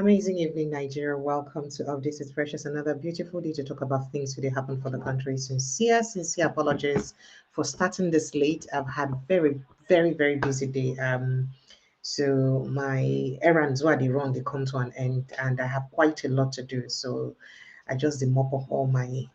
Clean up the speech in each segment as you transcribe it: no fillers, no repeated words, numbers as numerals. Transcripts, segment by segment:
Amazing evening, Nigeria. Welcome to Of This is Precious. Another beautiful day to talk about things that happen for the country. Sincere apologies for starting this late. I've had very busy day. So my errands were they run, they come to an end, and I have quite a lot to do. So I just the mop up all my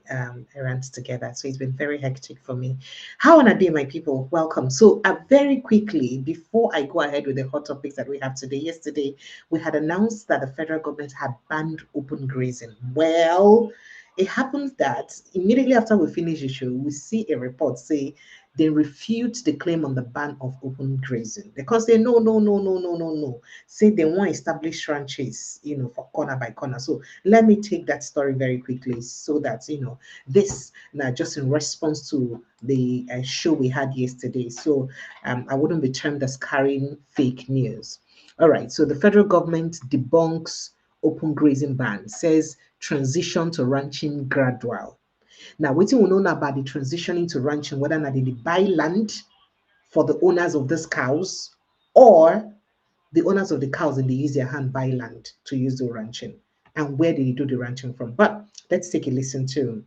errands together. So it's been very hectic for me. How on a day, my people? Welcome. So very quickly, before I go ahead with the hot topics that we have today, yesterday we had announced that the federal government had banned open grazing. Well, it happens that immediately after we finish the show, we see a report say they refute the claim on the ban of open grazing. They can't say no. Say they won't establish ranches, for corner by corner. So let me take that story very quickly so that this now just in response to the show we had yesterday. So I wouldn't be termed as carrying fake news. All right, so the federal government debunks open grazing ban, says transition to ranching gradual. Now, what we know about the transitioning to ranching, whether or not they buy land for the owners of these cows or the owners of the cows in the use their hand buy land to use the ranching, and where did they do the ranching from. But let's take a listen to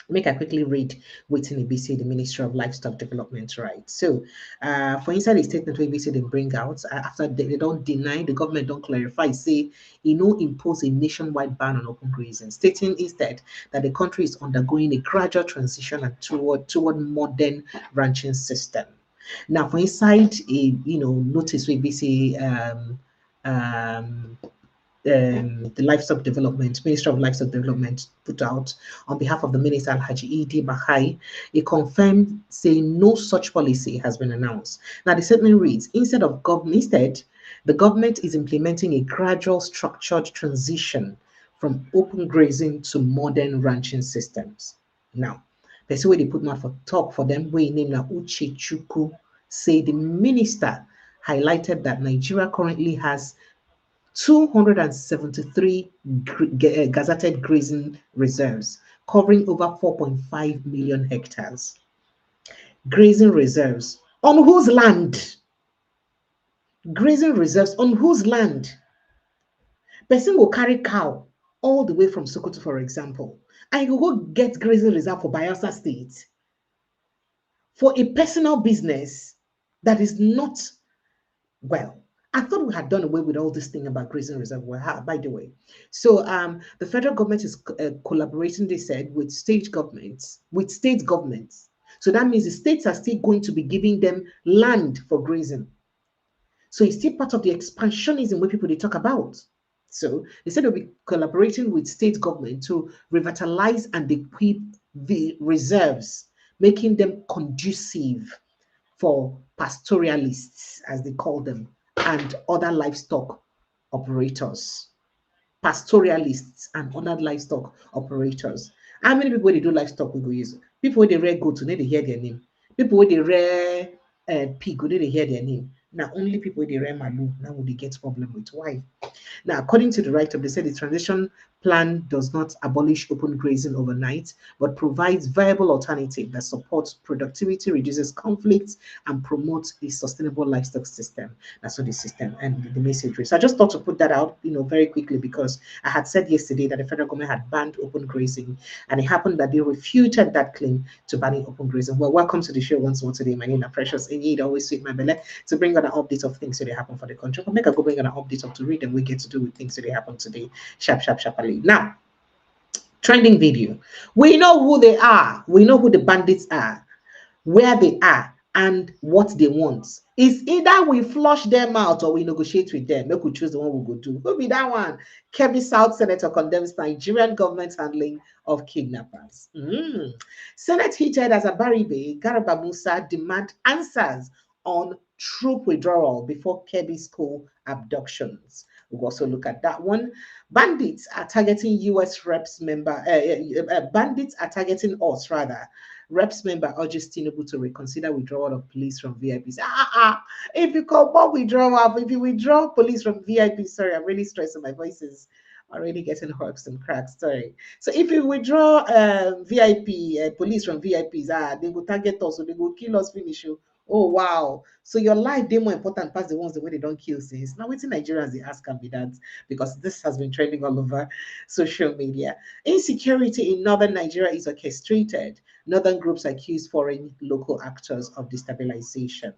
make I quickly read within ABC, the Ministry of Livestock Development, right? So, for inside a statement where ABC they bring out after they don't deny, the government don't clarify, say impose a nationwide ban on open grazing, stating instead that the country is undergoing a gradual transition and toward modern ranching system. Now, for inside a notice where ABC um, the Livestock Development, Minister of Livestock Development put out on behalf of the Minister Alhaji Idi Bahai, it confirmed saying no such policy has been announced. Now the statement reads, instead, the government is implementing a gradual structured transition from open grazing to modern ranching systems. Now, the way they put mouth for talk for them, we name now Uche Chuku, say the minister highlighted that Nigeria currently has 273 gazetted grazing reserves, covering over 4.5 million hectares. Grazing reserves. On whose land? Grazing reserves on whose land? Person will carry cow all the way from Sokoto, for example, and you go get grazing reserve for Bayelsa State for a personal business that is not well. I thought we had done away with all this thing about grazing reserve. Well, by the way, so the federal government is collaborating. They said with state governments. So that means the states are still going to be giving them land for grazing. So it's still part of the expansionism where people they talk about. So they said they'll be collaborating with state government to revitalize and equip the reserves, making them conducive for pastoralists, as they call them, and other livestock operators. Pastoralists and other livestock operators. How many people they do livestock we go use? People they rear goat, they hear their name. People they rear pig, they hear their name. Now only people they rear malu now will they get problem with. Why? Now, according to the write-up, they said the transition plan does not abolish open grazing overnight, but provides viable alternative that supports productivity, reduces conflicts, and promotes a sustainable livestock system. That's what the system and the message is. So I just thought to put that out, very quickly, because I had said yesterday that the federal government had banned open grazing, and it happened that they refuted that claim to banning open grazing. Well, welcome to the show once more today. My name is Precious Indeed, always sweet my belly, to bring on an update of things that happen for the country. I'll make a go bring on an update of to read and we get to do with things that happen today. Sharply. Now, trending video. We know who they are. We know who the bandits are, where they are, and what they want. It's either we flush them out or we negotiate with them. Make we choose the one we go do. Who be that one? Kebbi South Senator condemns Nigerian government handling of kidnappers. Senate heated as a Baribe, Garba Musa demand answers on troop withdrawal before Kebbi school abductions. We'll also look at that one. Bandits are targeting U.S. reps member. Bandits are targeting us rather. Reps member urges Tinubu to reconsider withdrawal of police from VIPs. If you call for withdrawal, if you withdraw police from VIPs, sorry, I'm really stressing. My voice is already getting hoarse and cracked. Sorry. So if you withdraw VIP police from VIPs, they will target us, so they will kill us, finish you. Oh wow. So your life they more important past the ones the way they don't kill since. Now waiting Nigerians they ask can be that because this has been trending all over social media. Insecurity in northern Nigeria is orchestrated. Northern groups accuse foreign local actors of destabilization.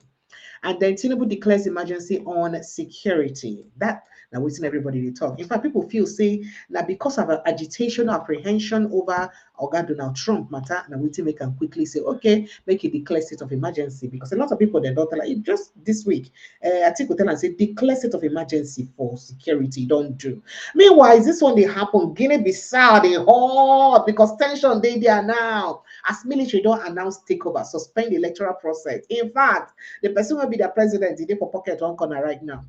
And then Tinubu declares emergency on security. That now waiting everybody to talk. In fact, people feel say that because of agitation or apprehension over Oga Donald Trump matter, now waiting they can quickly say, okay, make it declare state of emergency. Because a lot of people they don't like just this week. I think tell and say declare state of emergency for security. Don't do. Meanwhile, is this one they happen? Guinea-Bissau, they hot because tension they there now. As military don't announce takeover, suspend the electoral process. In fact, the person will be the president today for pocket one corner right now.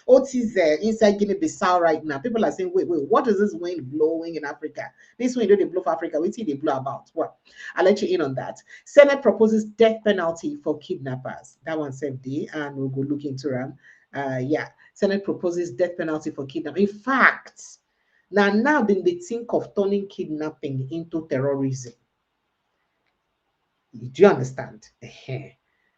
Otis inside Guinea-Bissau right now. People are saying, wait, what is this wind blowing in Africa? This wind don't they blow for Africa. We see they blow about. Well, I'll let you in on that. Senate proposes death penalty for kidnappers. That one said day, and we'll go look into them. Yeah, Senate proposes death penalty for kidnapping. In fact, now then they think of turning kidnapping into terrorism. Do you understand?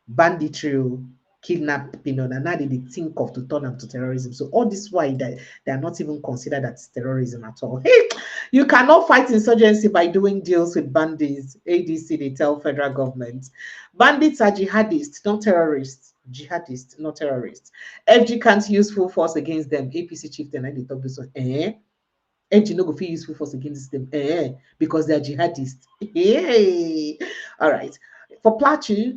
Banditry, kidnapping, and now they think of to turn them to terrorism. So all this why that they are not even considered as terrorism at all. Hey, you cannot fight insurgency by doing deals with bandits. ADC they tell federal government. Bandits are jihadists, not terrorists. Jihadists, not terrorists. FG can't use full force against them. APC chieftain and they talk this one. FG no go fit use full force against them because they are jihadists. Hey. All right. For Plateau,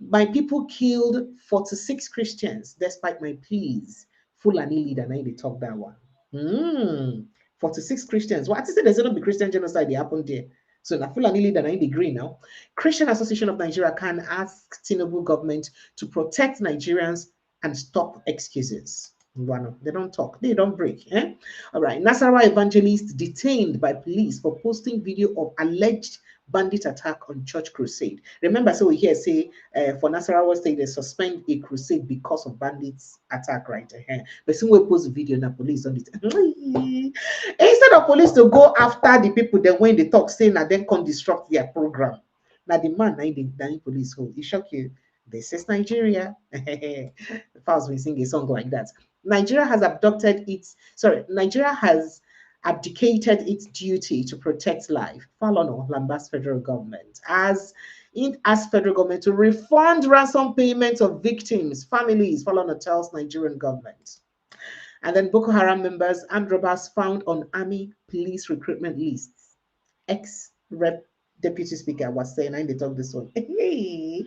my people killed 46 Christians despite my pleas. Fulani leader, now they talk that one. 46 Christians. What is it? There's going to be Christian genocide that happened there. So now Fulani leader, now in degree now. Christian Association of Nigeria can ask Tinubu government to protect Nigerians and stop excuses. They don't talk, they don't break. All right. Nasarawa evangelist detained by police for posting video of alleged bandit attack on church crusade. Remember, so we hear say for Nasarawa State they suspend a crusade because of bandits attack, right? But soon we post video and police on it. Instead of police to go after the people, then when they talk, say now then can disrupt their program. Now the man now the police hold. It shock you. This is Nigeria. First we sing a song like that. Nigeria has Nigeria has abdicated its duty to protect life. Falono Lambas federal government as federal government to refund ransom payments of victims, families. Falono tells Nigerian government. And then Boko Haram members, armed robbers found on army police recruitment lists. Ex-rep deputy speaker was saying, I they talk this one. Hey.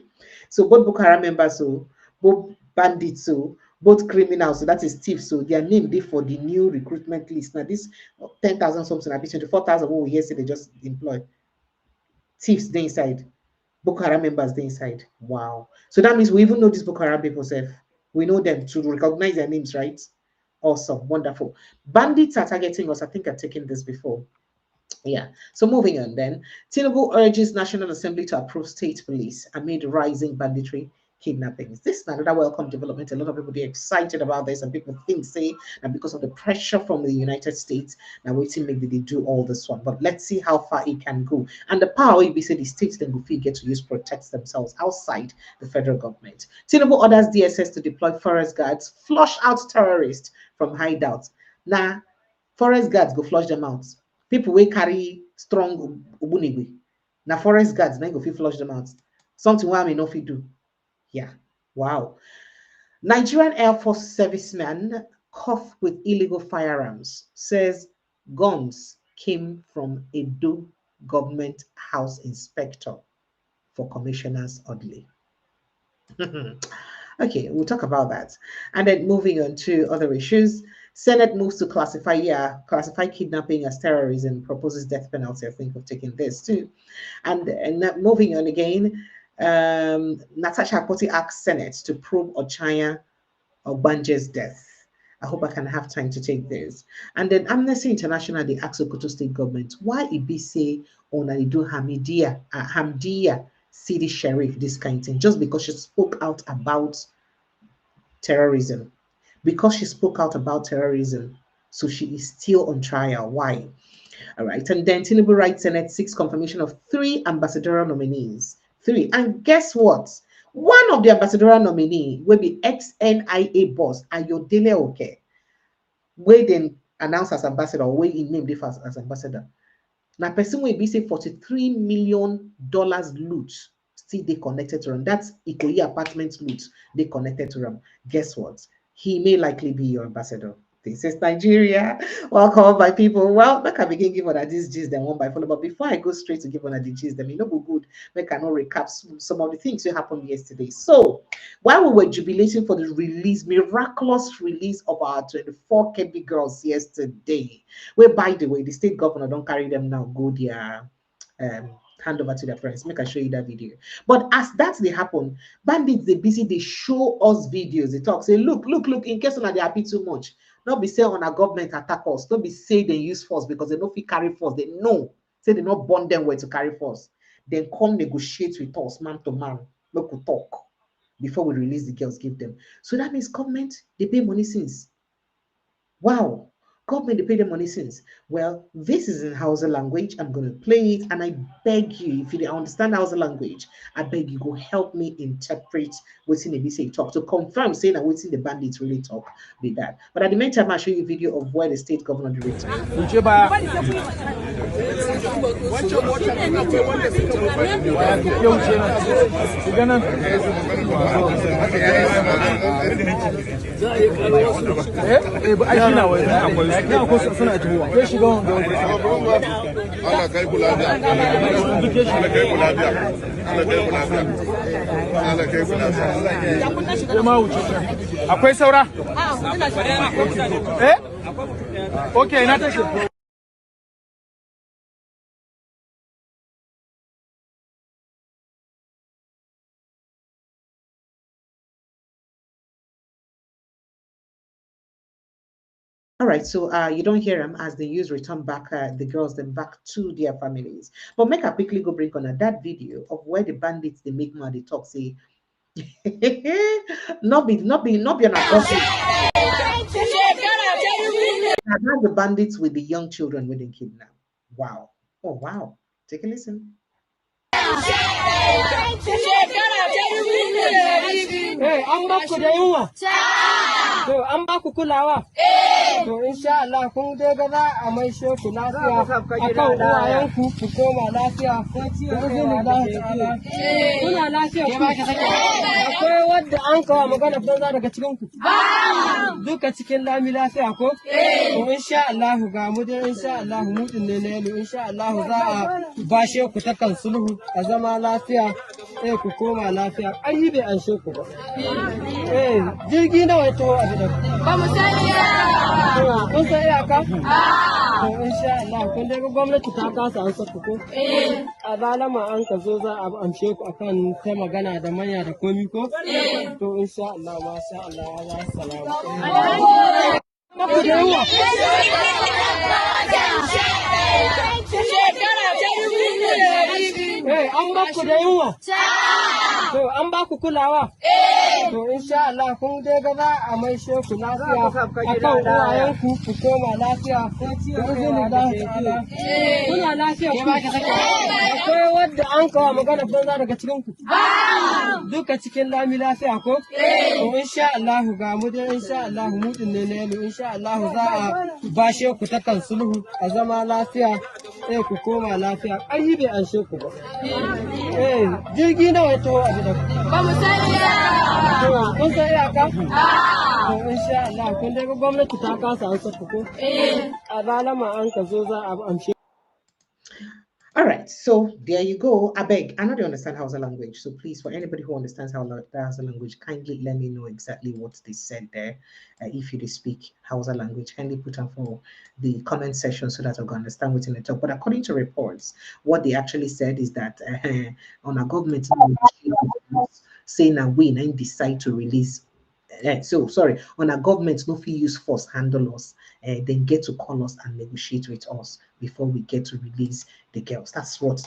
So both Boko Haram members, so both bandits, so both criminals, so that is thieves. So their name they for the new recruitment list. Now this 10,000 something, I 24,000 what we hear say they just employ. Thieves they inside. Boko Haram members they inside. Wow. So that means we even know these Boko Haram people self. We know them to recognize their names, right? Awesome, wonderful. Bandits are targeting us. I think I've taken this before. Yeah. So moving on then. Tinubu urges National Assembly to approve state police amid rising banditry kidnappings. This is another welcome development. A lot of people get excited about this, and people think, say, that because of the pressure from the United States, now waiting maybe they do all this one. But let's see how far it can go. And the power we say the states then will get to use protect themselves outside the federal government. Tinubu orders DSS to deploy forest guards, flush out terrorists from hideouts. Now, forest guards go flush them out. People will carry strong ubunigwe. Now forest guards then go flush them out. Something why I may not fit do. Yeah. Wow. Nigerian Air Force serviceman caught with illegal firearms says guns came from Edo government house inspector for commissioners oddly. Okay, we'll talk about that. And then moving on to other issues. Senate moves to classify kidnapping as terrorism, proposes death penalty. I think we've taken this too. And moving on again, Natasha Akpoti asks Senate to probe Ochanya Ogbanje's death. I hope I can have time to take this. And then Amnesty International, they ask Sokoto state government, why it be say on do Hamdiya city sheriff, this kind of thing, just because she spoke out about terrorism. Because she spoke out about terrorism, so she is still on trial. Why? All right. And then Tinubu writes Senate seeks confirmation of 3 ambassadorial nominees. 3. And guess what? One of the ambassadorial nominee will be ex-NIA boss Ayodele Oke, where then announced as ambassador, where he named it as ambassador. Now, person will be say $43 million loot still they connected to them. That's Ikoyi apartment loot they connected to them. Guess what? He may likely be your ambassador. This is Nigeria. Welcome, my people. Well, make I begin give on this gist then one by follow. But before I go straight to give on the gist, them, you know, go good. Make I not recap some of the things that happened yesterday. So, while we were jubilating for the miraculous release of our 24 Kebbi girls yesterday, where by the way, the state governor don't carry them now, go their hand over to their friends. Make I show you that video. But as that they happen, bandits they busy, they show us videos. They talk, say, look, in case they happy too much. Not be say on a government attack us. Don't be say they use force because they know if we carry force. They know. Say they not bond them where to carry force. Then come negotiate with us, man to man. Look, we talk before we release the girls, give them. So that means government, they pay money since. Wow. Government, they pay the money since. Well, this is in Hausa language. I'm going to play it. And I beg you, if you don't understand Hausa language, I beg you, go help me interpret what's in the BC talk to confirm saying that what's in the bandits really talk with that. But at the meantime, I'll show you a video of where the state governor directed. Akwai saura? Okay, na tashi. All right, so you don't hear them as they use return back the girls them back to their families. But make a quickly go bring on that video of where the bandits they make money talk say not be on a gossip. Now the bandits with the young children with the kidnap. Wow. Oh wow. Take a listen. Hey, an ba ku da yunwa? To, an ba ku kulawa? To, insha Allah, kun dai ga za a maishe ku lafiya akan uwayenku ku koma lafiya. Kuna lafiya ku. Akwai wadda an kawo magana banza daga cikin ku. Duka cikin lami lafiya ko? To, insha Allah, ga mu dai insha Allah, mutum ne na yalo. Insha Allah, za a bashe ku ta kan sulhu a zama lafiya. Ku koma lafiya. An yi bai an ku ba. Jirgi nawa ya taho a gidan? Ba mu sani ya. Kun san iyaka? To insha Allah kun dai gwamnati ta kasa an saka ko? A zalama an ka zo za a amshe ku akan ta magana da manya da komi ko? To insha Allah ma sha Allah ya salamu. Ba ku da yawa. An ba ku da yunwa? To, an ba ku kulawa? To, insha Allah, kun dai ga za a maishe ku lafiya akan uwayenku ku koma lafiya. Kuna lafiya ku. Akwai wadda an kawo magana banza daga cikin ku. Duka cikin lami lafiya ko? To, insha Allah, ga mu dai insha Allah, mutum ne na yalo. Insha Allah, za a bashe ku ta kan sulhu a zama lafiya. Ku koma lafiya. An yi bai an ku ba. Jirgi nawa ya taho a gidan? Ba mu sani ya. Kun san iyaka? To insha Allah kun dai gwamnati ta kasa an saka ko? A zalama an ka zo za a amshe. All right, so there you go. I beg, I know they understand Hausa language, so please, for anybody who understands Hausa language, kindly let me know exactly what they said there. If you speak Hausa language, kindly put on for the comment section so that I can understand what's in the talk. But according to reports, what they actually said is that on a government saying that we and decide to release. So sorry, on a government no fee use force handle us, then get to call us and negotiate with us before we get to release the girls. That's what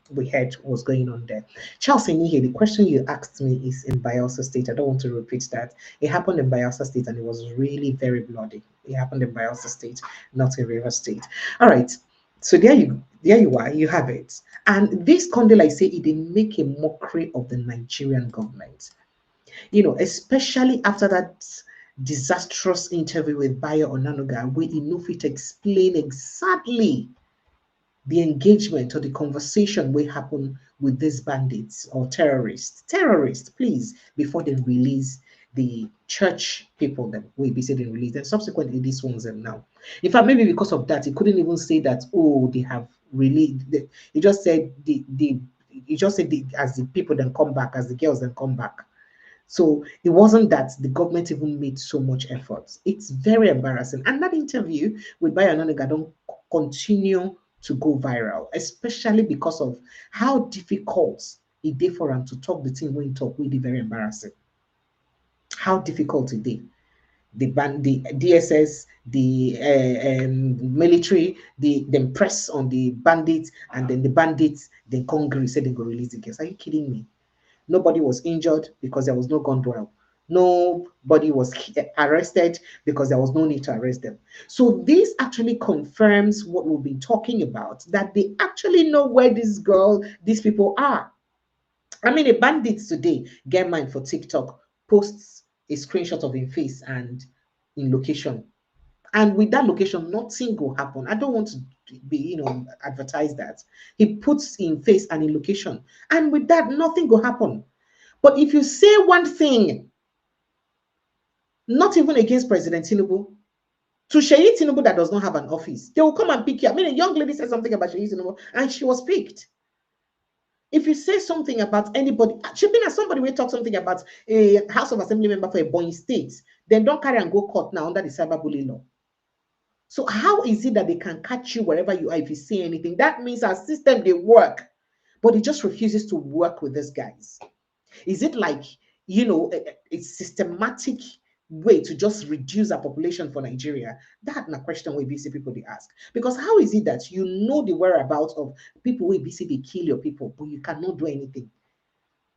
we heard was going on there. Charles Enihe, the question you asked me is in Bayelsa State. I don't want to repeat that. It happened in Bayelsa State and it was really very bloody. It happened in Bayelsa State, not in River State. All right. So there you are, you have it. And this Conde, I say, it they make a mockery of the Nigerian government. Especially after that disastrous interview with Bayo Onanuga, where enough it explain exactly the engagement or the conversation will happen with these bandits or terrorists. Terrorists, please, before they release the church people, that will be said they release. Then subsequently, these ones them now. In fact, maybe because of that, he couldn't even say that. Oh, they have released. He just said He just said as the people then come back, as the girls then come back. So it wasn't that the government even made so much effort. It's very embarrassing. And that interview with Bayo Onanuga don't continue to go viral, especially because of how difficult it is for him to talk the thing when he talk, really very embarrassing. How difficult it is. The DSS, the military, then press on the bandits, and then the bandits, then Congress said they go release the case. Are you kidding me? Nobody was injured because there was no gun duel. Nobody was arrested because there was no need to arrest them. So this actually confirms what we've been talking about, that they actually know where these people are. I mean, a bandit today, get mine for TikTok, posts a screenshot of his face and in location. And with that location, nothing will happen. I don't want to be, advertise that. He puts in face and in location. And with that, nothing will happen. But if you say one thing, not even against President Tinubu, to Sheyi Tinubu that does not have an office, they will come and pick you. I mean, a young lady said something about Sheyi Tinubu and she was picked. If you say something about anybody, shipping as somebody will talk something about a House of Assembly member for a Ebonyi state, then don't carry and go court now under the cyberbullying law. So how is it that they can catch you wherever you are if you say anything? That means our system, they work, but it just refuses to work with these guys. Is it like, a systematic way to just reduce our population for Nigeria? That's a question where BC people they ask. Because how is it that you know the whereabouts of people where BC they kill your people, but you cannot do anything?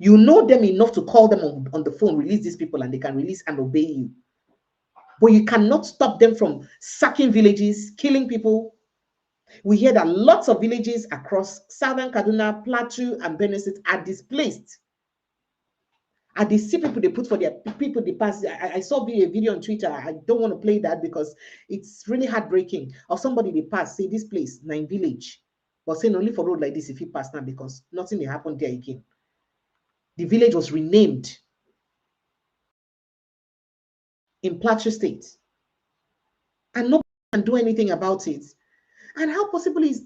You know them enough to call them on the phone, release these people, and they can release and obey you. But you cannot stop them from sacking villages, killing people. We hear that lots of villages across southern Kaduna, Plateau, and Benue State are displaced. And they see people they put for their people they pass. I saw a video on Twitter. I don't want to play that because it's really heartbreaking. Of somebody they pass, say this place, Nine Village, but saying only for road like this if you pass now because nothing will happen there again. The village was renamed in Plateau State, and nobody can do anything about it. And how possible is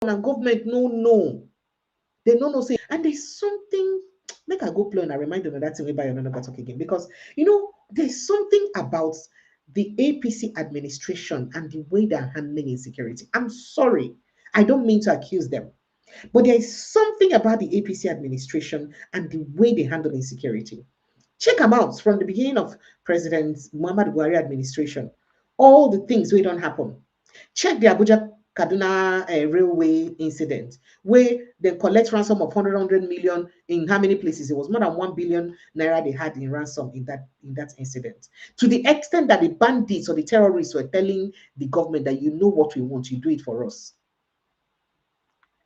and government no? They no say, and there's something. Make I go play and I remind them of that thing we buy another talk again because there's something about the APC administration and the way they're handling insecurity. I'm sorry, I don't mean to accuse them, but there is something about the APC administration and the way they handle insecurity. Check them out from the beginning of President Muhammad Buhari administration. All the things we don't happen. Check the Abuja Kaduna railway incident, where they collect ransom of 100 million in how many places? It was more than 1 billion naira they had in ransom in that incident. To the extent that the bandits or the terrorists were telling the government that you know what we want, you do it for us.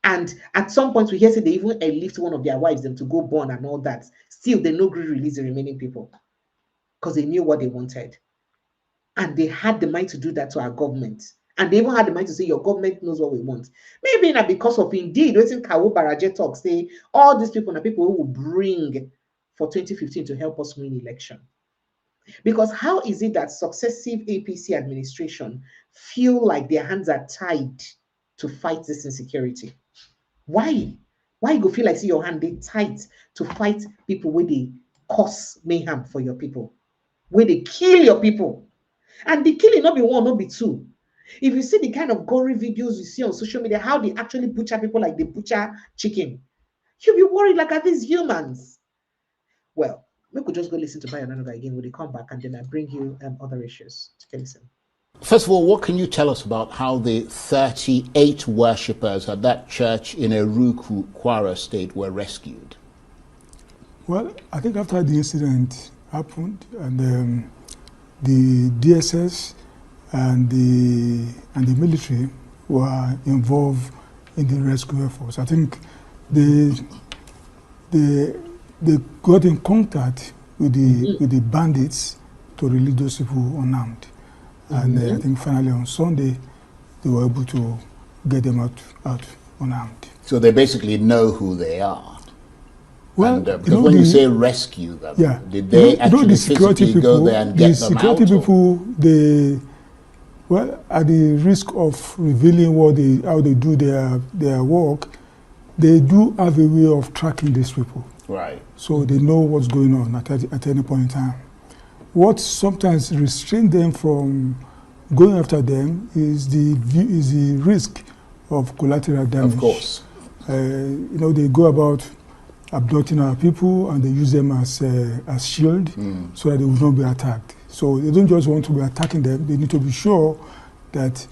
And at some point, we hear say they even lift one of their wives them to go born and all that. Still, they no agree release the remaining people because they knew what they wanted. And they had the mind to do that to our government. And they even had the mind to say, your government knows what we want. Maybe not because of indeed, waiting Kawo Baraje talk, say, all these people are people who will bring for 2015 to help us win election. Because how is it that successive APC administration feel like their hands are tied to fight this insecurity? Why? Why you go feel like see your hand they tight to fight people where they cause mayhem for your people, where they kill your people? And the killing not be one, not be two. If you see the kind of gory videos you see on social media, how they actually butcher people like they butcher chicken, you'll be worried like, are these humans? Well, we could just go listen to Bayo Onanuga again when they come back, and then I bring you other issues to listen. First of all, what can you tell us about how the 38 worshippers at that church in Eruku, Kwara State were rescued? Well, I think after the incident happened, and the DSS and the military were involved in the rescue efforts. I think they got in contact with the bandits to release those people unarmed. And I think finally on Sunday, they were able to get them out unarmed. So they basically know who they are. Well, And, because when you say rescue them, did they actually the security physically go there and get them out? The security people, they, well, at the risk of revealing how they do their work, they do have a way of tracking these people. Right. So they know what's going on at any point in time. What sometimes restrains them from going after them is the risk of collateral damage. Of course. They go about abducting our people and they use them as shield so that they will not be attacked. So they don't just want to be attacking them, they need to be sure that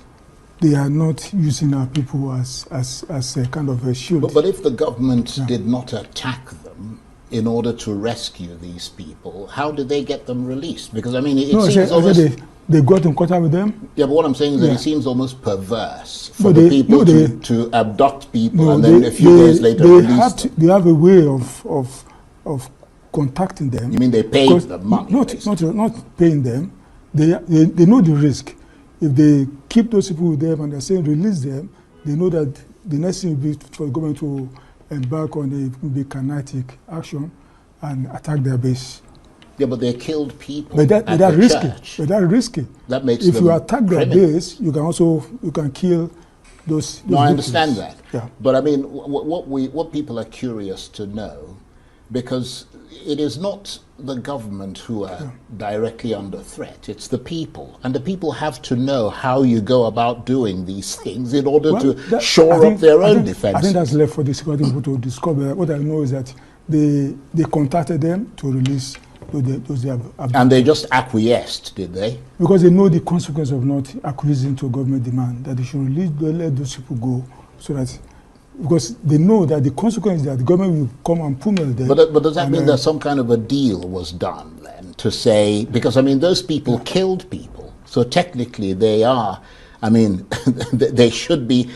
they are not using our people as a kind of a shield. But if the government did not attack them in order to rescue these people, how did they get them released? Because, I mean, it seems almost... They got in contact with them? Yeah, but what I'm saying is that it seems almost perverse for the people to abduct people and then a few days later release them. They have a way of contacting them. You mean they pay them money? Not paying them. They know the risk. If they keep those people with them and they're saying release them, they know that the next thing will be for the government to embark on a kinetic action and attack their base. Yeah, but they killed people. But that's risky. But that's risky. That makes if them you attack their criminal. base, you can kill those. No, I understand that. Yeah. But I mean, what people are curious to know, because it is not the government who are directly under threat, it's the people. And the people have to know how you go about doing these things in order to shore up their own defense. I think that's left for the security people to discover. What I know is that they contacted them to release those and they just acquiesced, did they? Because they know the consequence of not acquiescing to government demand, that they should let those people go, so that, because they know that the consequence is that the government will come and pummel them. But does that mean that some kind of a deal was done then to say, because I mean those people killed people, so technically they are, I mean, they should be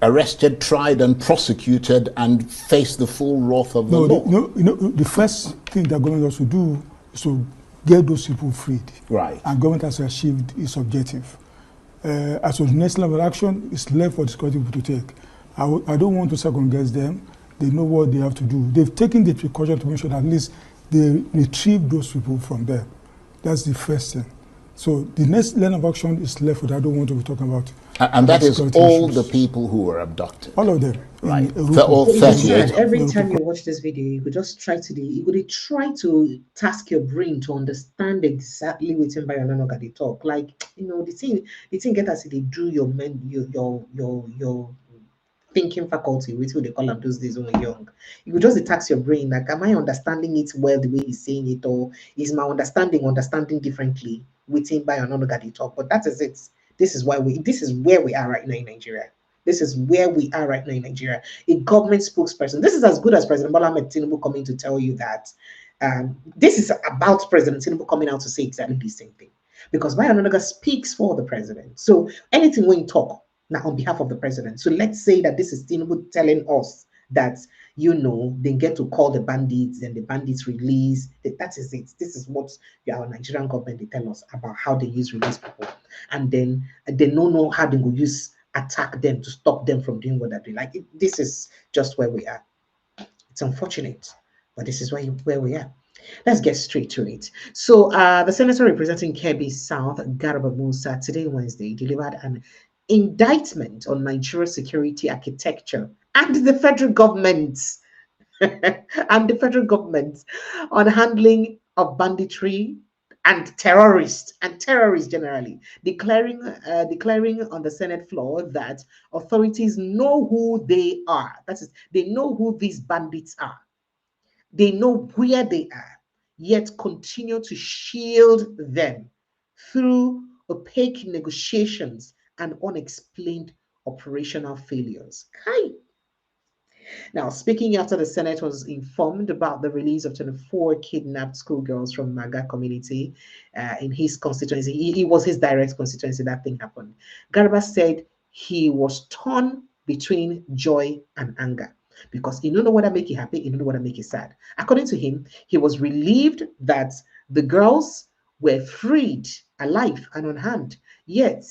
arrested, tried and prosecuted and face the full wrath of the law. The first thing that government has to do is to get those people freed. Right. And government has achieved its objective. As for the next level of action, it's left for the security people to take. I don't want to second guess them. They know what they have to do. They've taken the precaution to make sure that at least they retrieve those people from there. That's the first thing. So the next line of action is left with, I don't want to be talking about. And that is all the people who were abducted? All of them. Right. All 38. Every time you watch this video, you could just try to task your brain to understand exactly what in Bayonanoga they talk. Like, the thing get us, they do your thinking faculty, which they call them those days when we're young. You could just tax your brain, like, am I understanding it well the way he's saying it, or is my understanding differently within by another guy they talk? But that is it. This is where we are right now in Nigeria. This is where we are right now in Nigeria. A government spokesperson. This is as good as President Bola Ahmed Tinubu coming to tell you that this is about President Tinubu coming out to say exactly the same thing. Because Bayonanaga speaks for the president. So anything when you talk now on behalf of the president. So let's say that this is Tinubu telling us that, they get to call the bandits and the bandits release. That is it. This is what our Nigerian government, they tell us about how they use release people. And then they don't know how they will use attack them to stop them from doing what they're doing. Like, this is just where we are. It's unfortunate, but this is where we are. Let's get straight to it. So the senator representing Kebbi South, Garba Maidoki, today, Wednesday, delivered an indictment on Nigeria's security architecture and the federal government on handling of banditry and terrorists generally, declaring on the Senate floor that authorities know who they are. That is, they know who these bandits are. They know where they are, yet continue to shield them through opaque negotiations and unexplained operational failures. Now, speaking after the Senate was informed about the release of 24 kidnapped schoolgirls from Maga community in his constituency, it was his direct constituency that thing happened. Garba said he was torn between joy and anger because he don't know what make you happy, he don't know what make you sad. According to him, he was relieved that the girls were freed alive and unharmed, yet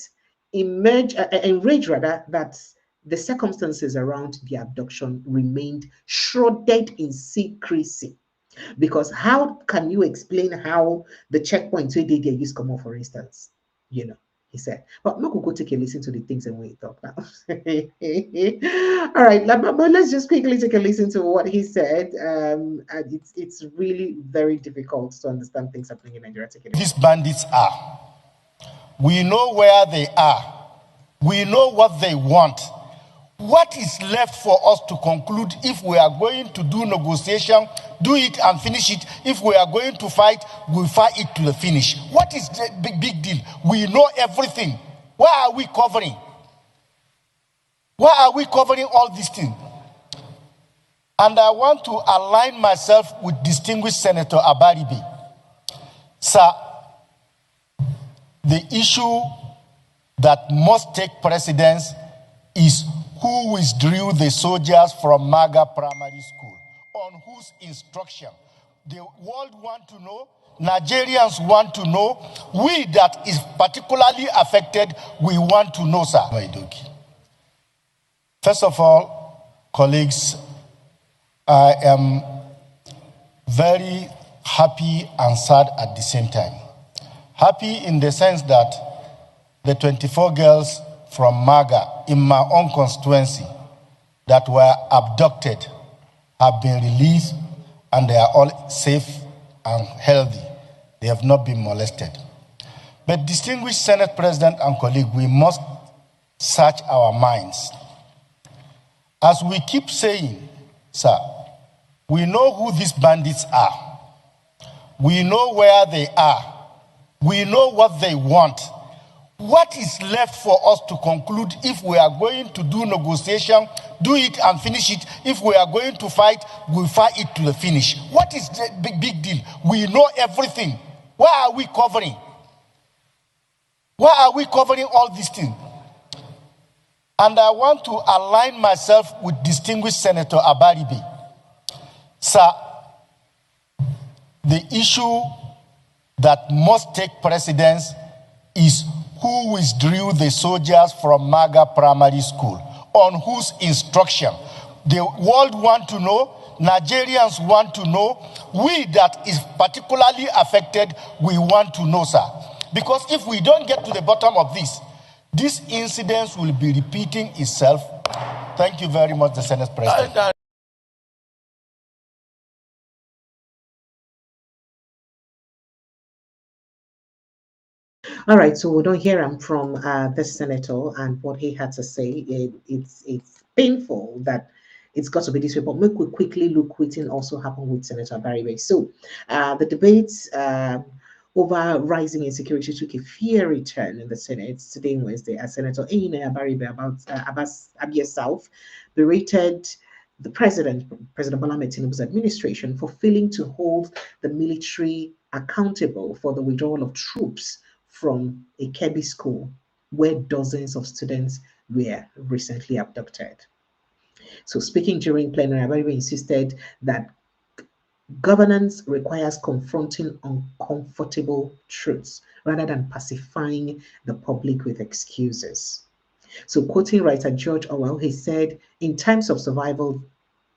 enraged rather that the circumstances around the abduction remained shrouded in secrecy. Because how can you explain how the checkpoints where they use come off, for instance? You know, he said. But no, go take a listen to the things and we talk now. All right, but let's just quickly take a listen to what he said. And it's really very difficult to understand things happening in Nigeria. These bandits are. We know where they are. We know what they want. What is left for us to conclude? If we are going to do negotiation, do it and finish it. If we are going to fight, we'll fight it to the finish. What is the big deal? We know everything. Why are we covering? Why are we covering all these things? And I want to align myself with distinguished Senator Abaribe. Sir, the issue that must take precedence is who withdrew the soldiers from Maga Primary School, on whose instruction. The world want to know, Nigerians want to know, we that is particularly affected, we want to know, sir. Maidoki. First of all, colleagues, I am very happy and sad at the same time. Happy in the sense that the 24 girls from Maga in my own constituency that were abducted have been released and they are all safe and healthy. They have not been molested. But distinguished Senate President and colleague, we must search our minds. As we keep saying, sir, we know who these bandits are. We know where they are. We know what they want. What is left for us to conclude? If we are going to do negotiation, do it and finish it. If we are going to fight, we'll fight it to the finish. What is the big deal? We know everything. Why are we covering? Why are we covering all these things? And I want to align myself with distinguished Senator Abaribe. Sir, the issue that must take precedence is who withdrew the soldiers from Maga Primary School, on whose instruction. The world want to know, Nigerians want to know, we that is particularly affected, we want to know, sir. Because if we don't get to the bottom of this incident will be repeating itself. Thank you very much, the Senate President. All right, so we don't hear him from the senator and what he had to say. It's painful that it's got to be this way, but we could quickly look what also happened with Senator Abaribe. So the debates over rising insecurity took a fiery turn in the Senate today, Wednesday, as Senator Abaribe about Abia South berated the President Bola Ahmed Tinubu's administration for failing to hold the military accountable for the withdrawal of troops from a Kebbi school where dozens of students were recently abducted. So speaking during plenary, Abaribe insisted that governance requires confronting uncomfortable truths rather than pacifying the public with excuses. So quoting writer George Orwell, he said, in times of survival,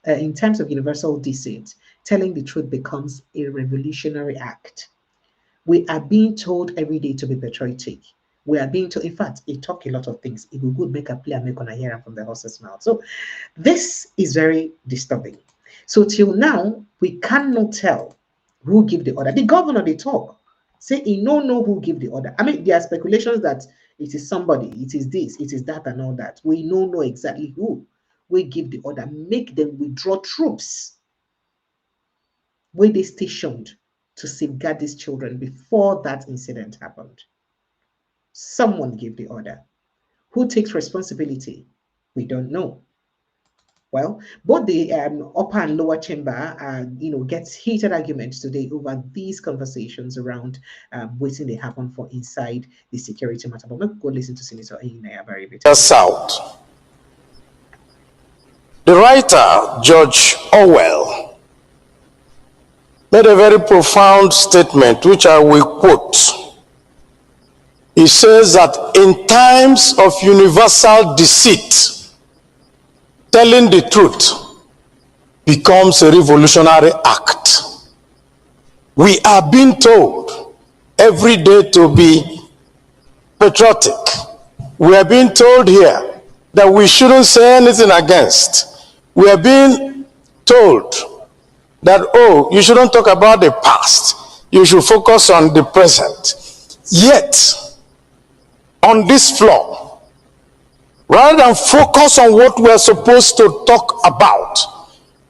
in times of universal deceit, telling the truth becomes a revolutionary act. We are being told every day to be patriotic. We are being told, in fact, it talk a lot of things. It will good make a play and make on a hear from the horse's mouth. So this is very disturbing. So till now, we cannot tell who give the order. The governor, they talk. Say he no know who give the order. I mean, there are speculations that it is somebody, it is this, it is that, and all that. We no know exactly who will give the order. Make them withdraw troops where they stationed to safeguard these children before that incident happened. Someone gave the order. Who takes responsibility? We don't know. Well, both the upper and lower chamber, gets heated arguments today over these conversations around waiting they happen for inside the security matter. But let's go listen to Senator Inaya very bit. South. The writer, George Orwell, made a very profound statement, which I will quote. He says that in times of universal deceit, telling the truth becomes a revolutionary act. We are being told every day to be patriotic. We are being told here that we shouldn't say anything against. We are being told that, oh, you shouldn't talk about the past. You should focus on the present. Yet, on this floor, rather than focus on what we're supposed to talk about,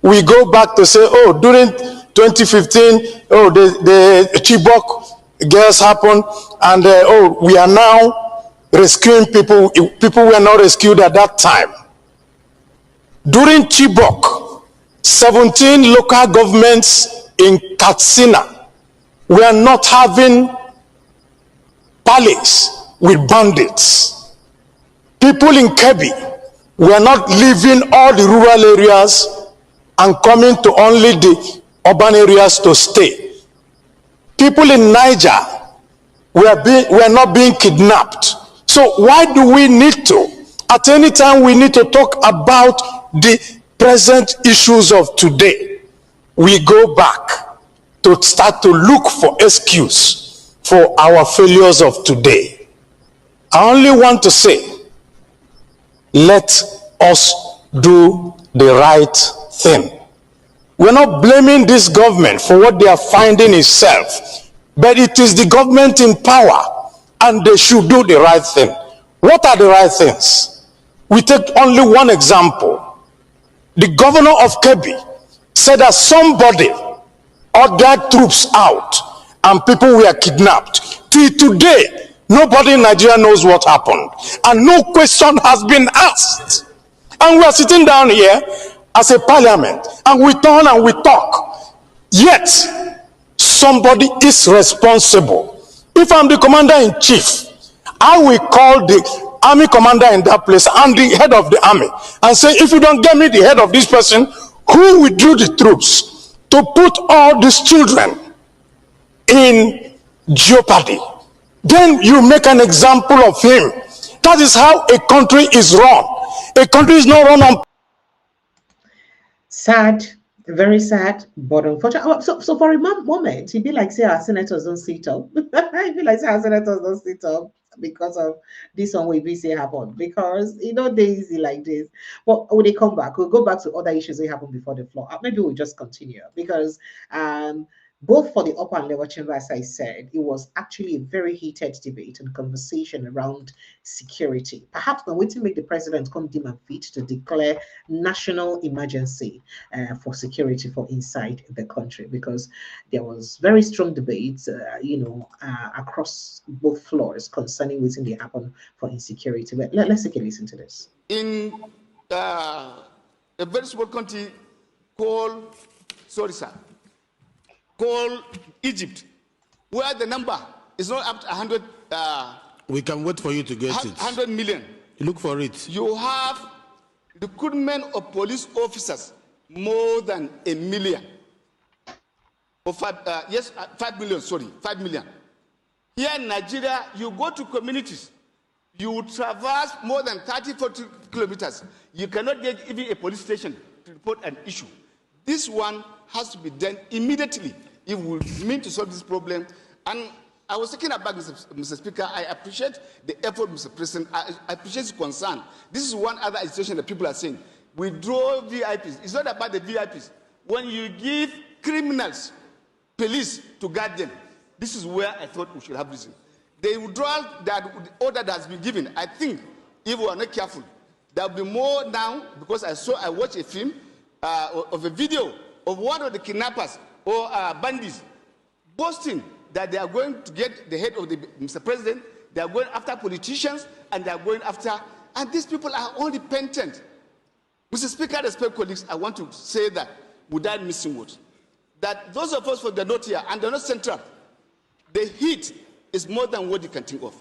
we go back to say, oh, during 2015, oh, the Chibok girls happened, and oh, we are now rescuing people. People were not rescued at that time. During Chibok, 17 local governments in Katsina were not having parleys with bandits. People in Kebbi were not leaving all the rural areas and coming to only the urban areas to stay. People in Niger were not being kidnapped. So why do we need to, at any time we need to talk about the present issues of today, we go back to start to look for excuse for our failures of today? I only want to say, let us do the right thing. We're not blaming this government for what they are finding itself, but it is the government in power, and they should do the right thing. What are the right things? We take only one example. The governor of Kebbi said that somebody ordered troops out and people were kidnapped. Till today, nobody in Nigeria knows what happened, and no question has been asked. And we are sitting down here as a parliament, and we turn and we talk. Yet, somebody is responsible. If I'm the commander-in-chief, I will call the army commander in that place and the head of the army and say, if you don't get me the head of this person who withdrew the troops to put all these children in jeopardy, then you make an example of him. That is how a country is run. A country is not run on. Sad, very sad, but unfortunately. So for a moment, it'd be like say our senators don't sit up. It'd be like say our senators don't sit up because of this one we say happen. Because they're easy like this. But when they come back, we'll go back to other issues that happened before the floor. Maybe we'll just continue because both for the upper and lower chamber, as I said, it was actually a very heated debate and conversation around security. Perhaps when waiting make the president come dim and fit to declare national emergency for security for inside the country, because there was very strong debates, across both floors concerning waiting they happen for insecurity. But let's take a listen to this. In a very small country called Egypt, where the number is not up to 100. We can wait for you to get 100 million. Look for it. You have recruitment of police officers more than 1 million. Or 5 million. Sorry, 5 million. Here in Nigeria, you go to communities, you traverse more than 30-40 kilometers. You cannot get even a police station to report an issue. This one has to be done immediately if we mean to solve this problem. And I was thinking about Mr. Speaker. I appreciate the effort, Mr. President. I appreciate his concern. This is one other situation that people are saying. We draw VIPs. It's not about the VIPs. When you give criminals police to guard them, this is where I thought we should have reason. The withdrawal order that has been given, I think, if we are not careful, there will be more now, because I watched a film of a video of one of the kidnappers or bandits boasting that they are going to get the head of the Mr. President. They are going after politicians, and they are going after, and these people are all repentant. Mr. Speaker, respect colleagues, I want to say that without missing words, that those of us from the north here and the north central, the heat is more than what you can think of.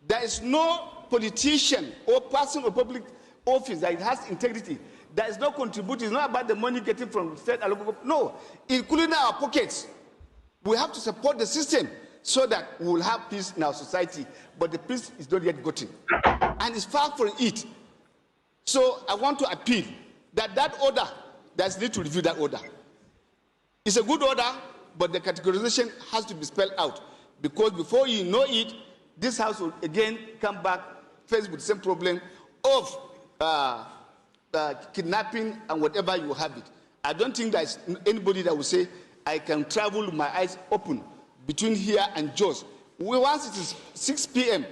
There is no politician or person of public office that has integrity, that is not contributing. It's not about the money getting from state and local. No, including our pockets. We have to support the system so that we will have peace in our society. But the peace is not yet gotten, and it's far from it. So I want to appeal that that order, there's need to review that order. It's a good order, but the categorization has to be spelled out, because before you know it, this house will again come back faced with the same problem of kidnapping and whatever you have it. I don't think there's anybody that will say, I can travel with my eyes open between here and Jos. Once it is 6 p.m.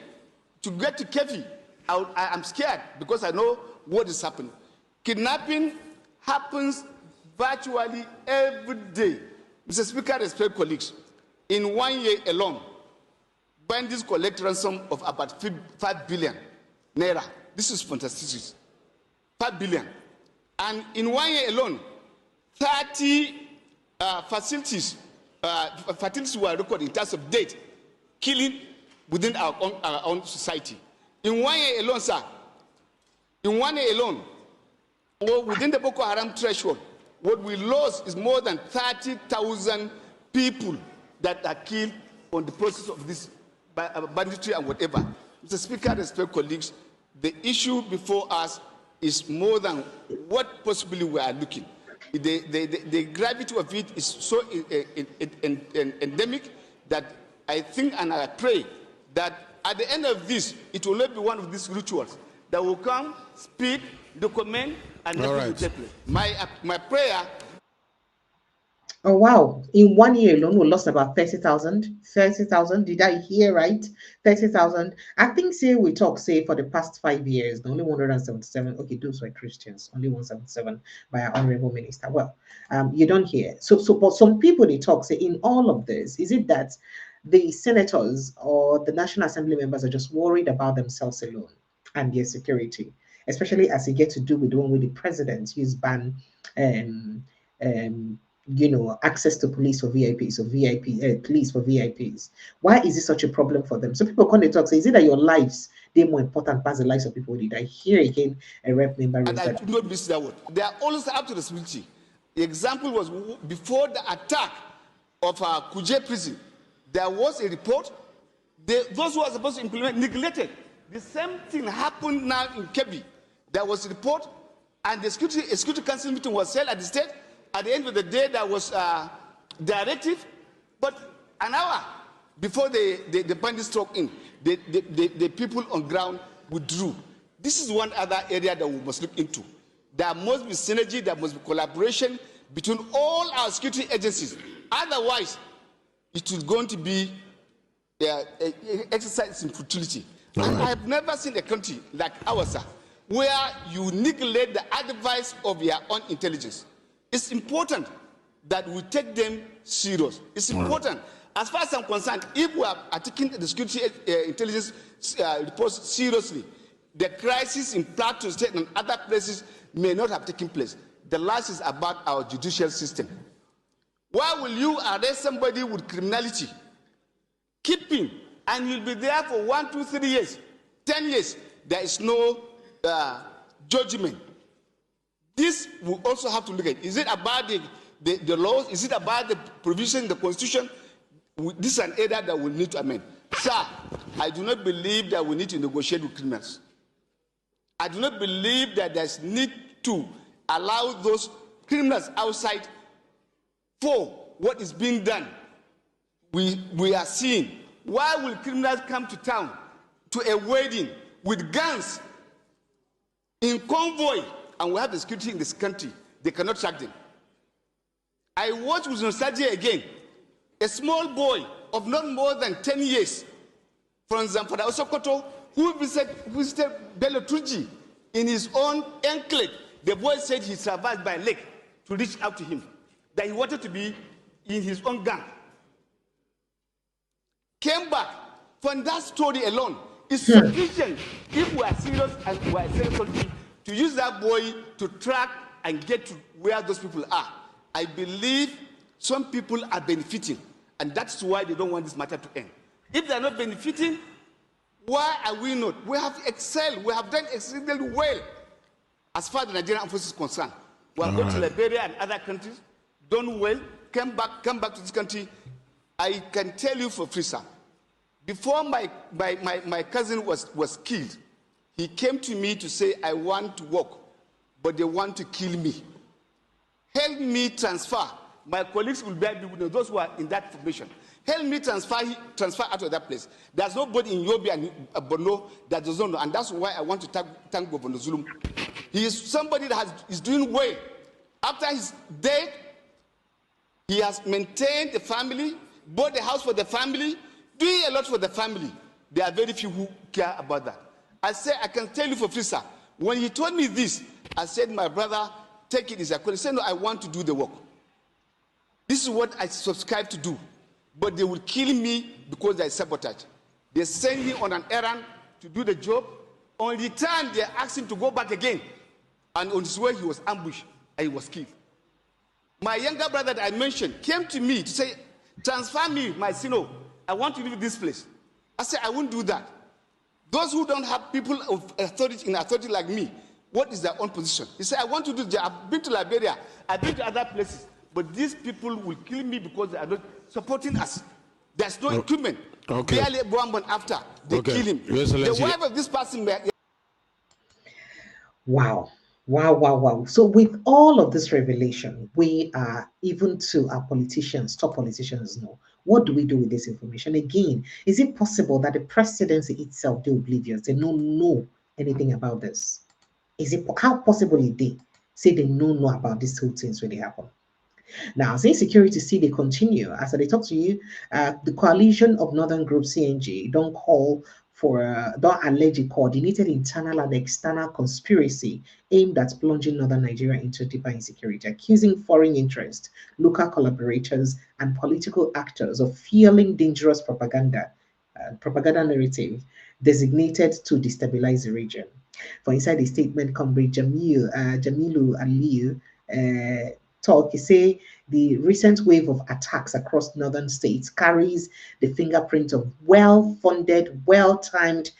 to get to Kebbi, I'm scared because I know what is happening. Kidnapping happens virtually every day. Mr. Speaker, respect colleagues, in 1 year alone, bandits collect ransom of about 5 billion naira. This is fantastic. 5 billion. And in 1 year alone, 30 facilities were recorded in terms of death, killing within our own society. In 1 year alone, sir, in 1 year alone, or within the Boko Haram threshold, what we lost is more than 30,000 people that are killed on the process of this banditry and whatever. Mr. Speaker, respect colleagues, the issue before us is more than what possibly we are looking. The gravity of it is so endemic that I think and I pray that at the end of this, it will not be one of these rituals that will come, speak, document, and nothing will take place. My prayer. Oh, wow. In 1 year alone, we lost about 30,000. 30,000. Did I hear right? 30,000. I think, say, we talk, say, for the past 5 years, only 177. Okay, those were Christians. Only 177 by our honorable minister. Well, you don't hear. But some people, they talk, say, in all of this, is it that the senators or the National Assembly members are just worried about themselves alone and their security, especially as they get to do with the one with the president use ban access to police for VIPs or police for VIPs. Why is it such a problem for them? So people come and talk, say, is it that your lives, they're more important than the lives of people? Did I hear again a rep member? And I do not miss that word. They are always up to responsibility. The example was before the attack of Kuje prison, there was a report. Those who are supposed to implement neglected. The same thing happened now in Kebbi. There was a report, and the security council meeting was held at the state. At the end of the day, there was a directive, but an hour before the bandits struck in, the people on ground withdrew. This is one other area that we must look into. There must be synergy, there must be collaboration between all our security agencies. Otherwise, it is going to be exercise in futility. And I have never seen a country like ours, where you neglect the advice of your own intelligence. It's important that we take them serious. It's important. As far as I'm concerned, if we are taking the security intelligence reports seriously, the crisis in Plateau State and other places may not have taken place. The last is about our judicial system. Why will you arrest somebody with criminality, keep him, and you'll be there for 1, 2, 3 years, 10 years? There is no judgment. This will also have to look at. Is it about the laws? Is it about the provision in the Constitution? This is an area that we need to amend. Sir, I do not believe that we need to negotiate with criminals. I do not believe that there's need to allow those criminals outside for what is being done. We are seeing. Why will criminals come to town to a wedding with guns in convoy? And we have the security in this country, they cannot track them. I watched with nostalgia again, a small boy of not more than 10 years from Zamfara Osokoto who visited Bello Turji in his own enclave. The boy said he survived by leg to reach out to him, that he wanted to be in his own gang. Came back. From that story alone is sufficient if we are serious and we are serious to use that boy to track and get to where those people are. I believe some people are benefiting, and that's why they don't want this matter to end. If they are not benefiting, why are we not? We have excelled. We have done exceedingly well as far as the Nigerian Armed Forces is concerned. We have gone to Liberia and other countries, done well, come back to this country. I can tell you for free, sir, before my cousin was killed, he came to me to say, I want to work, but they want to kill me. Help me transfer. My colleagues will bear with those who are in that formation. Help me transfer out of that place. There's nobody in Yobe and Borno that doesn't know, and that's why I want to thank Governor Zulum. He is somebody that is doing well. After his death, he has maintained the family, bought the house for the family, doing a lot for the family. There are very few who care about that. I said, I can tell you for free, sir. When he told me this, I said, my brother, take it easy. He said, no, I want to do the work. This is what I subscribe to do. But they will kill me because there is sabotage. They send me on an errand to do the job. On return, they asked him to go back again. And on his way, he was ambushed and he was killed. My younger brother that I mentioned came to me to say, transfer me, my sino. I want to leave this place. I said, I won't do that. Those who don't have people of authority in authority like me, what is their own position? He said, I want to do this. I've been to Liberia. I've been to other places. But these people will kill me because they are not supporting us. There's no equipment. Okay. Barely 1 month after, they kill him. The wife of this person... Wow. Wow. So with all of this revelation, we are, even to our politicians, top politicians know, what do we do with this information? Again, is it possible that the presidency itself, they're oblivious? They don't know anything about this. Is it, how possible is they say they don't know about these whole things really happen? Now, as insecurity see they continue, as I talk to you, the coalition of Northern Group CNG don't call for, don't allege a coordinated internal and external conspiracy aimed at plunging Northern Nigeria into deeper insecurity, accusing foreign interests, local collaborators, and political actors of fueling dangerous propaganda narrative designated to destabilize the region. For inside the statement, Comrade Jamilu Aliyu talk, he say the recent wave of attacks across northern states carries the fingerprint of well-funded, well-timed,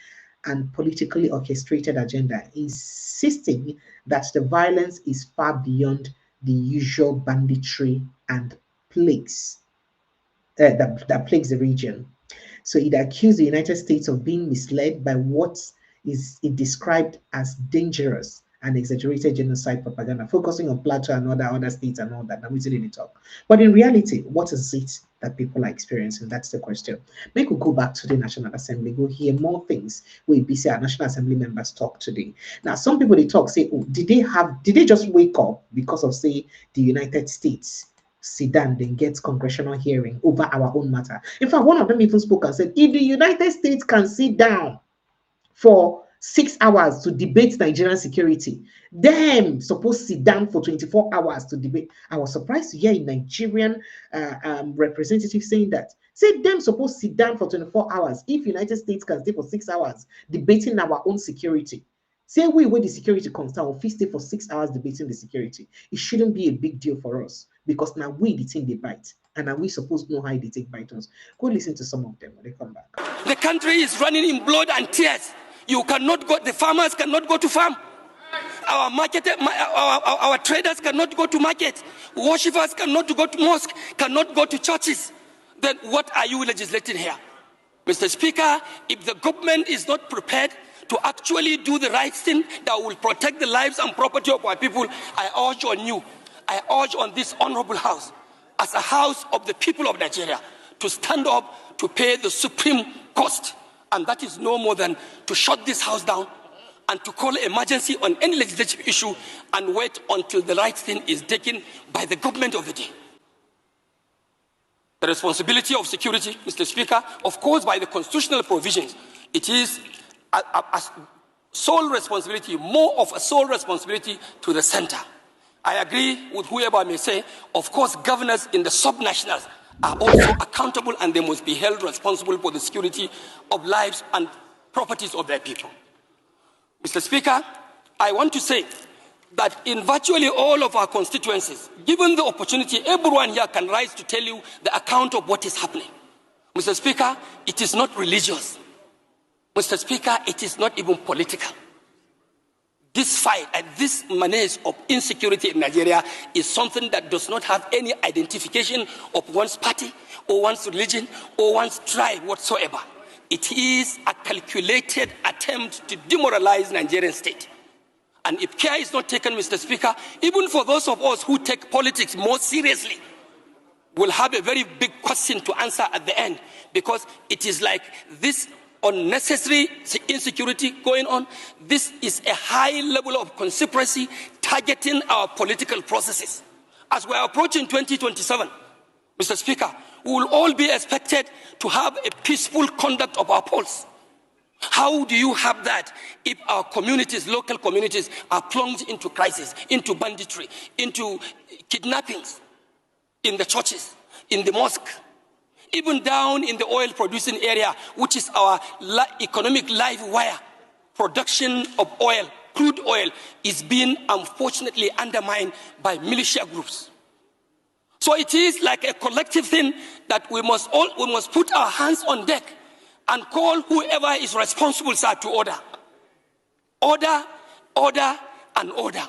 and politically orchestrated agenda, insisting that the violence is far beyond the usual banditry and plagues that plagues the region. So it accused the United States of being misled by what is described as dangerous and exaggerated genocide propaganda, focusing on Plateau and other states and all that. Now we didn't talk. But in reality, what is it that people are experiencing? That's the question. Make we go back to the National Assembly, go hear more things we be say our National Assembly members talk today. Now, some people they talk, say, oh, did they just wake up because of, say, the United States sit down then get congressional hearing over our own matter? In fact, one of them even spoke and said, if the United States can sit down for 6 hours to debate Nigerian security, them supposed to sit down for 24 hours to debate. I was surprised to hear a Nigerian representative saying that. Say them supposed to sit down for 24 hours. If United States can stay for 6 hours debating our own security, say we where the security comes down, we stay for 6 hours debating the security. It shouldn't be a big deal for us because now we the thing they bite, and now we supposed to know how they take bite us. Go listen to some of them when they come back. The country is running in blood and tears. You cannot go, the farmers cannot go to farm. Our market, our traders cannot go to market. Worshippers cannot go to mosque, cannot go to churches. Then what are you legislating here? Mr. Speaker, if the government is not prepared to actually do the right thing that will protect the lives and property of our people, I urge on you, I urge on this honorable house, as a house of the people of Nigeria, to stand up to pay the supreme cost. And that is no more than to shut this house down and to call emergency on any legislative issue and wait until the right thing is taken by the government of the day. The responsibility of security, Mr. Speaker, of course, by the constitutional provisions, it is a sole responsibility, more of a sole responsibility to the center. I agree with whoever may say, of course, governors in the subnationals are also accountable and they must be held responsible for the security of lives and properties of their people. Mr. Speaker, I want to say that in virtually all of our constituencies, given the opportunity, everyone here can rise to tell you the account of what is happening. Mr. Speaker, it is not religious. Mr. Speaker, it is not even political. This fight and this menace of insecurity in Nigeria is something that does not have any identification of one's party or one's religion or one's tribe whatsoever. It is a calculated attempt to demoralize Nigerian state. And if care is not taken, Mr. Speaker, even for those of us who take politics more seriously, we'll have a very big question to answer at the end, because it is like this unnecessary insecurity going on. This is a high level of conspiracy targeting our political processes. As we are approaching 2027, Mr. Speaker, we will all be expected to have a peaceful conduct of our polls. How do you have that if our communities, local communities, are plunged into crisis, into banditry, into kidnappings in the churches, in the mosque, even down in the oil-producing area, which is our economic live wire? Production of oil, crude oil, is being unfortunately undermined by militia groups. So it is like a collective thing that we must put our hands on deck and call whoever is responsible, sir, to order. Order, order, and order.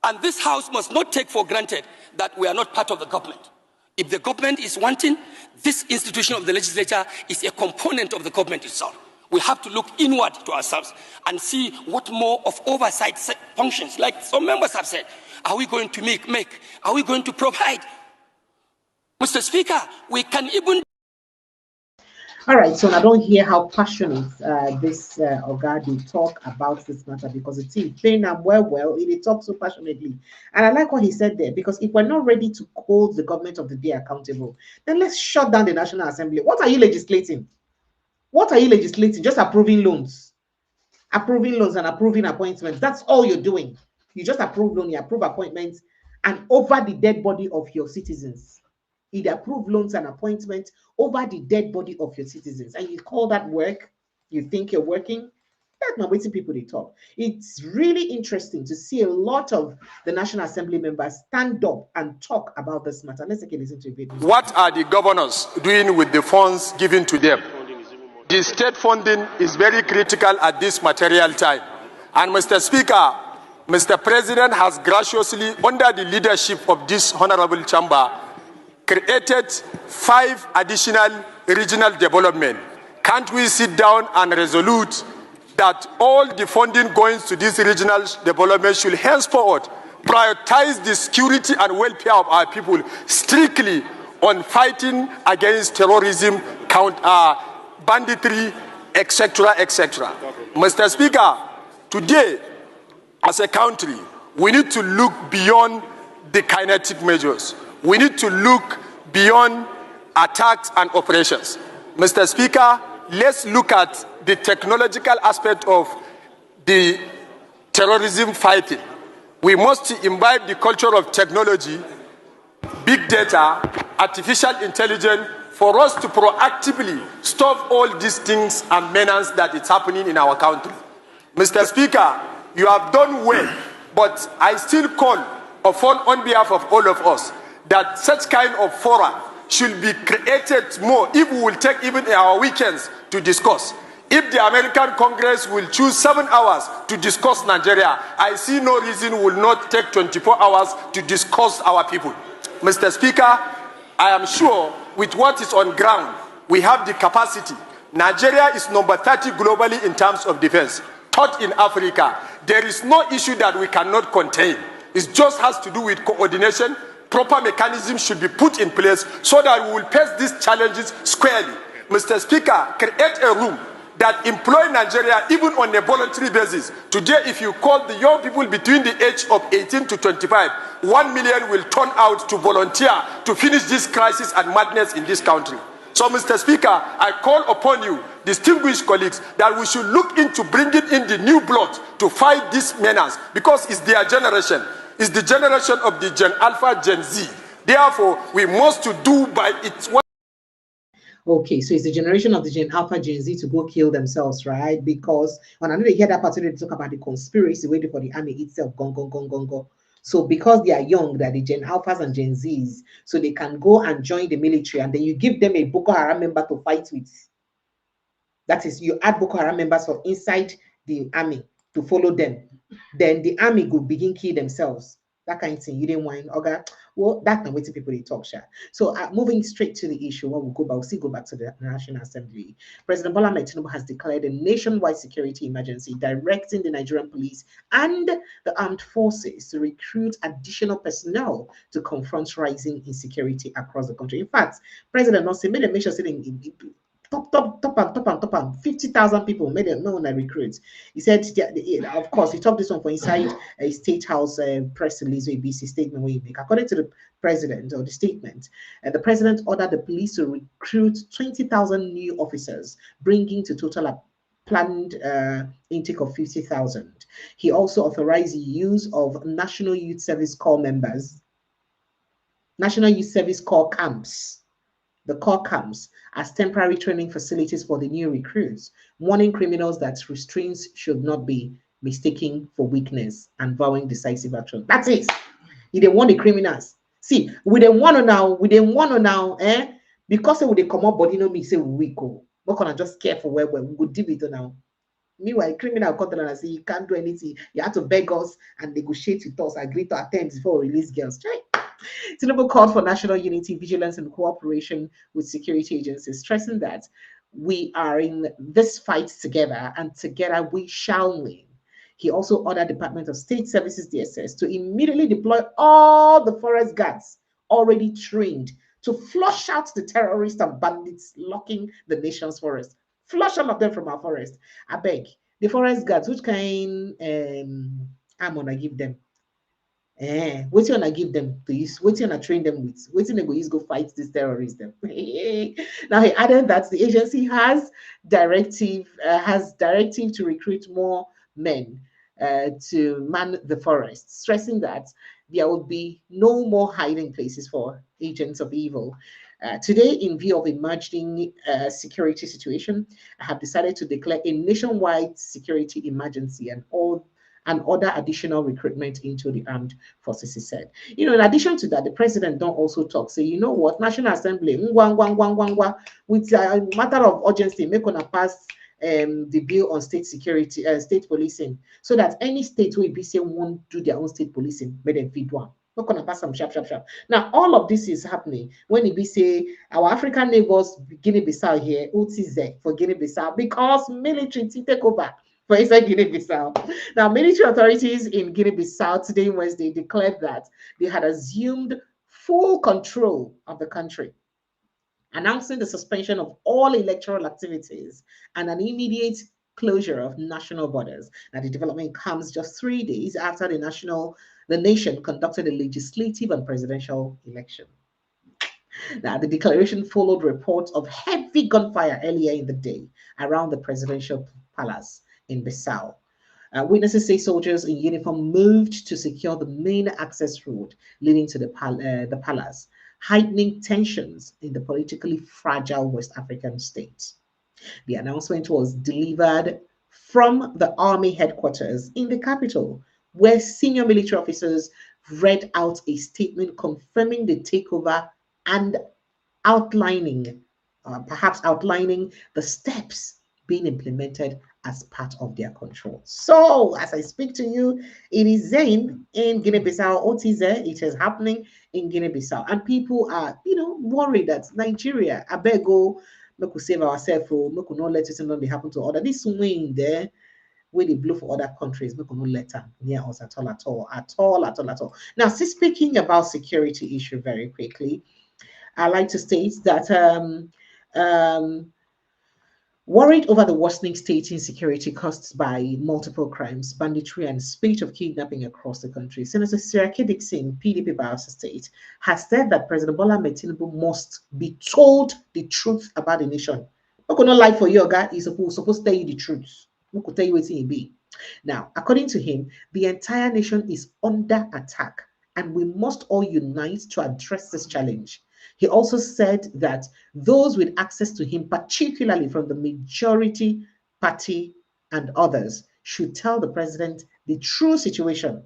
And this House must not take for granted that we are not part of the government. If the government is wanting, this institution of the legislature is a component of the government itself. We have to look inward to ourselves and see what more of oversight functions, like some members have said, are we going to make? Are we going to provide? Mr. Speaker, we can even... All right, so I don't hear how passionate this Ogadi talk about this matter, because it's in pain and well, he talks so passionately. And I like what he said there, because if we're not ready to hold the government of the day accountable, then let's shut down the National Assembly. What are you legislating? What are you legislating? Just approving loans. Approving loans and approving appointments. That's all you're doing. You just approve loans, you approve appointments, and over the dead body of your citizens. He'd approve loans and appointments over the dead body of your citizens. And you call that work? You think you're working? That's not waiting people they talk. It's really interesting to see a lot of the National Assembly members stand up and talk about this matter. Let's take a listen to it. What are the governors doing with the funds given to them? The state funding is very critical at this material time. And Mr. Speaker, Mr. President has graciously, under the leadership of this honorable chamber, created 5 additional regional development. Can't we sit down and resolute that all the funding going to this regional development should henceforward prioritize the security and welfare of our people strictly on fighting against terrorism, banditry, etc., etc. Mr. Speaker, today, as a country, we need to look beyond the kinetic measures. We need to look beyond attacks and operations. Mr. Speaker, let's look at the technological aspect of the terrorism fighting. We must imbibe the culture of technology, big data, artificial intelligence, for us to proactively stop all these things and menace that is happening in our country. Mr. Speaker, you have done well, but I still call upon, on behalf of all of us, that such kind of fora should be created more, if we will take even our weekends to discuss. If the American Congress will choose 7 hours to discuss Nigeria, I see no reason we will not take 24 hours to discuss our people. Mr. Speaker, I am sure with what is on ground, we have the capacity. Nigeria is number 30 globally in terms of defense, 3rd in Africa. There is no issue that we cannot contain. It just has to do with coordination. Proper mechanisms should be put in place so that we will face these challenges squarely. Mr. Speaker, create a room that employ Nigeria even on a voluntary basis. Today, if you call the young people between the age of 18 to 25, 1 million will turn out to volunteer to finish this crisis and madness in this country. So, Mr. Speaker, I call upon you, distinguished colleagues, that we should look into bringing in the new blood to fight this menace, because it's their generation. It's the generation of the Gen Alpha, Gen Z. Therefore, we must do by its... Okay, so it's the generation of the Gen Alpha, Gen Z to go kill themselves, right? Because when I know they hear that part, they talk about the conspiracy waiting for the army itself, gong, gong, gong, gong, gong. So because they are young, that the Gen Alphas and Gen Zs, so they can go and join the military, and then you give them a Boko Haram member to fight with. That is, you add Boko Haram members for inside the army to follow them. Then the army could begin kill themselves. That kind of thing. You didn't want, okay? Well, that's not what people they talk, sha. So moving straight to the issue, what we'll go back, we'll still go back to the National Assembly. President Bola Ahmed Tinubu has declared a nationwide security emergency, directing the Nigerian police and the armed forces to recruit additional personnel to confront rising insecurity across the country. In fact, President Nonsi made a mention saying top 50,000 people made them know when I recruit. He said, of course, he talked this one for inside a state house press release or a BC statement where you make. According to the president or the statement, the president ordered the police to recruit 20,000 new officers, bringing to total planned intake of 50,000. He also authorized the use of National Youth Service Corps members, National Youth Service Corps camps, the core camps, as temporary training facilities for the new recruits, warning criminals that restraints should not be mistaken for weakness and vowing decisive action. That's it. He didn't want the criminals. See, we didn't want to now, because they come up, body no me say we go. We're gonna just care for where we go deal with it now. Meanwhile, criminal come and say you can't do anything. You have to beg us and negotiate with us, agree to attend before we release girls. Right? Tinubu called for national unity, vigilance, and cooperation with security agencies, stressing that we are in this fight together, and together we shall win. He also ordered Department of State Services (DSS) to immediately deploy all the forest guards already trained to flush out the terrorists and bandits locking the nation's forest. Flush all of them from our forest. I beg the forest guards, which kind I'm gonna give them. What you gonna give them to use? What you gonna train them with? What you gonna use go fight these terrorists? Them. Now he added that the agency has directive to recruit more men to man the forest, stressing that there will be no more hiding places for agents of evil. Today, in view of emerging security situation, I have decided to declare a nationwide security emergency and other additional recruitment into the armed forces, he said. You know, in addition to that, the president don't also talk. Say, you know what, National Assembly, with a matter of urgency, make on a pass the bill on state security, state policing, so that any state where BC won't do their own state policing, make them feed one. Not gonna pass some sharp. Now, all of this is happening when it be say our African neighbors, Guinea-Bissau here, OUTRAGE for Guinea-Bissau, because military take over for inside Guinea-Bissau. Now, military authorities in Guinea-Bissau today, Wednesday, declared that they had assumed full control of the country, announcing the suspension of all electoral activities and an immediate closure of national borders. Now, the development comes just 3 days after the nation conducted a legislative and presidential election. Now, the declaration followed reports of heavy gunfire earlier in the day around the presidential palace in Bissau. Witnesses say soldiers in uniform moved to secure the main access road leading to the palace, heightening tensions in the politically fragile West African state. The announcement was delivered from the army headquarters in the capital, where senior military officers read out a statement confirming the takeover and perhaps outlining the steps being implemented as part of their control. So, as I speak to you, it is Zain in Guinea-Bissau, OUTRAGE. It is happening in Guinea-Bissau, and people are, worried that Nigeria, I beg go, we could save ourselves, we could not let it happen to other. This swing there, where they blow for other countries, we could not let them near us at all. Now, speaking about security issue very quickly, I like to state that worried over the worsening state insecurity caused by multiple crimes, banditry, and spate of kidnapping across the country, Senator Siraki Dixon, PDP Bayelsa State, has said that President Bola Ahmed Tinubu must be told the truth about the nation. I'm not lie for you, guy. He's supposed to tell you the truth. We could tell you what it be. Now, according to him, the entire nation is under attack, and we must all unite to address this challenge. He also said that those with access to him, particularly from the majority party and others, should tell the president the true situation.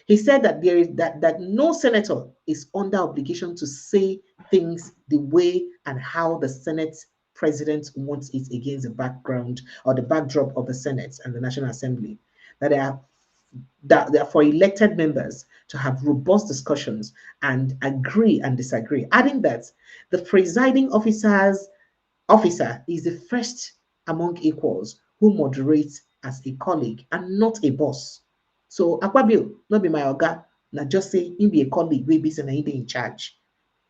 He said that there is that no senator is under obligation to say things the way and how the Senate president wants it against the background or the backdrop of the Senate and the National Assembly. That they are for elected members to have robust discussions and agree and disagree. Adding that the presiding officer is the first among equals who moderates as a colleague and not a boss. So Akpabio, not be my oga, not just say him be a colleague, we be saying he be in charge.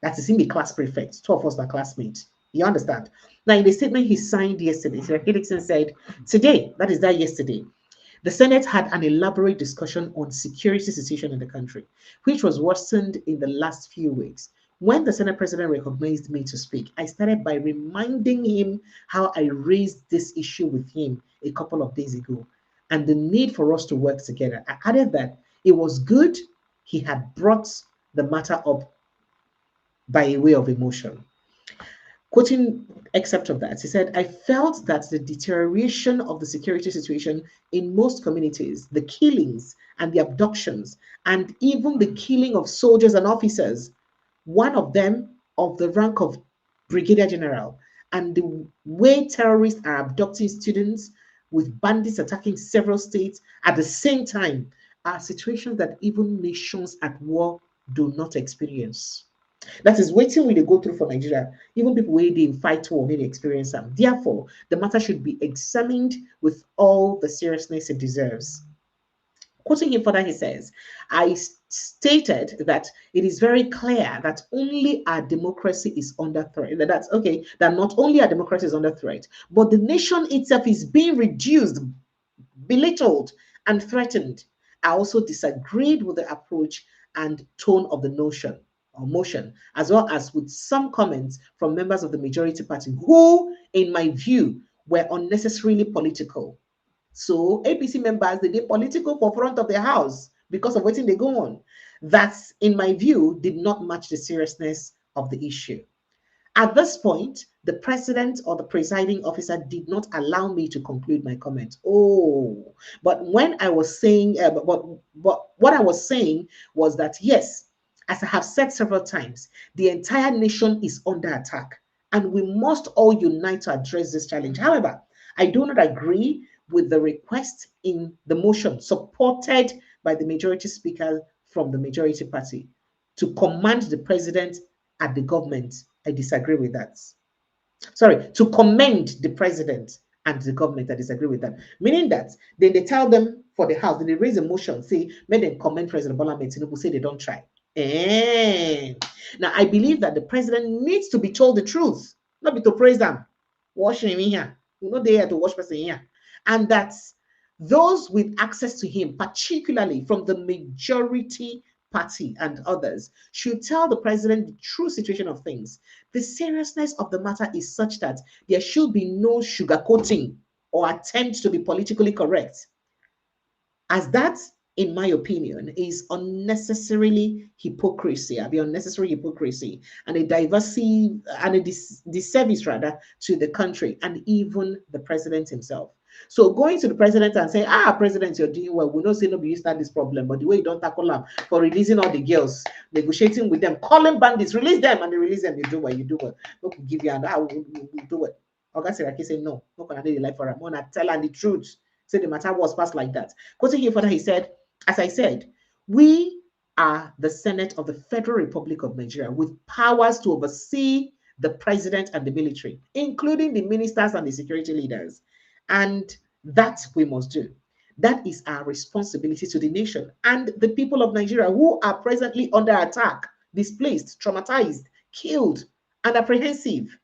That is him be class prefect, 2 of us are classmates. You understand? Now, in the statement he signed yesterday, Sir Felixson said, today, that is that yesterday, the Senate had an elaborate discussion on security situation in the country, which was worsened in the last few weeks. When the Senate president recognized me to speak, I started by reminding him how I raised this issue with him a couple of days ago and the need for us to work together. I added that it was good he had brought the matter up by a way of emotion. Quoting excerpt of that, he said, I felt that the deterioration of the security situation in most communities, the killings and the abductions, and even the killing of soldiers and officers, one of them of the rank of brigadier general, and the way terrorists are abducting students with bandits attacking several states at the same time are situations that even nations at war do not experience. That is waiting when they go through for Nigeria. Even people where they fight war, maybe experience them. Therefore, the matter should be examined with all the seriousness it deserves. Quoting him further, he says, I stated that it is very clear that only our democracy is under threat. That's okay, that not only our democracy is under threat, but the nation itself is being reduced, belittled, and threatened. I also disagreed with the approach and tone of the notion or motion, as well as with some comments from members of the majority party who, in my view, were unnecessarily political. So APC members, they did political for front of the house because of what they go on. That, in my view, did not match the seriousness of the issue. At this point, the president or the presiding officer did not allow me to conclude my comment. Oh, but when I was saying, but what I was saying was that yes, as I have said several times, the entire nation is under attack, and we must all unite to address this challenge. However, I do not agree with the request in the motion supported by the majority speaker from the majority party to command the president at the government. I disagree with that. Sorry, to commend the president and the government. I disagree with that. Meaning that then they tell them for the house, then they raise a motion, say, may they commend President Bola Tinubu, say they don't try. Now, I believe that the president needs to be told the truth, not be to praise them. Washing him here. We're not there to wash person here. And that those with access to him, particularly from the majority party and others, should tell the president the true situation of things. The seriousness of the matter is such that there should be no sugarcoating or attempt to be politically correct, as that, in my opinion, is unnecessarily hypocrisy, unnecessary hypocrisy, and a diversity and a disservice rather to the country and even the president himself. So going to the president and saying, president, you're doing well. We know say nobody start this problem, but the way you don't tackle them for releasing all the girls, negotiating with them, calling bandits, release them, and they release them, you do what you do well. We could give you and we'll do it. Oga Siraki say no, not gonna do the life for him. I'm gonna tell her the truth. Say the matter was passed like that. Quoting him further, he said, as I said, we are the Senate of the Federal Republic of Nigeria with powers to oversee the president and the military, including the ministers and the security leaders. And that we must do. That is our responsibility to the nation and the people of Nigeria who are presently under attack, displaced, traumatized, killed, and apprehensive.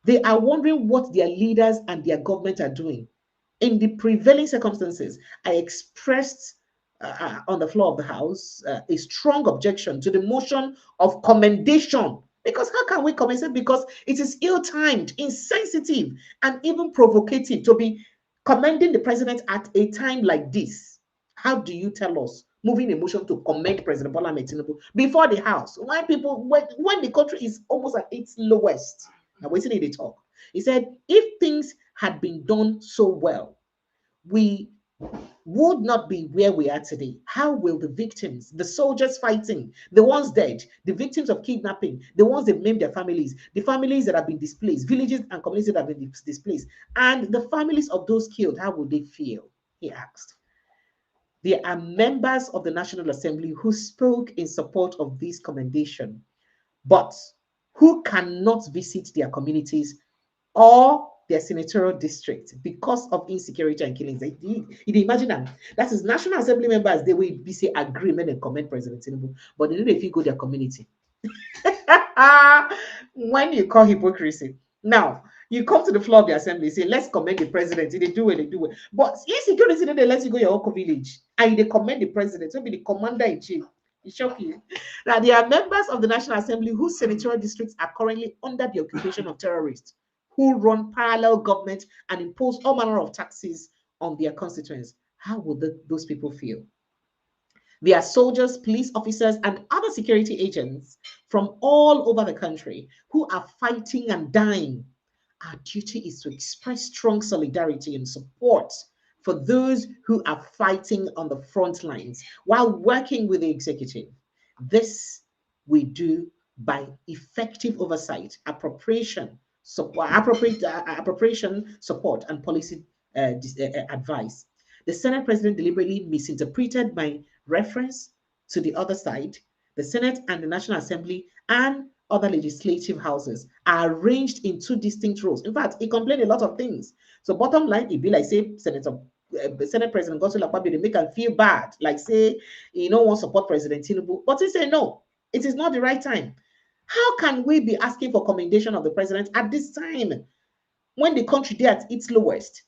They are wondering what their leaders and their government are doing. In the prevailing circumstances, I expressed on the floor of the House a strong objection to the motion of commendation. Because how can we commend? Because it is ill-timed, insensitive, and even provocative to be commending the president at a time like this. How do you tell us moving a motion to commend President Bola Ahmed Tinubu before the House. When the country is almost at its lowest. Now, waiting in the talk. He said, if things had been done so well, we would not be where we are today. How will the victims, the soldiers fighting, the ones dead, the victims of kidnapping, the ones that named their families, the families that have been displaced, villages and communities that have been displaced, and the families of those killed, how would they feel? He asked. There are members of the National Assembly who spoke in support of this commendation, but who cannot visit their communities or their senatorial district because of insecurity and killings. You imagine that. That is National Assembly members, they will be say agreement and commend President Tinubu, but they don't know if you go to their community. When you call hypocrisy. Now, you come to the floor of the assembly, say, let's commend the president. They do it, they do it. But insecurity, they let you go your local village. And they commend the president, so be the commander in chief. It's shocking. Now, there are members of the National Assembly whose senatorial districts are currently under the occupation of terrorists, who run parallel government and impose all manner of taxes on their constituents. How would those people feel? They are soldiers, police officers, and other security agents from all over the country who are fighting and dying. Our duty is to express strong solidarity and support for those who are fighting on the front lines while working with the executive. This we do by effective oversight, appropriation support, and policy advice. The Senate President deliberately misinterpreted my reference to the other side. The Senate and the National Assembly and other legislative houses are arranged in two distinct roles. In fact, he complained a lot of things. So bottom line, it be like say Senate President Godswill Akpabio, they make him feel bad, like say he don't want to support President Tinubu, but he say no, it is not the right time. How can we be asking for commendation of the president at this time when the country is at its lowest?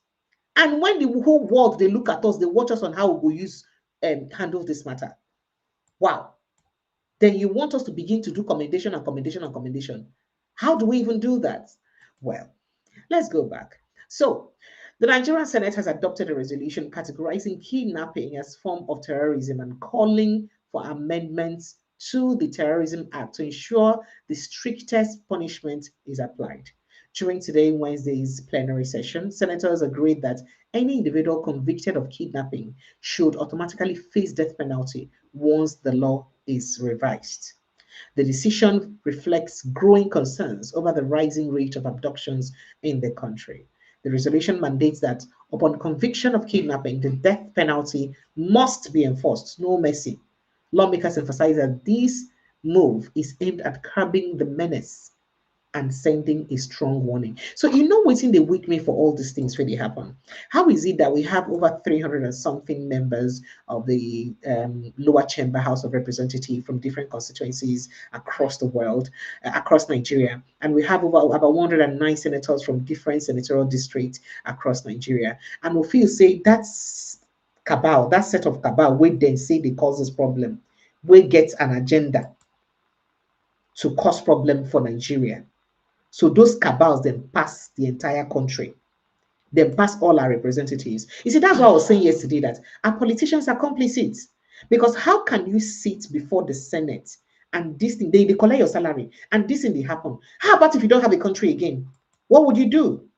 And when the whole world, they look at us, they watch us on how we will handle this matter. Wow. Then you want us to begin to do commendation and commendation and commendation. How do we even do that? Well, let's go back. So, the Nigerian Senate has adopted a resolution categorizing kidnapping as a form of terrorism and calling for amendments to the Terrorism Act to ensure the strictest punishment is applied. During today, Wednesday's plenary session, senators agreed that any individual convicted of kidnapping should automatically face death penalty once the law is revised. The decision reflects growing concerns over the rising rate of abductions in the country. The resolution mandates that upon conviction of kidnapping, the death penalty must be enforced, no mercy. Lawmakers emphasize that this move is aimed at curbing the menace and sending a strong warning. So you know what's in the week me for all these things really happen. How is it that we have over 300 and something members of the lower chamber House of Representatives from different constituencies across the world, across Nigeria, and we have about 109 senators from different senatorial districts across Nigeria, and we feel say that's cabal, that set of cabal, we then say they cause this problem, we get an agenda to cause problem for Nigeria. So those cabals then pass the entire country, then pass all our representatives. You see, that's what I was saying yesterday, that our politicians are complicit. Because how can you sit before the Senate and this thing, they collect your salary and this thing they happen? How about if you don't have a country again? What would you do?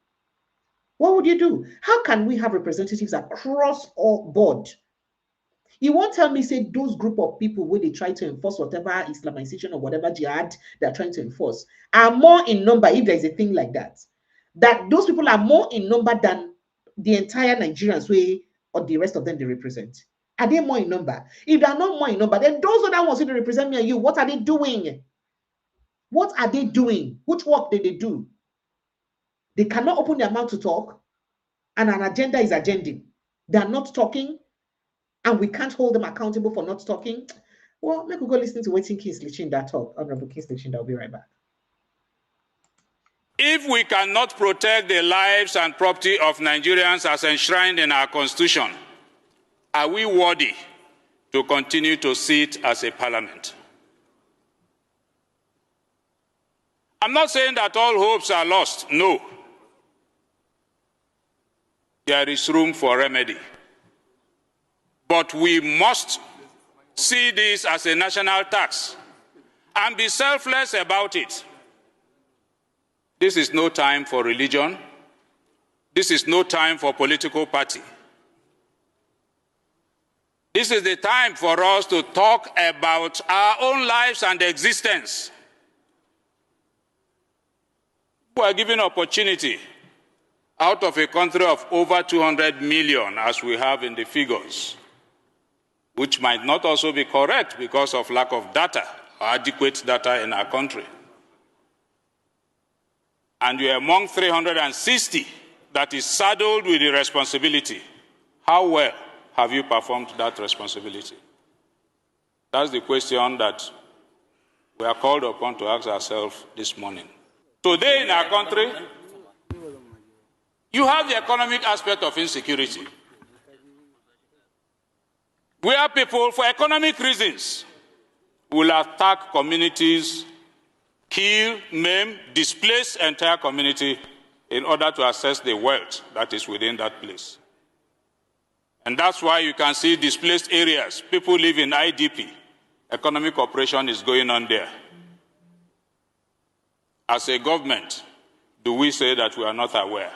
What would you do? How can we have representatives across all board? You won't tell me, say, those group of people where they try to enforce whatever Islamization or whatever jihad they're trying to enforce are more in number, if there's a thing like that. That those people are more in number than the entire Nigerians way or the rest of them they represent. Are they more in number? If they're not more in number, then those other ones who represent me and you, what are they doing? What are they doing? Which work did they do? They cannot open their mouth to talk, and an agenda is agending. They are not talking, and we can't hold them accountable for not talking. Well, let me go listen to waiting Kingsley Chinda talk. Honorable Kingsley Chinda, I'll be right back. If we cannot protect the lives and property of Nigerians as enshrined in our Constitution, are we worthy to continue to sit as a parliament? I'm not saying that all hopes are lost. No. There is room for remedy. But we must see this as a national tax and be selfless about it. This is no time for religion. This is no time for political party. This is the time for us to talk about our own lives and existence. We are given opportunity out of a country of over 200 million, as we have in the figures, which might not also be correct because of lack of data, or adequate data in our country. And you are among 360 that is saddled with the responsibility. How well have you performed that responsibility? That's the question that we are called upon to ask ourselves this morning. Today in our country, you have the economic aspect of insecurity, where people, for economic reasons, will attack communities, kill, maim, displace entire community in order to access the wealth that is within that place. And that's why you can see displaced areas. People live in IDP. Economic operation is going on there. As a government, do we say that we are not aware?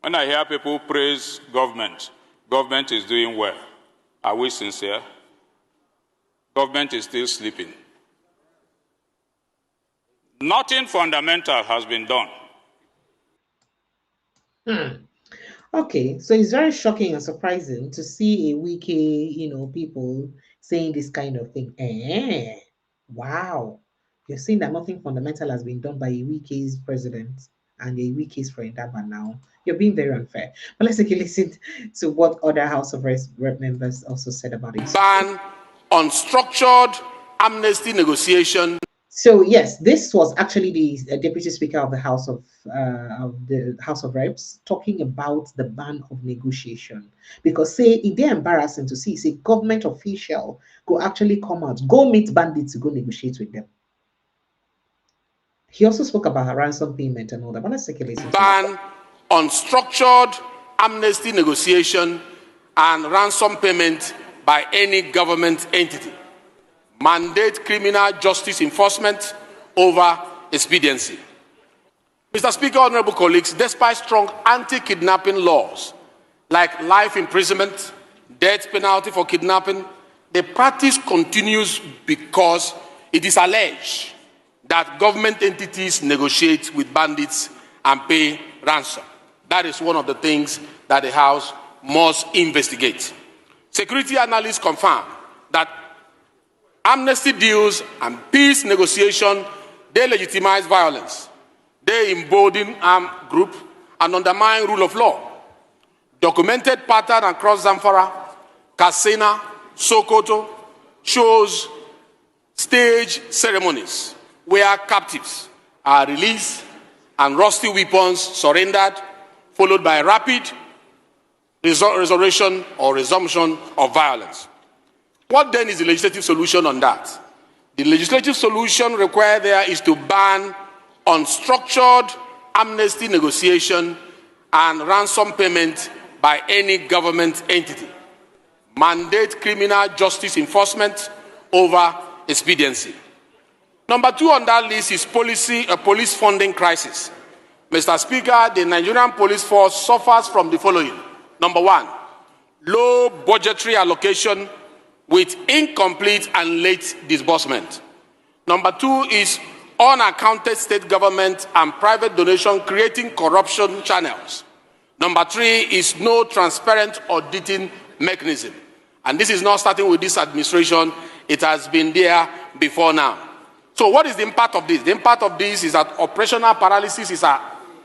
When I hear people praise government is doing well. Are we sincere? Government is still sleeping. Nothing fundamental has been done. Okay, so it's very shocking and surprising to see a wiki, people saying this kind of thing. Wow. You're saying that nothing fundamental has been done by a wiki's president and a wiki's friend Abba now. You're being very unfair. But let's take a listen to what other House of Rep members also said about it. Ban on structured amnesty negotiation. So yes, this was actually the Deputy Speaker of the House of Reps talking about the ban of negotiation, because say it's embarrassing to see government official go actually come out, go meet bandits to go negotiate with them. He also spoke about ransom payment and all that. But let's take a listen. Ban on structured amnesty negotiation and ransom payment by any government entity. Mandate criminal justice enforcement over expediency. Mr. Speaker, honorable colleagues, despite strong anti-kidnapping laws like life imprisonment, death penalty for kidnapping, the practice continues because it is alleged that government entities negotiate with bandits and pay ransom. That is one of the things that the House must investigate. Security analysts confirm that amnesty deals and peace negotiation, they legitimize violence. They embolden armed group and undermine rule of law. Documented pattern across Zamfara, Katsina, Sokoto shows stage ceremonies where captives are released and rusty weapons surrendered, followed by rapid restoration or resumption of violence. What then is the legislative solution on that? The legislative solution required there is to ban unstructured amnesty negotiation and ransom payment by any government entity. Mandate criminal justice enforcement over expediency. Number 2 on that list is police funding crisis. Mr. Speaker, the Nigerian police force suffers from the following. Number 1, low budgetary allocation with incomplete and late disbursement. Number 2 is unaccounted state government and private donation creating corruption channels. Number 3 is no transparent auditing mechanism. And this is not starting with this administration, it has been there before now. So what is the impact of this? The impact of this is that operational paralysis is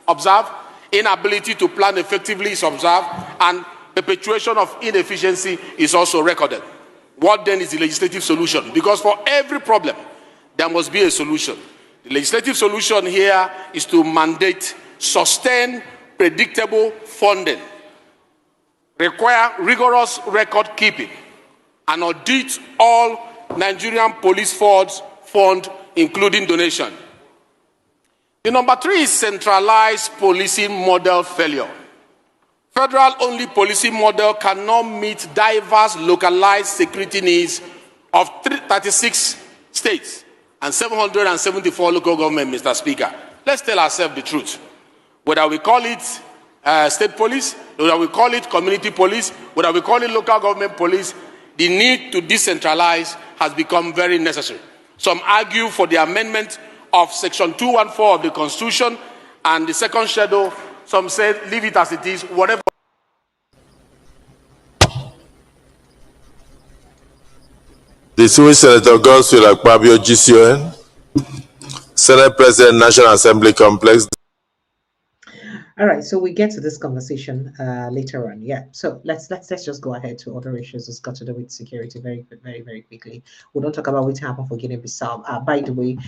observed, inability to plan effectively is observed, and perpetuation of inefficiency is also recorded. What then is the legislative solution? Because for every problem, there must be a solution. The legislative solution here is to mandate sustained, predictable funding, require rigorous record keeping, and audit all Nigerian police force fund, including donation. The number 3 is centralized policing model failure. Federal-only policing model cannot meet diverse localized security needs of 36 states and 774 local government, Mr. Speaker. Let's tell ourselves the truth. Whether we call it state police, whether we call it community police, whether we call it local government police, the need to decentralize has become very necessary. Some argue for the amendment of Section 214 of the Constitution and the second schedule. Some say leave it as it is, whatever. Distinguished Senator Godswill Akpabio, GCON, Senate President, National Assembly Complex. All right, so we get to this conversation later on. Yeah, so let's just go ahead to other issues that's got to do with security very quickly. We don't talk about what happened for Guinea-Bissau. By the way,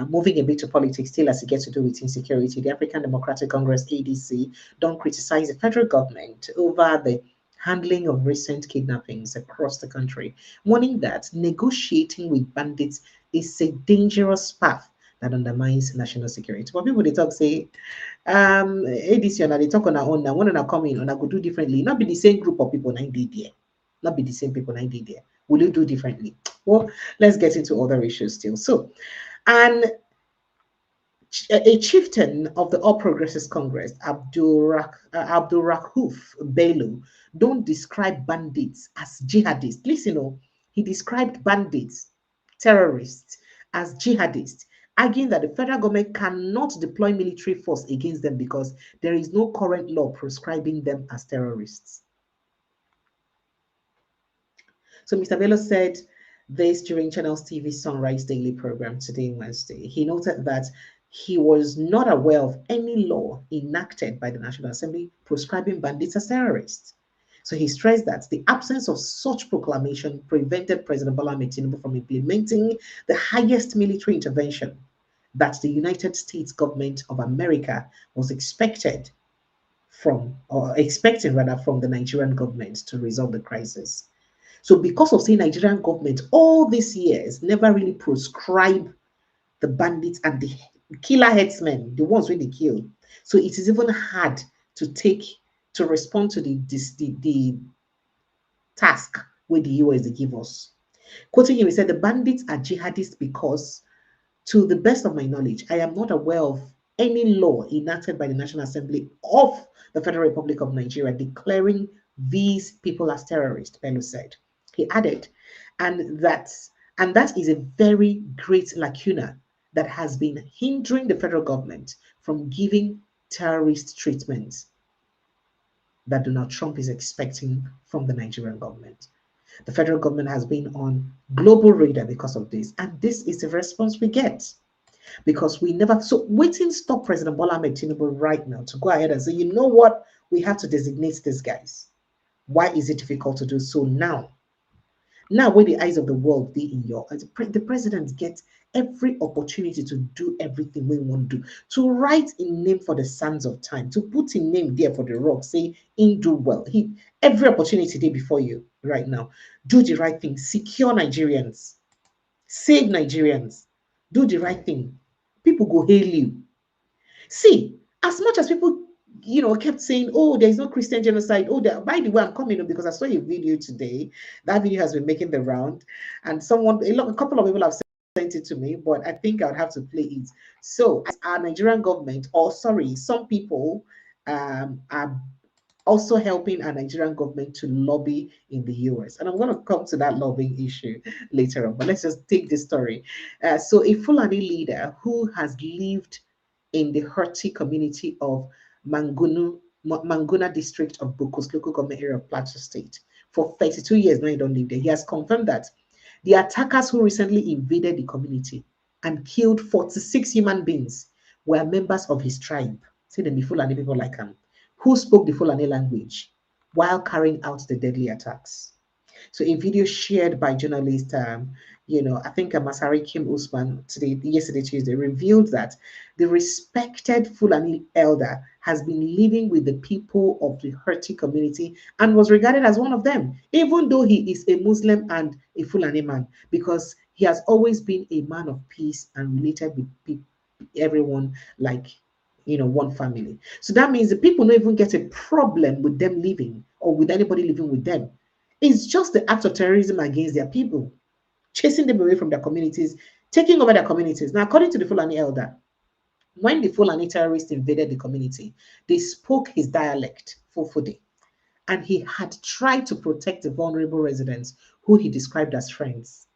moving a bit to politics, still as it gets to do with insecurity, the African Democratic Congress (ADC) don't criticize the federal government over the handling of recent kidnappings across the country, warning that negotiating with bandits is a dangerous path that undermines national security. But people they talk say, ADC and they talk on our own now, one come in and I could do differently. Not be the same group of people 9 did there. Not be the same people 9 did there. Will you do differently? Well, let's get into other issues still. So, and a chieftain of the All Progressives Congress, Abdurrahuf Bello, don't describe bandits as jihadists. Listen, he described bandits, terrorists, as jihadists, arguing that the federal government cannot deploy military force against them because there is no current law prescribing them as terrorists. So Mr. Bello said this during Channel's TV Sunrise Daily program today, Wednesday. He noted that he was not aware of any law enacted by the National Assembly prescribing bandits as terrorists. So he stressed that the absence of such proclamation prevented President Bola Ahmed Tinubu from implementing the highest military intervention that the United States government of America was expecting from the Nigerian government to resolve the crisis. So because of saying Nigerian government all these years never really prescribe the bandits and the killer headsmen, the ones where they kill. So it is even hard to respond to the task where the US they give us. Quoting him, he said, the bandits are jihadists because, to the best of my knowledge, I am not aware of any law enacted by the National Assembly of the Federal Republic of Nigeria declaring these people as terrorists, Bello said. He added, and that is a very great lacuna that has been hindering the federal government from giving terrorist treatment that Donald Trump is expecting from the Nigerian government. The federal government has been on global radar because of this, and this is the response we get. Because we never, so waiting stop President Bola Ahmed Tinubu right now to go ahead and say, you know what, we have to designate these guys. Why is it difficult to do so now? Now, when the eyes of the world be in your eyes, the president gets every opportunity to do everything we want to do, to write a name for the sands of time, to put a name there for the rock, say, in do well. Every opportunity there before you right now. Do the right thing, secure Nigerians, save Nigerians, do the right thing. People go hail you. See, as much as people kept saying, oh, there's no Christian genocide. Oh, by the way, I'm coming because I saw a video today. That video has been making the round. And a couple of people have sent it to me, but I think I would have to play it. So our Nigerian government, some people are also helping our Nigerian government to lobby in the US. And I'm going to come to that lobbying issue later on, but let's just take this story. So a Fulani leader who has lived in the Hurti community of Manguna district of Bukos local government area of Plateau State for 32 years. Now he don't live there. He has confirmed that the attackers who recently invaded the community and killed 46 human beings were members of his tribe. See them, the Fulani people like him, who spoke the Fulani language while carrying out the deadly attacks. So a video shared by journalist, I think Masari Kim Usman yesterday Tuesday, revealed that the respected Fulani elder has been living with the people of the Hurti community and was regarded as one of them, even though he is a Muslim and a Fulani man, because he has always been a man of peace and related with everyone like one family. So that means the people don't even get a problem with them living or with anybody living with them. It's just the act of terrorism against their people. chasing them away from their communities, taking over their communities. Now, according to the Fulani elder, when the Fulani terrorists invaded the community, they spoke his dialect, Fulfudi, and he had tried to protect the vulnerable residents who he described as friends.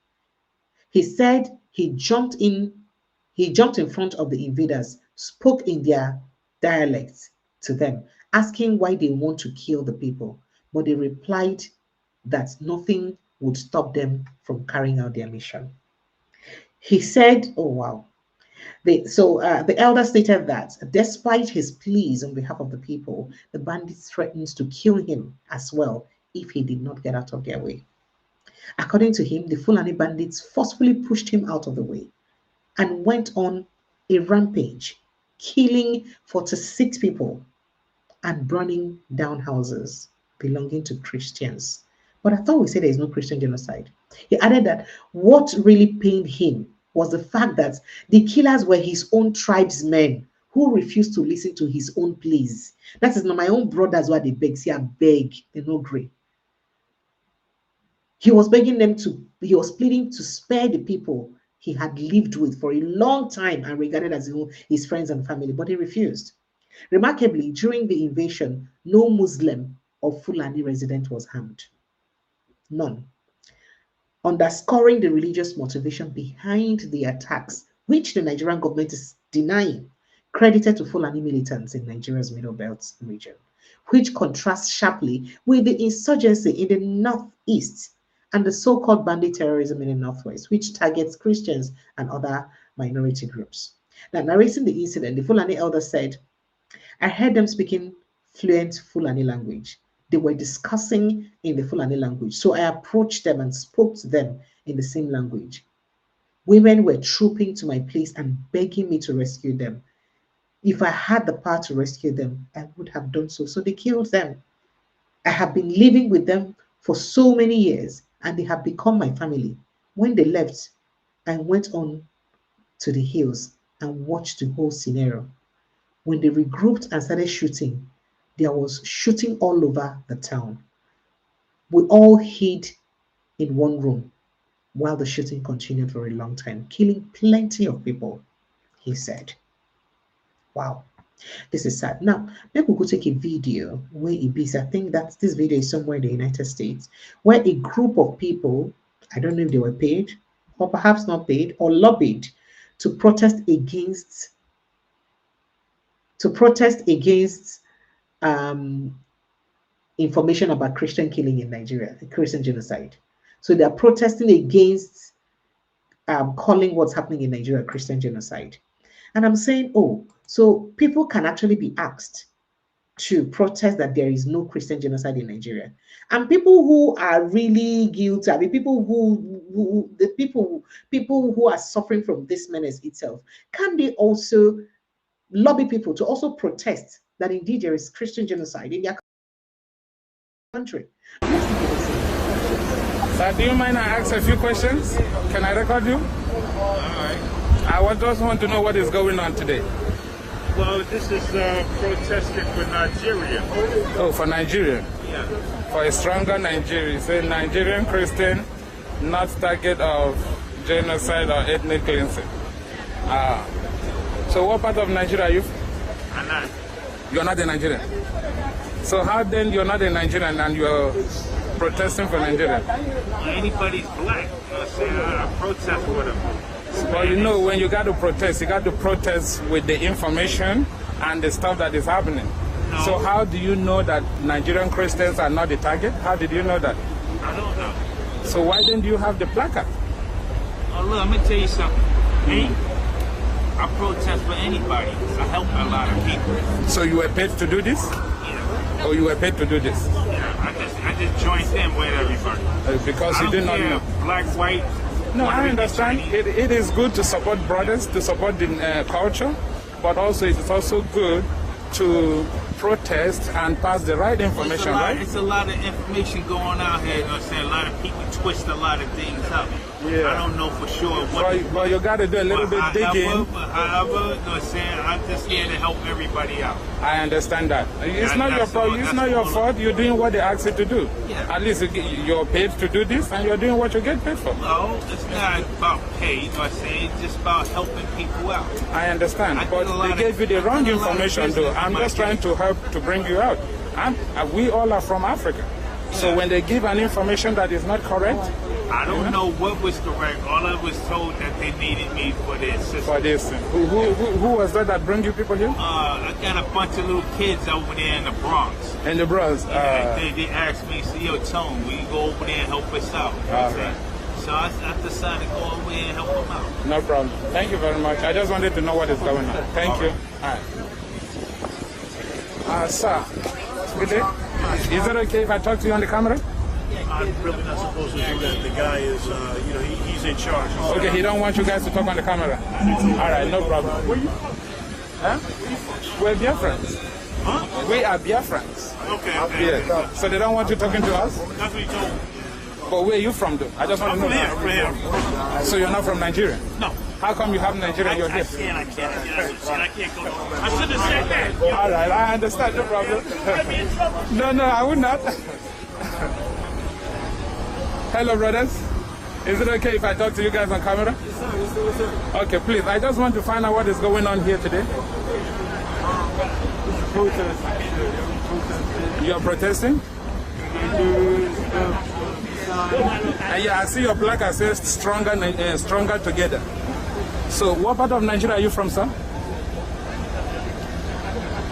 He said he jumped in front of the invaders, spoke in their dialects to them, asking why they want to kill the people. But they replied that nothing would stop them from carrying out their mission. He said, oh wow. The elder stated that despite his pleas on behalf of the people, the bandits threatened to kill him as well if he did not get out of their way. According to him, the Fulani bandits forcefully pushed him out of the way and went on a rampage, killing 46 people and burning down houses belonging to Christians. But I thought we said there is no Christian genocide. He added that what really pained him was the fact that the killers were his own tribesmen who refused to listen to his own pleas. That is not my own brothers who are they beg, see, I beg, they no agree. He was begging them he was pleading to spare the people he had lived with for a long time and regarded as his friends and family, but he refused. Remarkably, during the invasion, no Muslim or Fulani resident was harmed. None. Underscoring the religious motivation behind the attacks, which the Nigerian government is denying, credited to Fulani militants in Nigeria's Middle Belt region, which contrasts sharply with the insurgency in the northeast and the so-called bandit terrorism in the northwest, which targets Christians and other minority groups. Now, narrating the incident, the Fulani elder said, I heard them speaking fluent Fulani language. They were discussing in the Fulani language, so I approached them and spoke to them in the same language. Women were trooping to my place and begging me to rescue them. If I had the power to rescue them, I would have done so. So they killed them. I have been living with them for so many years, and they have become my family. When they left, I went on to the hills and watched the whole scenario. When they regrouped and started shooting, there was shooting all over the town. We all hid in one room while the shooting continued for a long time, killing plenty of people, he said. Wow, this is sad. Now, maybe we could take a video where it is. I think that this video is somewhere in the United States, where a group of people, I don't know if they were paid or perhaps not paid or lobbied to protest against information about Christian killing in Nigeria, Christian genocide. So they are protesting against calling what's happening in Nigeria Christian genocide. And I'm saying, oh, so people can actually be asked to protest that there is no Christian genocide in Nigeria. And people who are really guilty, I mean, people who are suffering from this menace itself, can they also lobby people to also protest that indeed there is Christian genocide in their country? Sir, do you mind I ask a few questions? Can I record you? All right. I just want to know what is going on today. Well, this is protesting for Nigeria. Oh, for Nigeria? Yeah. For a stronger Nigeria. Say Nigerian Christian, not target of genocide or ethnic cleansing. So what part of Nigeria are you from? I'm not. You're not a Nigerian. So how then you're not a Nigerian and you're protesting for Nigeria? Anybody's black. I protest with them. Well, you know, when you got to protest with the information and the stuff that is happening. No. So how do you know that Nigerian Christians are not the target? How did you know that? I don't know. So why didn't you have the placard? Oh, look, I'm going to tell you something. Me, I protest for anybody. I help a lot of people. So you were paid to do this? Yeah. Or you were paid to do this? Yeah, I just joined in with everybody. Because you did not know. Black, white. No, I understand. It is good to support brothers, to support the culture, but also it is also good to protest and pass the right information, right? It's a lot of information going out here. You know what I'm saying? A lot of people twist a lot of things up. I don't know for sure what. But you got to do a little bit digging. However, no, saying I'm just here to help everybody out. I understand that. It's not your fault. It's not your fault. You're doing what they ask you to do. Yeah. At least you're paid to do this, and you're doing what you get paid for. No, it's not about pay. You know what I'm saying? It's just about helping people out. I understand, but they gave you the wrong information, though. I'm just trying to help to bring you out. We all are from Africa. So when they give an information that is not correct, I don't know what was correct. All I was told that they needed me for their assistance. For this, who was that bring you people here? I got a bunch of little kids over there in the Bronx. In the Bronx. Yeah, they asked me, "See, yo, Tone, will you go over there and help us out?" Right. So I decided to go over there and help them out. No problem. Thank you very much. I just wanted to know what is going on. Thank you. All right. Sir, good day. Is it okay if I talk to you on the camera? I'm really not supposed to do that. The guy is, he's in charge. Okay, he don't want you guys to talk on the camera. All right, no problem. Where you from? Huh? We're Biafrans. Huh? We are Biafrans. Okay. Yeah. So they don't want you talking to us? That's what he told me. But where are you from, though? I just want to know. I'm from here. So you're not from Nigeria? No. How come you have Nigeria? You're here. I can't go. I should have said that. All right, I understand. No problem. No, I would not. Hello, brothers. Is it okay if I talk to you guys on camera? Yes, sir. Okay, please. I just want to find out what is going on here today. You're protesting? Yeah, I see your placard says stronger together. So what part of Nigeria are you from, sir?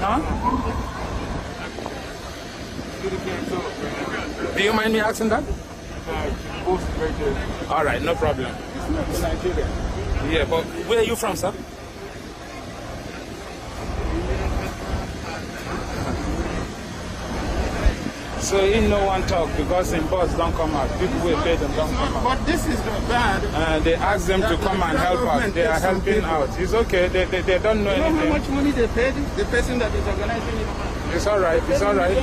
Huh? Do you mind me asking that? All right, no problem. Nigeria. Yeah, but where are you from, sir? So in no one talk because in boss don't come out. People will pay them don't come out. But this is not bad. They ask them to come and help out. They are helping out. It's okay. They don't know anything. You know how much money they paid the person that is organizing it? It's all right. It's all right.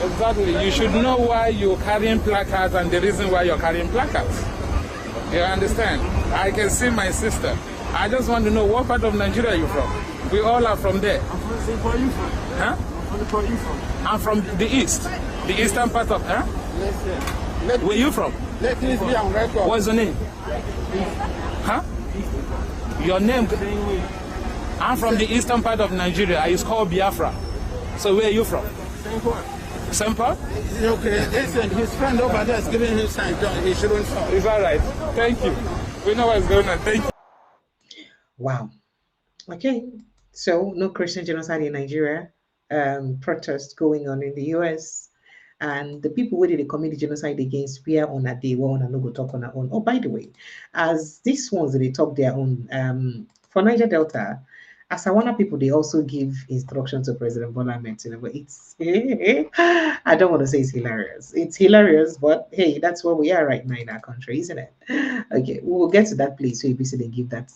Exactly. You should know why you're carrying placards and the reason why you're carrying placards. You understand? I can see my sister. I just want to know what part of Nigeria you're from. We all are from there. I'm from the same part you from. Huh? I'm from the part you from. I'm from the east. The eastern part of, huh? Listen. Where you from? Let this be on record. What's your name? Huh? Your name? I'm from the eastern part of Nigeria. It's called Biafra. So where are you from? Same part. Same part? Okay, listen, his friend over there is giving him sign. He shouldn't stop. It's all right. Thank you. We know what's going on. Thank you. Wow. Okay. So no Christian genocide in Nigeria. Protests going on in the US. And the people who did the community genocide against fear on a day one and no go talk on our own. Oh, by the way, as these ones they talk their own, for Niger Delta, as Awana people, they also give instructions to President Bola Ahmed Tinubu. It's I don't want to say it's hilarious. It's hilarious, but hey, that's where we are right now in our country, isn't it? Okay, we'll get to that place where basically they give that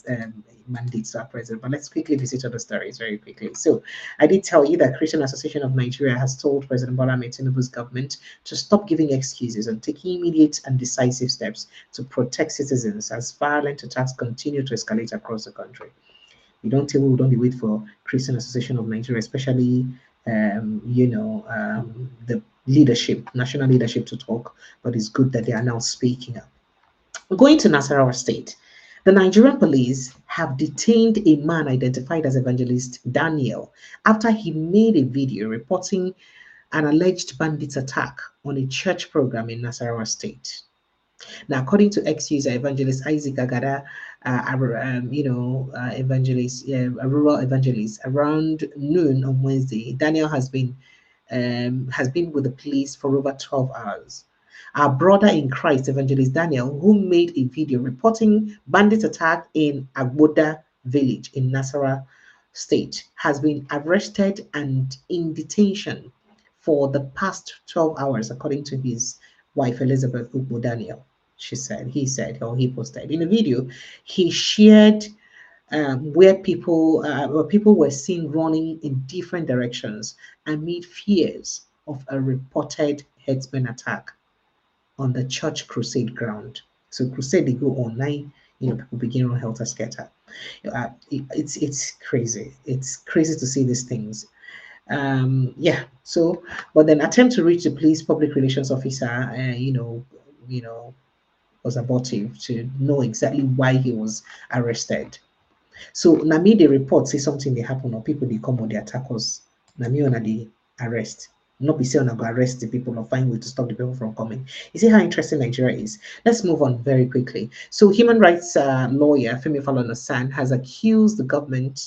mandate to our president. But let's quickly visit other stories very quickly. So I did tell you that Christian Association of Nigeria has told President Bola Ahmed Tinubu's government to stop giving excuses and taking immediate and decisive steps to protect citizens as violent attacks continue to escalate across the country. We don't tell we don't wait for Christian Association of Nigeria, especially the leadership, national leadership to talk, but it's good that they are now speaking up. Going to Nasarawa State, the Nigerian police have detained a man identified as Evangelist Daniel after he made a video reporting an alleged bandit attack on a church program in Nasarawa State. Now, according to ex-user Evangelist Isaac Agada, a rural evangelist, around noon on Wednesday, Daniel has been with the police for over 12 hours. Our brother in Christ, Evangelist Daniel, who made a video reporting bandit attack in Agboda village in Nasarawa State, has been arrested and in detention for the past 12 hours, according to his wife, Elizabeth Ugbo Daniel. He posted. In a video, he shared where people were seen running in different directions amid fears of a reported herdsman attack. on the church crusade ground. So crusade they go online, people begin on helter skelter. It's crazy. It's crazy to see these things. Yeah. So, but then attempt to reach the police public relations officer, was abortive to know exactly why he was arrested. So Nami the report say something they happen or people they come or they attack us. Nami on the arrest. Not be saying I'm going to arrest the people or find way to stop the people from coming. You see how interesting Nigeria is. Let's move on very quickly. So human rights lawyer Femi Falana has accused the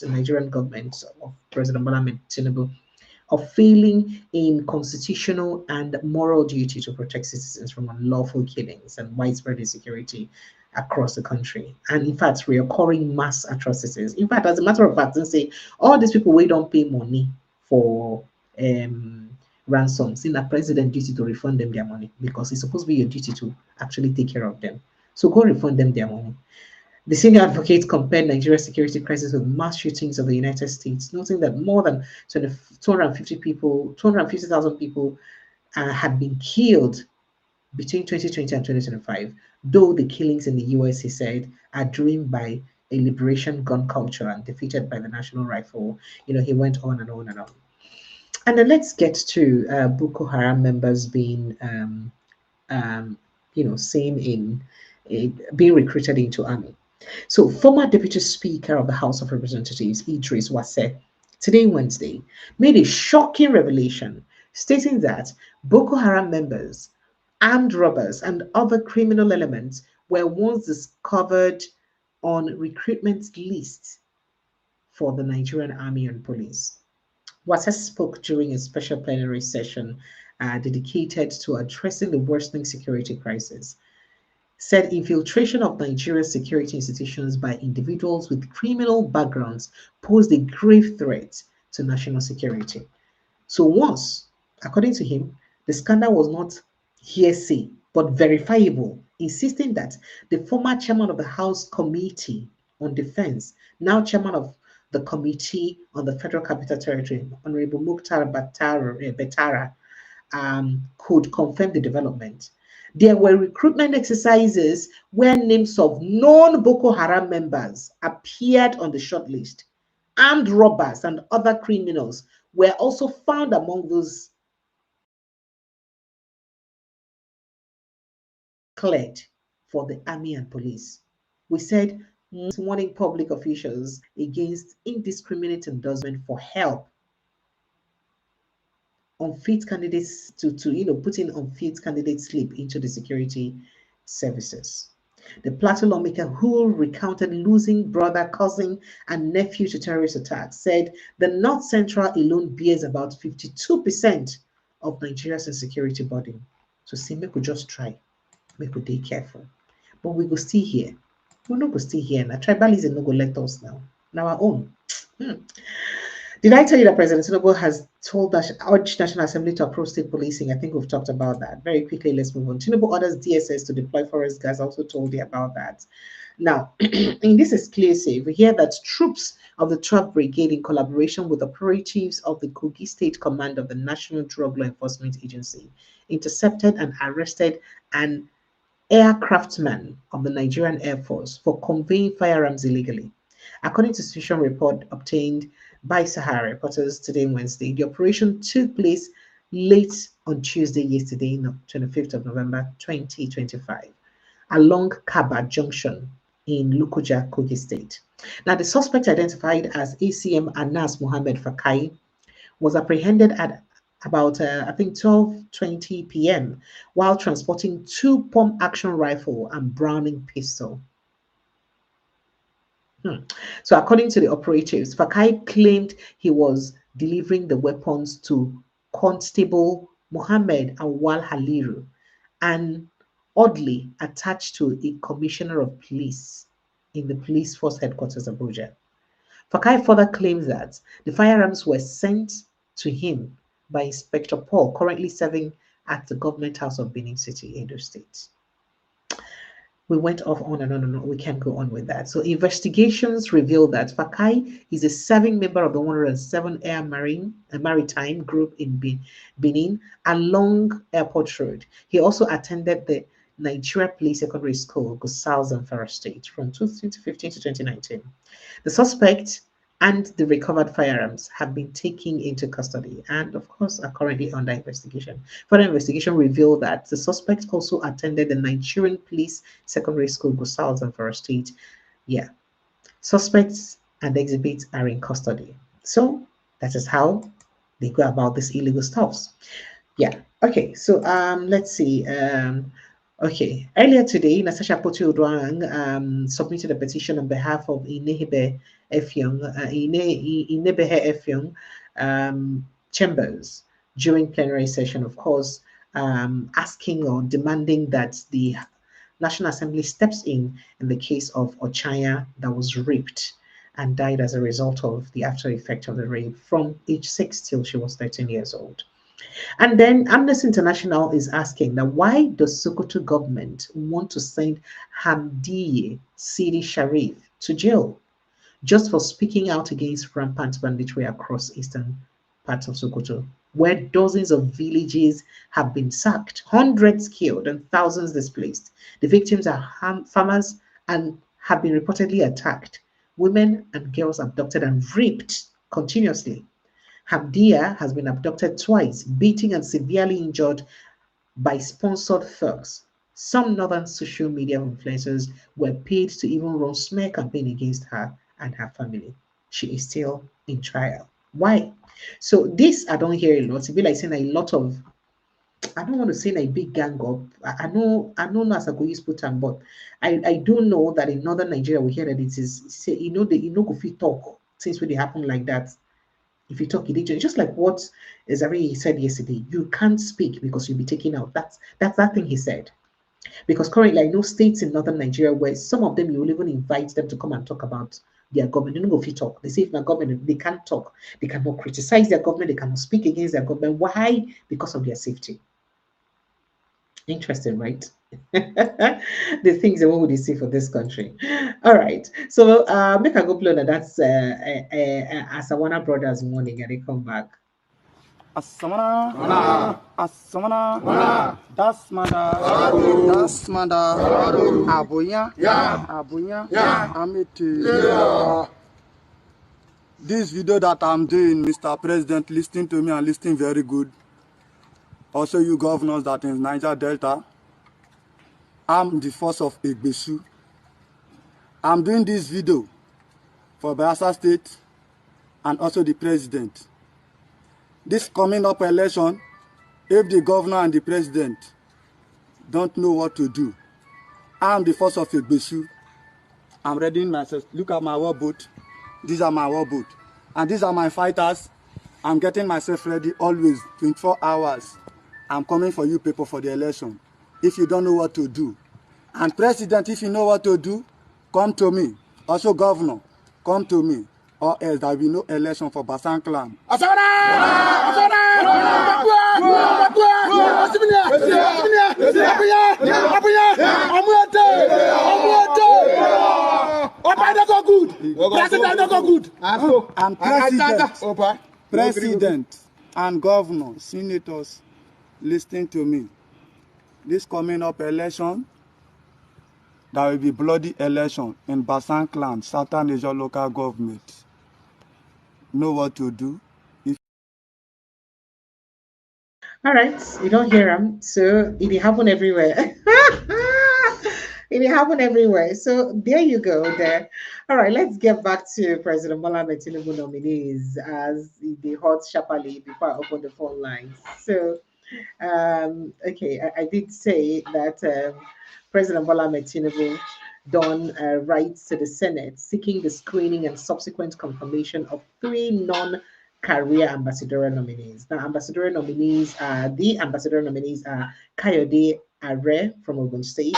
Nigerian government of President Bola Ahmed Tinubu of failing in constitutional and moral duty to protect citizens from unlawful killings and widespread insecurity across the country. And in fact, reoccurring mass atrocities. In fact, as a matter of fact, they say all these people we don't pay money for ransoms, in a president duty to refund them their money because it's supposed to be your duty to actually take care of them. So go refund them their money. The senior advocate compared Nigeria's security crisis with mass shootings of the United States, noting that more than 250,000 people had been killed between 2020 and 2025, though the killings in the US, he said, are driven by a liberation gun culture and defeated by the national rifle. He went on and on and on. And then let's get to Boko Haram members being, seen in being recruited into army. So, former Deputy Speaker of the House of Representatives, Idris Wase, today, Wednesday, made a shocking revelation stating that Boko Haram members, armed robbers, and other criminal elements were once discovered on recruitment lists for the Nigerian Army and Police. Wase spoke during a special plenary session dedicated to addressing the worsening security crisis. Said infiltration of Nigeria's security institutions by individuals with criminal backgrounds posed a grave threat to national security. So once, according to him, the scandal was not hearsay but verifiable, insisting that the former chairman of the House Committee on Defense, now chairman of the Committee on the Federal Capital Territory, Honorable Mukhtar Betara, could confirm the development. There were recruitment exercises where names of known Boko Haram members appeared on the shortlist. Armed robbers and other criminals were also found among those cleared for the army and police. We said warning public officials against indiscriminate endorsement for help unfit candidates to putting unfit candidates slip into the security services. The Plateau lawmaker who recounted losing brother, cousin, and nephew to terrorist attacks said the North Central alone bears about 52% of Nigeria's insecurity burden. So see, we could just try, we could be careful. But we go stay here. We're not go stay here now. Tribalism no go let us now. Now our own. Did I tell you that President Tinubu has urged National Assembly to approve state policing? I think we've talked about that. Very quickly, let's move on. Tinubu orders DSS to deploy forest guards. I also told you about that. Now, in this exclusive, we hear that troops of the 12th Brigade, in collaboration with operatives of the Kogi State Command of the National Drug Law Enforcement Agency, intercepted and arrested an aircraftman of the Nigerian Air Force for conveying firearms illegally. According to situation report obtained by Sahara reporters today, Wednesday, the operation took place late on Tuesday, yesterday, 25th of November, 2025, along Kaba Junction in Lokoja, Kogi State. Now, the suspect, identified as ACM Anas Mohammed Fakai, was apprehended at about, 12:20 p.m. while transporting 2 pump-action rifle and Browning pistol. So according to the operatives, Fakai claimed he was delivering the weapons to Constable Mohammed Awal Haliru, and oddly attached to a commissioner of police in the police force headquarters of Abuja. Fakai further claims that the firearms were sent to him by Inspector Paul, currently serving at the government house of Benin City, Edo State. We went off on and on and on. We can't go on with that. So investigations reveal that Fakai is a serving member of the 107 Air Maritime Group in Benin along Airport Road. He also attended the Nigeria Police Secondary School, Gusau, Zamfara State, from 2015 to 2019. The suspect and the recovered firearms have been taken into custody and, of course, are currently under investigation. Further investigation revealed that the suspect also attended the Nigerian Police Secondary School, Gusau, Zamfara State. Yeah, suspects and exhibits are in custody. So that is how they go about this illegal stuffs. Yeah. Okay. So let's see. Okay. Earlier today, Natasha Poti-Odwang submitted a petition on behalf of Inebe Effiong Chambers during plenary session, of course, asking or demanding that the National Assembly steps in the case of Ochaya that was raped and died as a result of the after effect of the rape from age 6 till she was 13 years old. And then Amnesty International is asking that why does Sokoto government want to send Hamdiye Sidi Sharif to jail just for speaking out against rampant banditry across eastern parts of Sokoto, where dozens of villages have been sacked, hundreds killed, and thousands displaced. The victims are farmers and have been reportedly attacked, women and girls abducted and raped continuously. Hamdia has been abducted twice, beaten and severely injured by sponsored thugs. Some northern social media influencers were paid to even run smear campaign against her and her family. She is still in trial. Why? So this I don't hear a lot. It be like saying a lot of, I don't want to say a big gang up. I know as I go use put on, but I do know that in northern Nigeria we hear that it is say go fit talk things when they happen like that. If you talk religion, just like what Zari said yesterday, you can't speak because you'll be taken out. That's that thing he said. Because currently, I know states in northern Nigeria where some of them you will even invite them to come and talk about their government. They don't go if you talk. They say if their government, they can't talk. They cannot criticize their government. They cannot speak against their government. Why? Because of their safety. Interesting, right? The things that what would you see for this country? All right. So make a go play that. That's Asawana Brothers morning, and they come back. Asamana, Asamana, das manda, Abuya, Amity. This video that I'm doing, Mr. President, listening to me and listening very good. Also, you governors that in Niger Delta, I'm the force of Egbesu. I'm doing this video for Bayelsa State and also the president. This coming up election, if the governor and the president don't know what to do, I'm the force of Egbesu. I'm readying myself. Look at my war boat. These are my war boat. And these are my fighters. I'm getting myself ready always, 24 hours. I'm coming for you people for the election. If you don't know what to do. And president, if you know what to do, come to me. Also governor, come to me. Or else there will be no election for Basan clan. And president and governor, senators, listening to me. This coming up election, there will be bloody election in Basan clan, Southern Niger local government. Know what to do. All right, you don't hear them, so it happen everywhere. It happen everywhere. So there you go. There. All right, let's get back to President Bola Tinubu nominees as the hot sharply before I open the phone lines. So, okay, I did say that President Bola Tinubu done writes to the Senate seeking the screening and subsequent confirmation of 3 non-career ambassadorial nominees. Now, ambassadorial nominees are Kayode Are from Ogun State,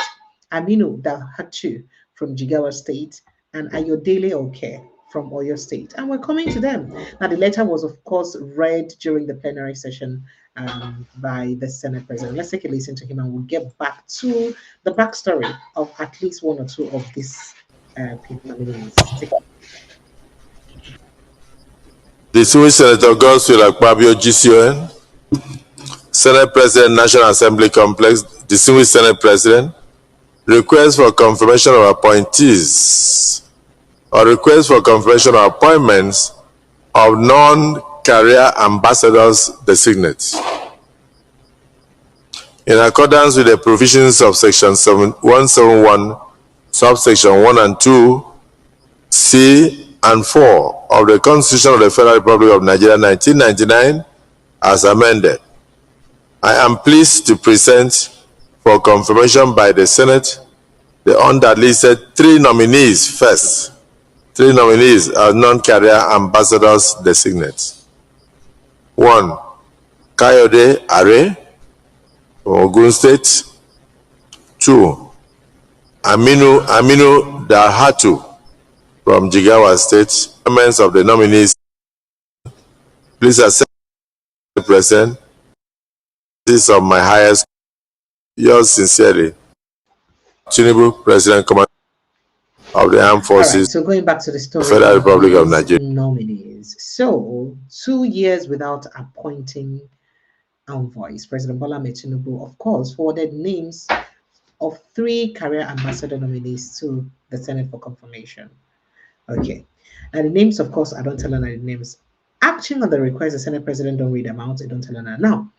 Aminu Dalhatu from Jigawa State, and Ayodele Oke from Oyo State. And we're coming to them. Now, the letter was, of course, read during the plenary session by the Senate President. Let's take a listen to him and we'll get back to the backstory of at least one or two of these nominees. Distinguished Senator Godswill Akpabio, GCON, Senate President, National Assembly Complex, Distinguished Senate President, request for confirmation of appointees or request for confirmation of appointments of non-career ambassadors designate. In accordance with the provisions of Section 171, subsection 1 and 2, C and 4 of the Constitution of the Federal Republic of Nigeria 1999 as amended, I am pleased to present for confirmation by the Senate the underlisted 3 nominees first. 3 nominees as non-career ambassadors designate. 1. Kayode Are from Ogun State. 2. Aminu Dalhatu from Jigawa State. Comments of the nominees. Please accept the present. This is of my highest. Yours sincerely, Tinubu, President Commander of the Armed Forces. Right, so going back to the story, Federal Republic of Nigeria. Nominees. So 2 years without appointing envoys, President Bola Tinubu, of course, forwarded names of 3 career ambassador nominees to the Senate for confirmation. Okay, and the names, of course, I don't tell her the names. Acting on the request, the Senate President don't read them out. I don't tell her now.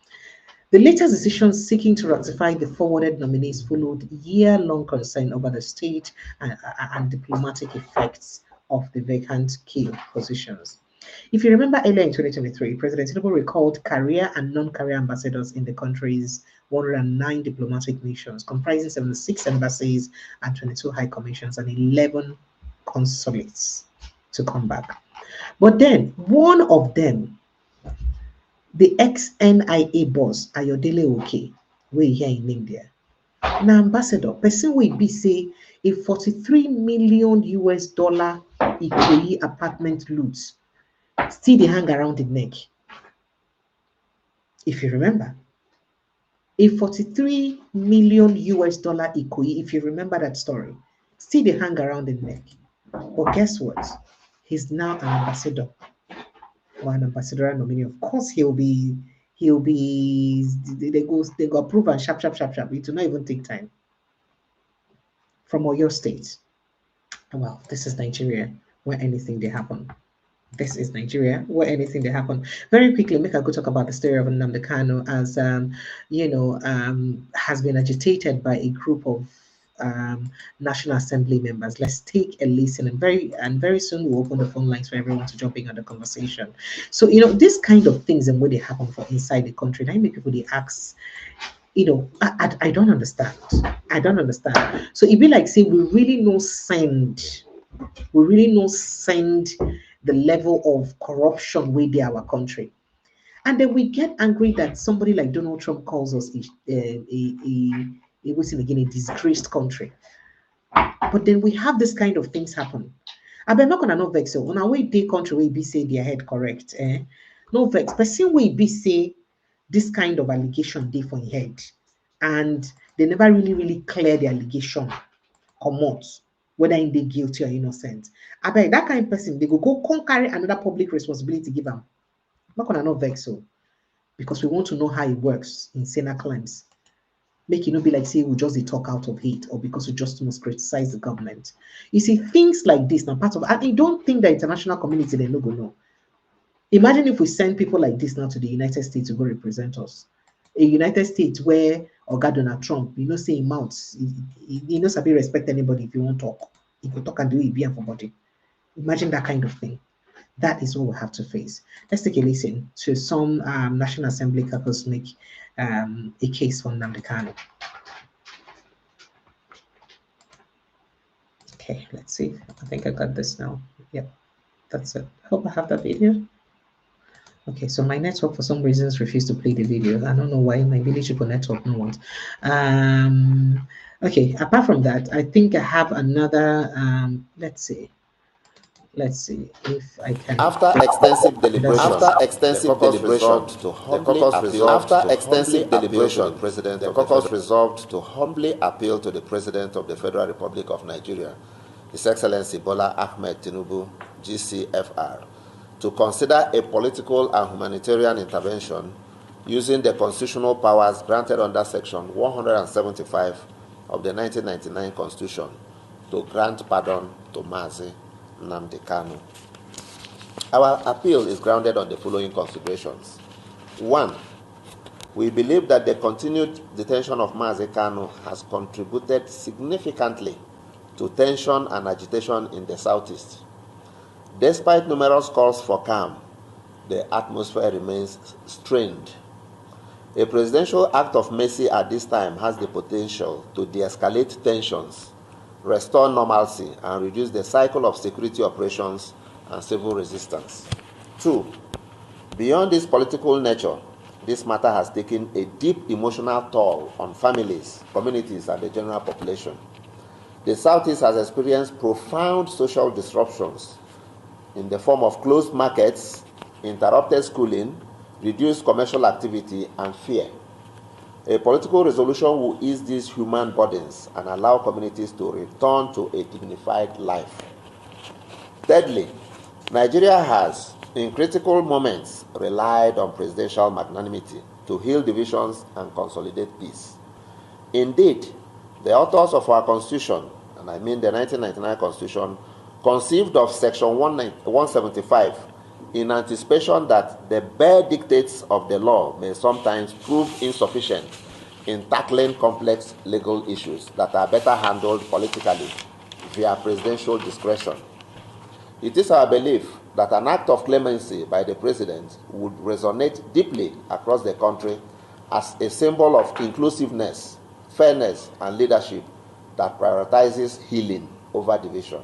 The latest decision seeking to ratify the forwarded nominees followed year-long concern over the state and diplomatic effects of the vacant key positions. If you remember earlier in 2023, President Tinubu recalled career and non-career ambassadors in the country's 109 diplomatic missions, comprising 76 embassies and 22 high commissions and 11 consulates to come back. But then one of them, the ex-NIA boss, Ayodele Oke, we here in India, an ambassador, person will be say a $43 million Ikoyi apartment loot still they hang around the neck. If you remember, a $43 million Ikoyi, if you remember that story, still they hang around the neck. But guess what? He's now an ambassador. Or an ambassadorial nominee. Of course, they go approve and sharp. It will not even take time. From Oyo State. Well, this is Nigeria, where anything they happen. This is Nigeria, where anything they happen. Very quickly, make a go talk about the story of Nnamdi Kanu, as has been agitated by a group of National Assembly members. Let's take a listen, and very soon we'll open the phone lines for everyone to jump in on the conversation. So this kind of things and what they happen for inside the country, that make people they ask, I don't understand. I don't understand. So it be like say we really no send the level of corruption within our country. And then we get angry that somebody like Donald Trump calls us a disgraced country. But then we have this kind of things happen. I'm not gonna no vex. So on our way day country we be say their head correct. No vex. But see we be say this kind of allegation day for head. And they never really clear the allegation come out, whether they guilty or innocent. I bet that kind of person, they go carry another public responsibility give them. I'm not gonna no vex so because we want to know how it works in Senate claims. Make it not be like say we just talk out of hate or because we just must criticize the government. You see, things like this now part of, and I don't think the international community they no go know. Imagine if we send people like this now to the United States to go represent us. A United States where Oga Donald Trump, say mouths, he knows sabi respect anybody if you want to talk. If you talk and do it, be for body. Imagine that kind of thing. That is what we'll have to face. Let's take a listen to some National Assembly couples make a case for Nnamdi Kanu. Okay, let's see. I think I got this now. Yep, that's it. Hope I have that video. Okay, so my network for some reasons refused to play the video. I don't know why my village people network no want. Okay, apart from that, I think I have another. Let's see. Let's see if I can. After extensive deliberation, the caucus resolved to humbly appeal to the President of the Federal Republic of Nigeria, His Excellency Bola Ahmed Tinubu, GCFR, to consider a political and humanitarian intervention using the constitutional powers granted under Section 175 of the 1999 Constitution to grant pardon to Mazi Nnamdi Kanu. Our appeal is grounded on the following considerations. 1. We believe that the continued detention of Mazi Kanu has contributed significantly to tension and agitation in the Southeast. Despite numerous calls for calm, the atmosphere remains strained. A presidential act of mercy at this time has the potential to de-escalate tensions, restore normalcy, and reduce the cycle of security operations and civil resistance. 2. Beyond its political nature, this matter has taken a deep emotional toll on families, communities, and the general population. The Southeast has experienced profound social disruptions in the form of closed markets, interrupted schooling, reduced commercial activity, and fear. A political resolution will ease these human burdens and allow communities to return to a dignified life. Thirdly, Nigeria has, in critical moments, relied on presidential magnanimity to heal divisions and consolidate peace. Indeed, the authors of our Constitution, and I mean the 1999 Constitution, conceived of Section 175 in anticipation that the bare dictates of the law may sometimes prove insufficient in tackling complex legal issues that are better handled politically via presidential discretion. It is our belief that an act of clemency by the President would resonate deeply across the country as a symbol of inclusiveness, fairness, and leadership that prioritizes healing over division.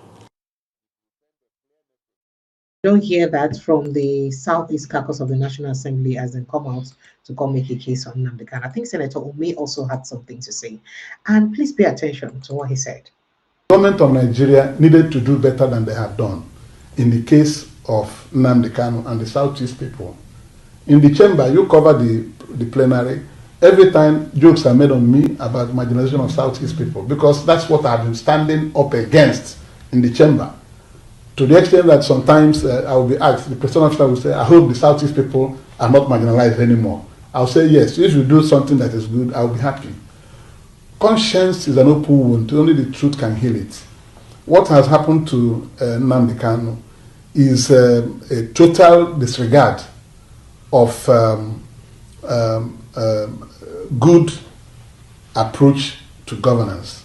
Don't hear that from the Southeast Caucus of the National Assembly as they come out to come make a case on Nnamdi Kanu. I think Senator Ume also had something to say. And please pay attention to what he said. The government of Nigeria needed to do better than they have done in the case of Nnamdi Kanu and the Southeast people. In the chamber, you cover the plenary. Every time jokes are made on me about marginalization of Southeast people, because that's what I've been standing up against in the chamber. To the extent that sometimes I will be asked, the president officer will say, I hope the Southeast people are not marginalized anymore. I'll say, yes, if you do something that is good, I'll be happy. Conscience is an open wound. Only the truth can heal it. What has happened to Nnamdi Kanu is a total disregard of good approach to governance.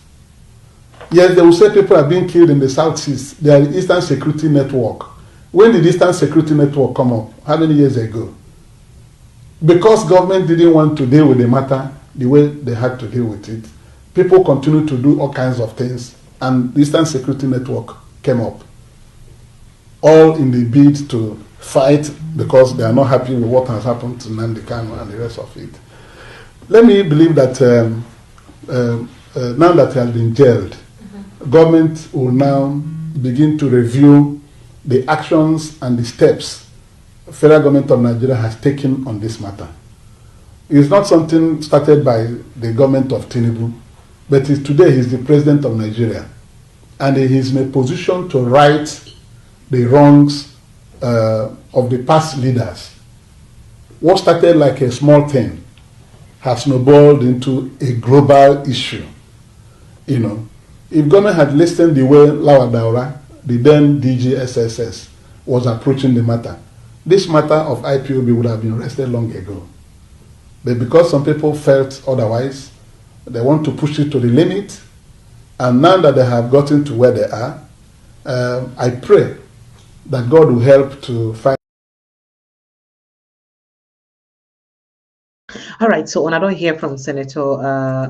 Yes, they will say people are being killed in the Southeast. They are the Eastern Security Network. When did the Eastern Security Network come up? How many years ago? Because government didn't want to deal with the matter the way they had to deal with it, people continued to do all kinds of things, and the Eastern Security Network came up. All in the bid to fight because they are not happy with what has happened to Nnamdi Kanu and the rest of it. Let me believe that now that he has been jailed, government will now begin to review the actions and the steps the federal government of Nigeria has taken on this matter. It's not something started by the government of Tinubu, but today he's the president of Nigeria, and he is in a position to right the wrongs of the past leaders. What started like a small thing has snowballed into a global issue. You know, if government had listened the way Lawa Daura, the then DG SSS, was approaching the matter, this matter of IPOB would have been arrested long ago. But because some people felt otherwise, they want to push it to the limit, and now that they have gotten to where they are, I pray that God will help to find. All right, so when I don't hear from Senator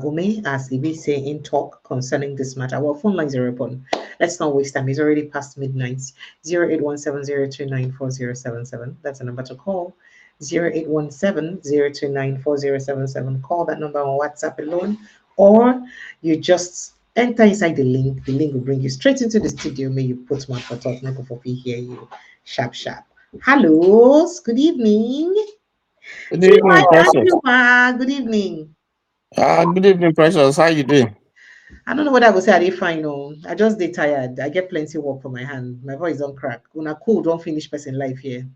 Ume, as we say in talk concerning this matter, our phone lines are open. Let's not waste time. It's already past midnight. 0817-029-4077. That's the number to call. 0817-029-4077. Call that number on WhatsApp alone, or you just Enter inside the link. The link will bring you straight into the studio. May you put one for talk, no for hear you. Sharp, sharp. Hello, good evening. Good evening, Precious. Good evening. Good evening, Precious. How you doing? I don't know what I will say. Are they fine? No, I just stay tired. I get plenty of work for my hand. My voice don't crack. When I cool, don't finish person life here.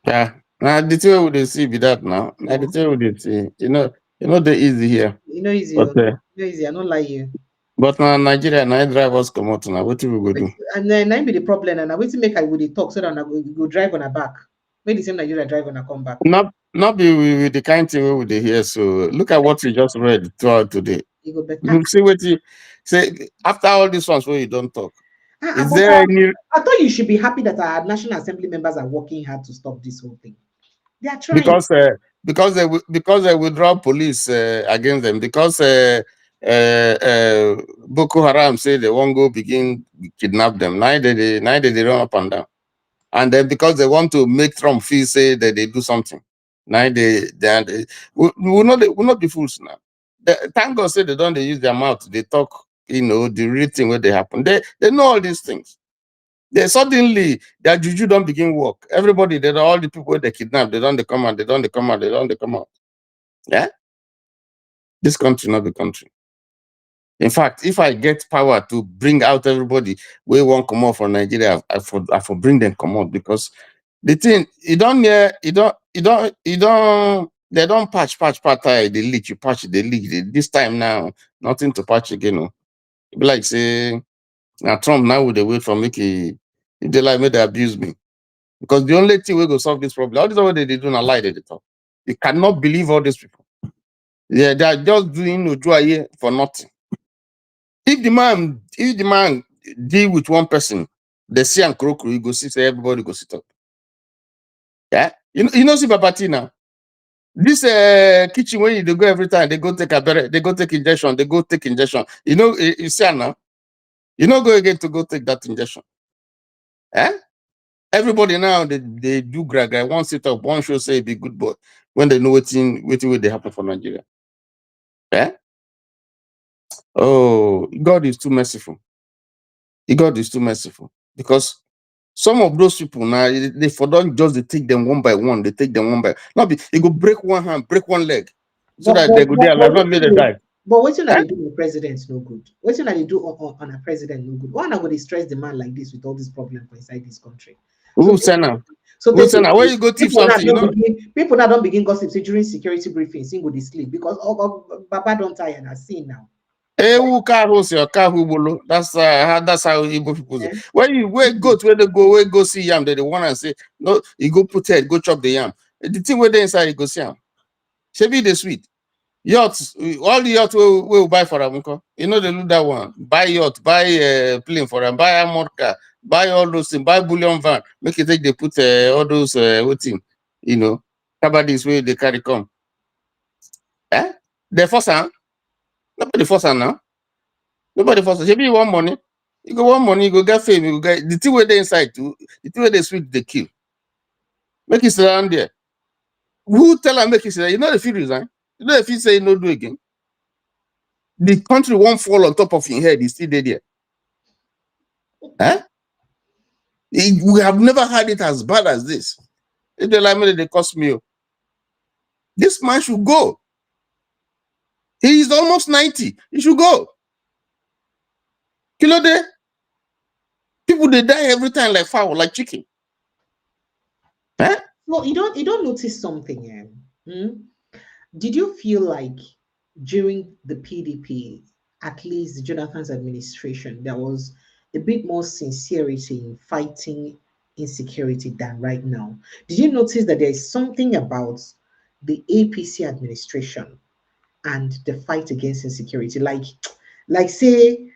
Yeah. Now the two would they see be that now. Now the two would they see. You know they easy here. You know easy. But Easy. I don't lie you. But now Nigeria, now drivers come out now. What do we go do? And then I be the problem, and I wait to make I would talk so that I go drive on a back. Maybe the same Nigeria drive on a come back. Not be with the kind thing we would hear. So look at what we just read throughout today. You see what you say after all these ones where you don't talk. Is there any? I thought you should be happy that our National Assembly members are working hard to stop this whole thing. They are trying because they withdraw police against them because Boko Haram say they won't go begin kidnap them. Neither they run up and down, and then because they want to make Trump feel say that they do something. Now we will not be fools now. Thank God say they don't use their mouth. They talk, the real thing where they happen. They know all these things. They suddenly their juju don't begin work. Everybody, all the people they kidnap, they don't come out. Yeah, this country not the country. In fact, if I get power to bring out everybody, we won't come out from Nigeria. I for bring them come out because the thing they don't patch they leak, you patch they leak. This time now, nothing to patch again. No. It be like say now Trump now would they wait for me if they like me, they abuse me. Because the only thing we go solve this problem, all this what they do not lie they talk. You cannot believe all these people. Yeah, they are just doing Ojuaye for nothing. If the man deal with one person, they see and croak, you go see say everybody go sit up. Yeah, you know see Babati now. This kitchen where they go every time, they go take they go take injection, they go take injection. You see now, you know go again to go take that injection. Eh? Everybody now they do grag. One sit up, one show say be good boy when they know waiting will they happen for Nigeria. Eh? Oh, God is too merciful. God is too merciful because some of those people now they for don't just they take them one by one. They take them one by not be. You go break one hand, break one leg, so that they go there like not let them die. But what you they do with presidents no good. What you they do on a president no good. Why not go they stress the man like this with all these problems inside this country? Who send now? Who send now? Where you go thief something? People now don't begin gossip. So during security briefings, go they sleep because Baba don't tire and I see now. That's how Igbo people do. When you go to where they go see yam, they want to say no, you go put head, go chop the yam. The thing where they inside you go see yam. Shebi the sweet. Yachts, all the yachts we buy for them. You know they do that one. Buy yacht, buy plane for them, buy armored car, buy all those things, buy bullion van. Make it take they put all those thing, cabadis where they carry come. Eh? They force her. Nobody force her now. Nobody force her. Maybe you want money. You go want money, you go get fame, you go get the thing where they inside too, the thing where they sweet, they kill. Make it sit down there. Who tell her make it sit down? You know if you resign, you know if you say no do again. The country won't fall on top of your head, it's still there. Huh? We have never had it as bad as this. If they like me, they cost me. This man should go. He is almost 90. He should go. Kilo day. People they die every time like fowl, like chicken. Huh? Well, you don't notice something. Did you feel like during the PDP, at least Jonathan's administration, there was a bit more sincerity in fighting insecurity than right now? Did you notice that there is something about the APC administration and the fight against insecurity? Like say,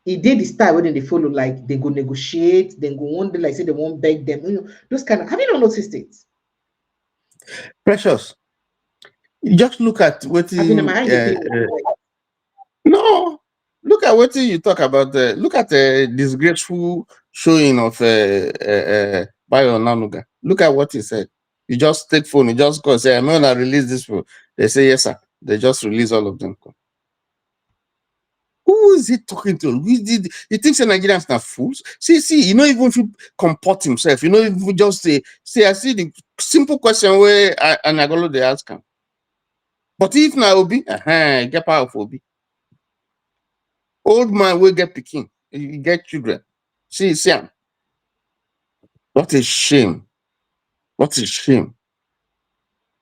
it did the style when they follow, like they go negotiate, then go one day, like say they won't beg them, those kind of. Have you not noticed it? Precious. You just look at what no, look at what you talk about. Look at the disgraceful showing of Bayo Nanuga. Look at what he said. You just take phone, you just go say, I'm gonna release this phone. They say yes, sir. They just release all of them. Who is he talking to? He thinks the Nigerians are fools. See, you know, even if he comport himself, you know, if we just say, I see the simple question where and I go to ask him. But if now Obi, get power for Obi. Old man will get picking, you get children. See him. What a shame. What a shame.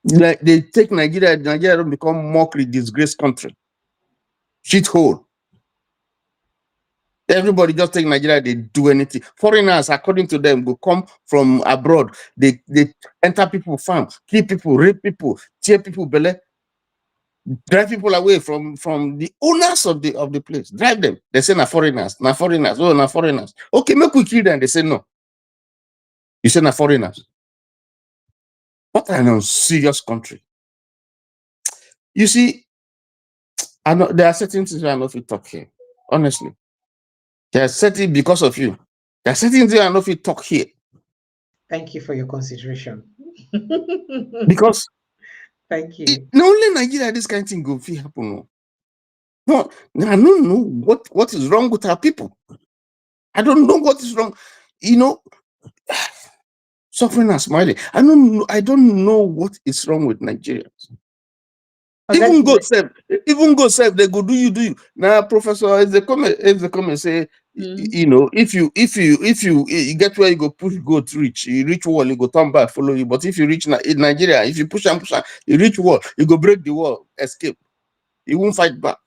Like they take Nigeria don't become mockery, disgrace country. Shithole. Everybody just take Nigeria, they do anything. Foreigners, according to them, will come from abroad. They enter people farm, kill people, rape people, tear people belly, drive people away from the owners of the place. Drive them. They say na foreigners. Oh, na foreigners. Okay, make we kill them. They say no. You say na foreigners. What an unserious country. You see, I know there are certain things I know if you talk here. Honestly. There are certain because of you. There are certain things I know if you talk here. Thank you for your consideration. Because thank you. Not only Nigeria this kind of thing go happen. No, I don't know what is wrong with our people. I don't know what is wrong. You know, suffering and smiling. I don't know what is wrong with Nigerians. Even God said, they go do you. Now, Professor, as they come and say, you know, if you get where you go push goat reach, you reach wall, you go turn back, follow you. But if you reach in Nigeria, if you push and you reach wall, you go break the wall, escape. You won't fight back.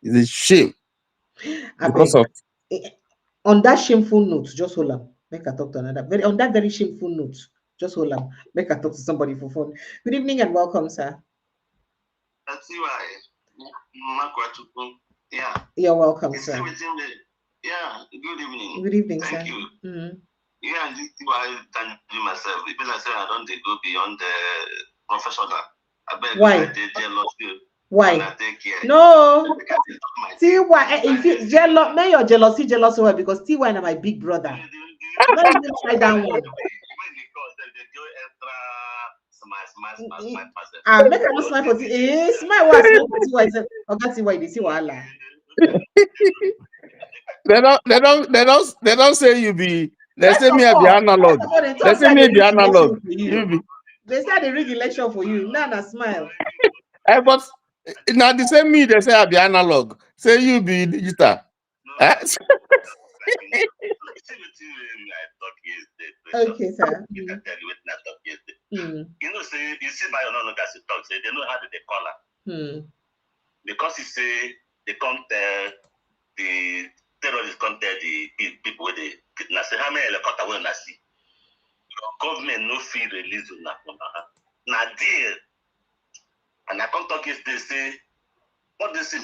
It's a shame. Because of on that shameful note, just hold on. Make I talk to another. On that very shameful note, just hold on. Make I talk to somebody for phone. Good evening and welcome, sir. Yeah. You're welcome, sir. Yeah, good evening. Good evening, Thank sir. you. Mm-hmm. Yeah, and this is why I thank you myself. Even I say I don't go beyond the professional. I beg Why? Why? No. See why if you jealous, may your jealousy well because T1 is my big brother. Not even try that one. Make a no smile for T. Smile what smile for T1. Okay, see why they see wahala. They don't say you be. They say me be analog. They say me be analog. You be. They say they rig election for you. Now na smile. But now the same me they say I be analog. Say you be digital. Okay, sir. You know, say you see by your own as you talk, say they know how they call her. Because you say they come tell the terrorists come tell the people where they kidnap. Say how many helicopter will I see? Your government no fee release you now deal. And I come talk is they say what they say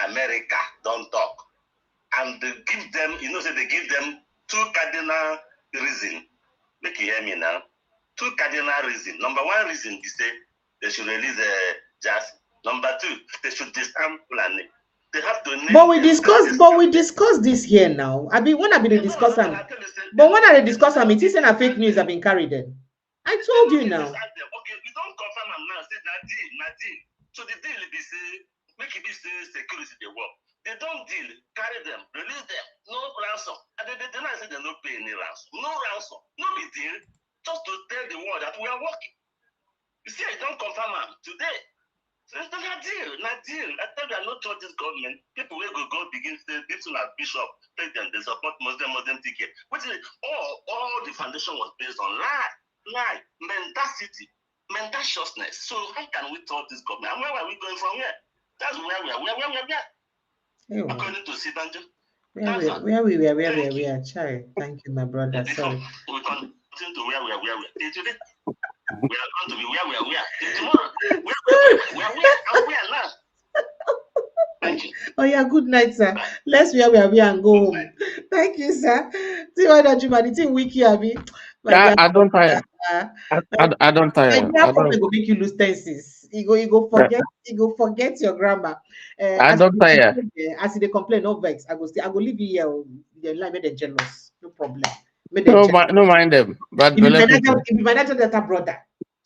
America don't talk. And they give them, you know, say they give them two cardinal reasons. Make you hear me now. Two cardinal reasons. Number one reason is say they should release jazz. Number two, they should disarm planning. They have to name. But we discuss this here now. I mean, when I been discuss them, but when I discuss them, it isn't a fake news have been carried in. I told you now. Okay, we don't confirm them now. Say Nadir. So the deal be say make it be say security they work. They don't deal, carry them, release them, no ransom. And they not say they don't pay any ransom. No ransom, no big deal. Just to tell the world that we are working. You see, I don't confirm them today. So it's not deal. I tell you, I not trust this government. People will go begin to say this one as bishop, take them, they support Muslim ticket. Which is all the foundation was based on lie, mentality, mentaliousness. So how can we trust this government? And where are we going from here? That's where we are. According to Sibanjo. Where we are. Chai. Thank you, my brother. Sorry. We continue to where we are. Today, we are going to be where we are. Tomorrow, where we are now. Thank you. Oh yeah, good night, sir. Let's where we are and go home. Thank you, sir. See why don't you man? It's in wiki, Abi. I don't tire. I don't tire. I don't go make you lose tenses. You go forget your grammar. I don't tire. As they complain, no vex. I go leave you here. They like me, they jealous. No problem. No mind them. But if you manage that brother,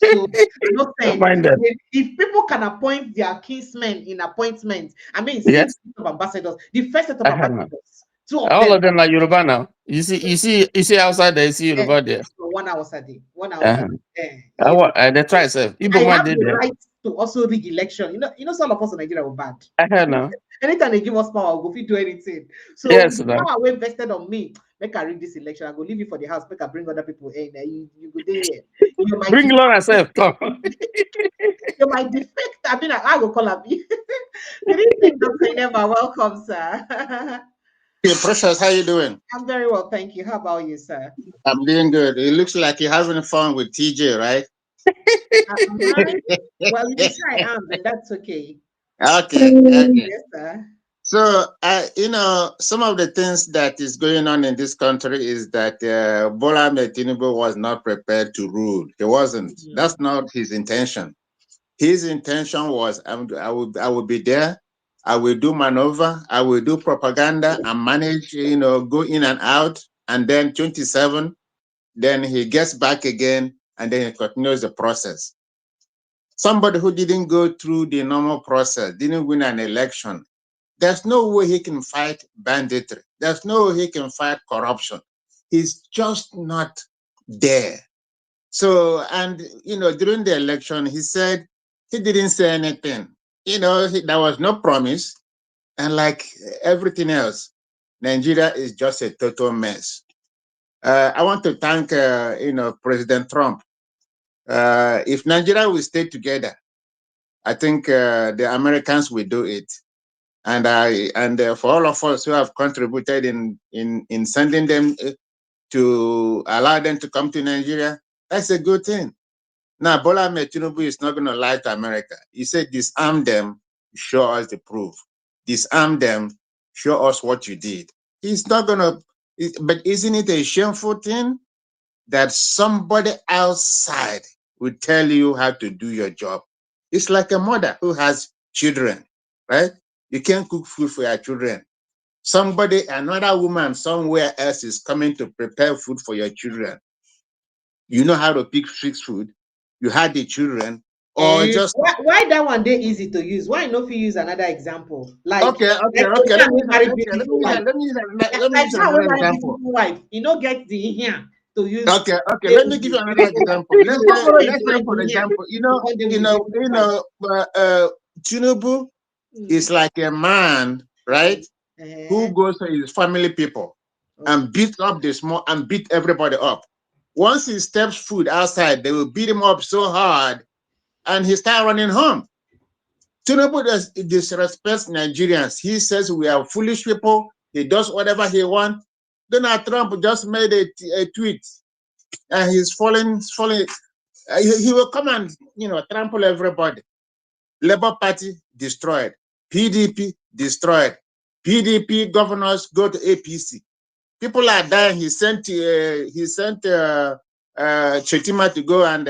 So I'm not saying mind them. if people can appoint their kinsmen in appointments, I mean, Yes. 6 of ambassadors, the first set of ambassadors, 2 of All them. of them are Yoruba now. You see outside there, you see Yoruba there. So 1 hour a day, 1 hour a day. They try self. I have the right to also rig election. You know, some of us in Nigeria were bad. No. Anytime they give us power, we'll go do anything. So Yes, the power we invested on me, make I rig this election. I go leave you for the house, make I bring other people in. You go there. Bring Laura self. Come. You might defect. I mean, I will call up you. Good evening, Dr. Never. Welcome, sir. Hey, Precious, how you doing? I'm very well, thank you. How about you, sir? I'm doing good. It looks like you're having fun with TJ, right? Well, you say I am, and that's okay. Okay. Yes, sir. So, some of the things that is going on in this country is that Bola Ahmed Tinubu was not prepared to rule. He wasn't. That's not his intention. His intention was, I will be there. I will do maneuver. I will do propaganda and manage, go in and out. And then 27, then he gets back again, and then he continues the process. Somebody who didn't go through the normal process, didn't win an election, there's no way he can fight banditry. There's no way he can fight corruption. He's just not there. So, and, during the election, he said he didn't say anything. There was no promise. And like everything else, Nigeria is just a total mess. I want to thank, President Trump. If Nigeria will stay together, I think the Americans will do it. And for all of us who have contributed in sending them to allow them to come to Nigeria, that's a good thing. Now, Bola Ahmed Tinubu is not going to lie to America. He said, disarm them, show us the proof. Disarm them, show us what you did. He's not going to, but isn't it a shameful thing that somebody outside will tell you how to do your job? It's like a mother who has children, right? You can't cook food for your children. Another woman somewhere else is coming to prepare food for your children. You know how to fix food. You had the children, or just why that one day easy to use? Why not if you use another example? Like okay. Let me use another example. Wife, get the here to use. Okay. Let me give you another example. Let's say, for example, Tinubu is like a man, right? Who goes to his family people and beats up the small and beat everybody up. Once he steps foot outside, they will beat him up so hard, and he starts running home. Tinubu disrespects Nigerians. He says we are foolish people. He does whatever he wants. Donald Trump just made a tweet, and he's falling. He will come and trample everybody. Labour Party destroyed. PDP destroyed. PDP governors go to APC. People are dying. He sent Chetima to go and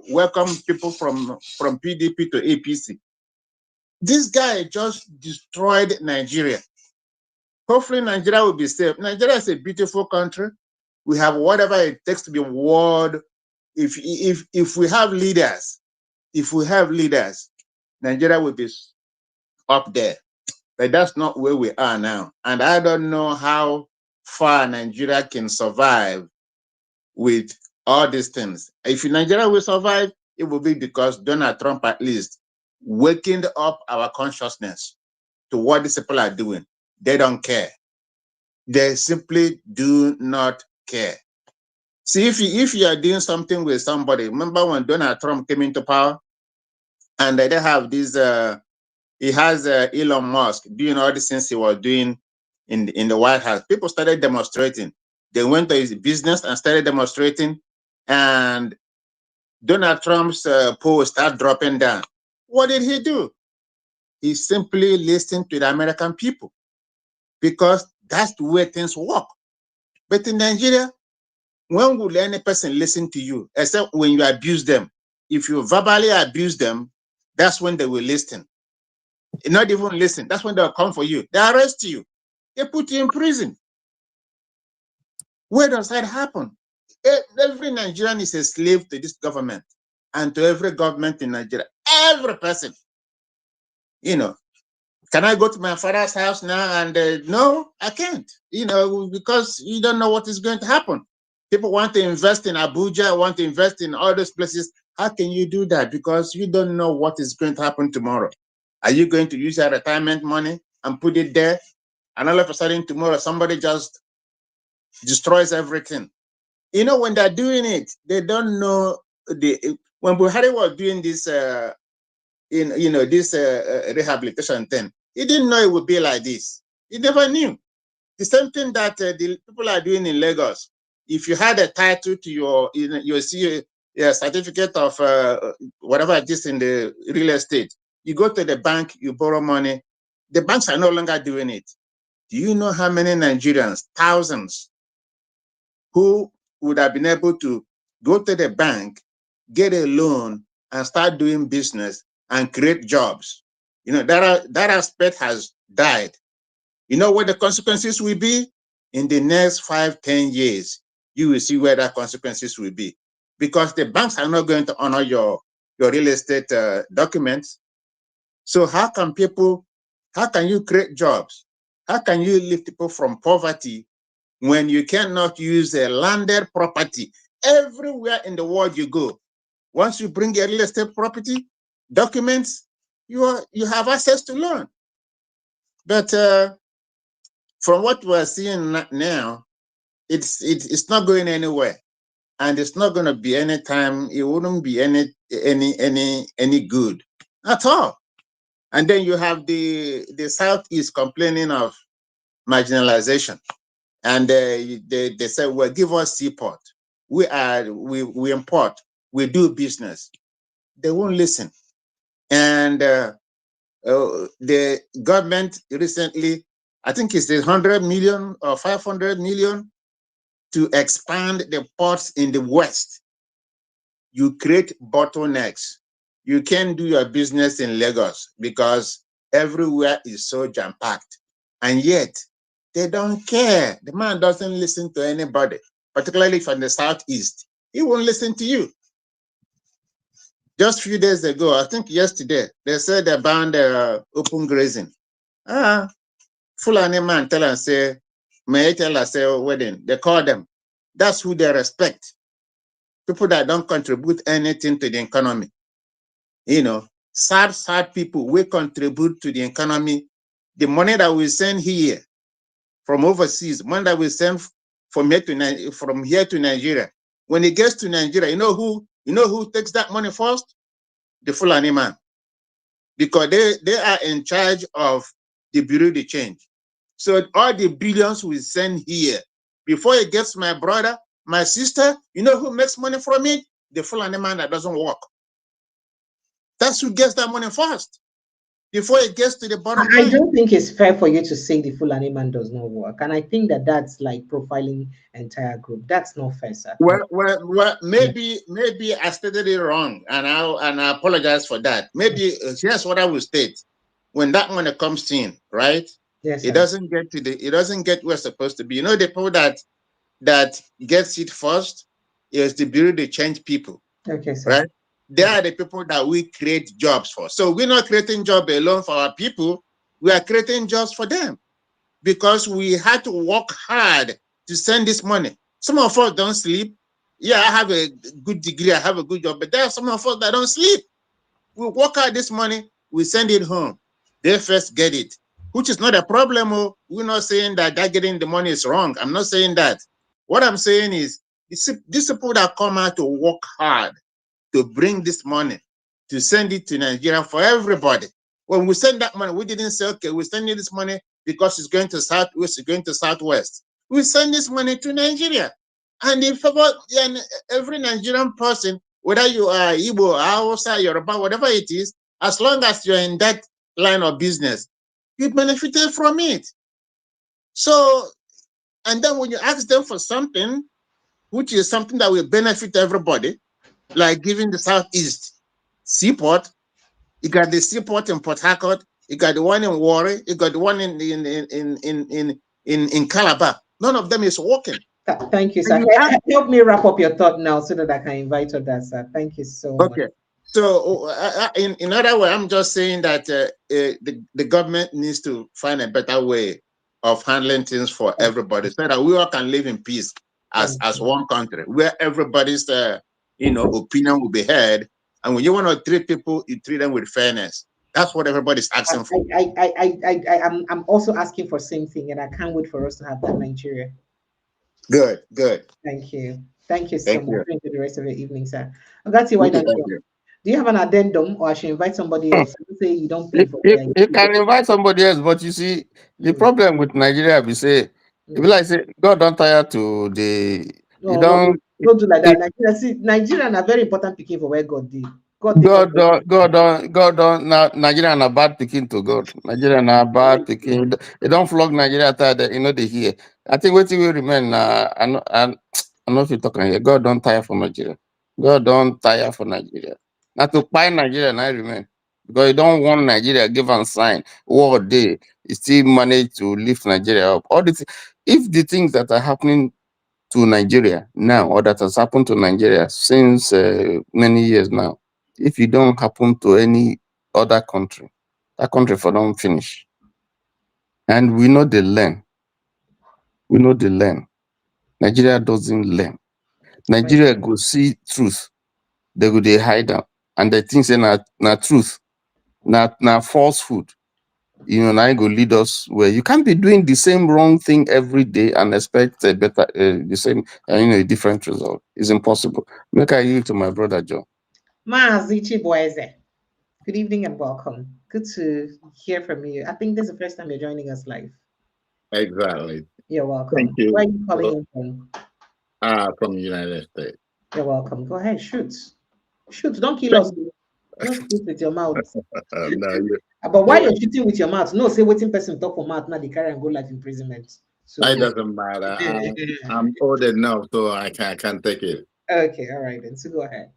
welcome people from PDP to APC. This guy just destroyed Nigeria. Hopefully Nigeria will be safe. Nigeria is a beautiful country. We have whatever it takes to be world. If we have leaders, Nigeria will be up there. But that's not where we are now. And I don't know how far Nigeria can survive with all these things. If Nigeria will survive, it will be because Donald Trump at least waking up our consciousness to what these people are doing. They don't care. They simply do not care. See, if you are doing something with somebody, remember when Donald Trump came into power and they have this, he has Elon Musk doing all the things he was doing in the White House. People started demonstrating. They went to his business and started demonstrating, and Donald Trump's polls start dropping down. What did he do? He simply listened to the American people because that's the way things work. But in Nigeria, when will any person listen to you except when you abuse them? If you verbally abuse them, that's when they will listen. Not even listen. That's when they'll come for you. They arrest you. They put you in prison. Where does that happen? Every Nigerian is a slave to this government. and to every government in Nigeria. Every person. You know, can I go to my father's house now? And no, I can't. You know, because you don't know what is going to happen. People want to invest in Abuja, want to invest in all those places. How can you do that? Because you don't know what is going to happen tomorrow. Are you going to use your retirement money and put it there? And all of a sudden tomorrow, somebody just destroys everything. You know, when they're doing it, they don't know. When Buhari was doing this, rehabilitation thing, he didn't know it would be like this. He never knew. The same thing that the people are doing in Lagos. If you had a title to your certificate of whatever it is in the real estate, you go to the bank, you borrow money. The banks are no longer doing it. Do you know how many Nigerians, thousands, who would have been able to go to the bank, get a loan, and start doing business and create jobs? You know, that aspect has died. You know what the consequences will be? In the next 5-10 years, you will see where the consequences will be. Because the banks are not going to honor your real estate documents. So how can you create jobs? How can you lift people from poverty when you cannot use a landed property? Everywhere in the world you go, once you bring a real estate property documents, you have access to loan. But from what we're seeing now, it's not going anywhere, and it's not going to be any time. It wouldn't be any good at all. And then you have the Southeast complaining of marginalization, and they say, well, give us seaport. We import, we do business. They won't listen. And the government recently, I think it's 100 million or 500 million to expand the ports in the West. You create bottlenecks. You can't do your business in Lagos because everywhere is so jam-packed. And yet, they don't care. The man doesn't listen to anybody, particularly from the Southeast. He won't listen to you. Just a few days ago, I think yesterday, they said they banned open grazing. Fulani man tell us, say, may I tell us, say, wedding. They call them. That's who they respect. People that don't contribute anything to the economy. You know, sad people will contribute to the economy. The money that we send here from overseas, money that we send from here to Nigeria. When it gets to Nigeria, you know who takes that money first? The Fulani man. Because they are in charge of the Bureau de Change. So all the billions we send here, before it gets my brother, my sister, you know who makes money from it? The Fulani man that doesn't work. That's who gets that money first, before it gets to the bottom line. I don't think it's fair for you to say the Fulani man does not work. And I think that's like profiling entire group. That's not fair, sir. Well, maybe I stated it wrong, and I apologize for that. Maybe here's what I will state: when that money comes in, right? Yes, it doesn't get where it's supposed to be. You know, the people that gets it first is the Bureau de Change people. Okay, sir. Right? They are the people that we create jobs for. So we're not creating jobs alone for our people. We are creating jobs for them because we had to work hard to send this money. Some of us don't sleep. Yeah, I have a good degree, I have a good job, but there are some of us that don't sleep. We work out this money, we send it home. They first get it, which is not a problem. We're not saying that getting the money is wrong. I'm not saying that. What I'm saying is, these people that come out to work hard to bring this money, to send it to Nigeria for everybody. When we send that money, we didn't say, okay, we're sending this money because it's going to Southwest, it's going to Southwest. We send this money to Nigeria. And if every Nigerian person, whether you are Igbo, Hausa, Yoruba, whatever it is, as long as you're in that line of business, you benefited from it. So, and then when you ask them for something, which is something that will benefit everybody, like giving the Southeast seaport, you got the seaport in Port Harcourt, you got the one in Warri, you got the one in Calabar. None of them is working. Thank you, sir. Help me wrap up your thought now so that I can invite others, sir. Thank you so much. Okay. So, in other words, I'm just saying that the government needs to find a better way of handling things for everybody, so that we all can live in peace as one country, where everybody's opinion will be heard. And when you want to treat people, you treat them with fairness. That's what everybody's asking for. I'm also asking for same thing, and I can't wait for us to have that in Nigeria. Good. Thank you. Thank you so much. Enjoy the rest of the evening, sir. Why don't you? Do you have an addendum, or I should invite somebody else? Say you don't pay for you can invite somebody else, but you see, the problem with Nigeria, we say, like say, God don't tire to the. Don't do like that. Nigerian are very important picking for where God did. God don't. Now Nigerian are bad picking to God. Nigerian are bad picking. They don't flog Nigeria after they hear. I think what will remain. I know if you're talking here. God don't tire for Nigeria. God don't tire for Nigeria. Not to buy Nigeria, and I remain. Because you don't want Nigeria give and sign war day. You still manage to lift Nigeria up. All the if the things that are happening to Nigeria now, or that has happened to Nigeria since many years now, if you don't happen to any other country, that country for don't finish. And we know they learn. We know they learn. Nigeria doesn't learn. Nigeria go see truth. They go they hide them. And they think say na truth, na falsehood. Now go lead us where you can't be doing the same wrong thing every day and expect a better, the same, a different result. It's impossible. Make I yield to my brother John. Maazichi Boise. Good evening and welcome. Good to hear from you. I think this is the first time you're joining us live. Exactly. You're welcome. Thank you. Where are you calling in from? From the United States. You're welcome. Go ahead, shoot. Shoot, don't kill us. Don't shoot with your mouth. But why you're shooting with your mouth? No, say waiting person talk for mouth, now they carry and go life imprisonment. So it doesn't matter. I'm old enough, so I can't take it. Okay, all right then. So go ahead.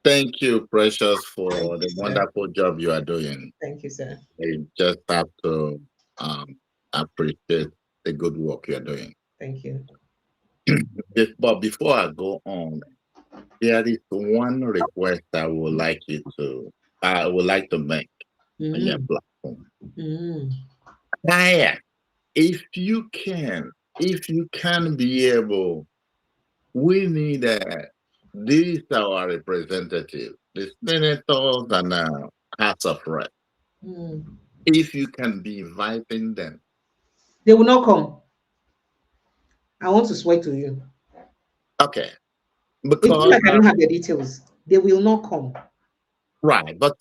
Thank you, Precious, for the wonderful job you are doing. Thank you, sir. I just have to appreciate the good work you are doing. Thank you. But before I go on, there is one request I would like to make on your platform. If you can be able, we need these are our representatives, the senators and House of Reps. If you can be inviting them, they will not come. I want to swear to you. Okay. Because it's not like I don't have the details. They will not come. Right, but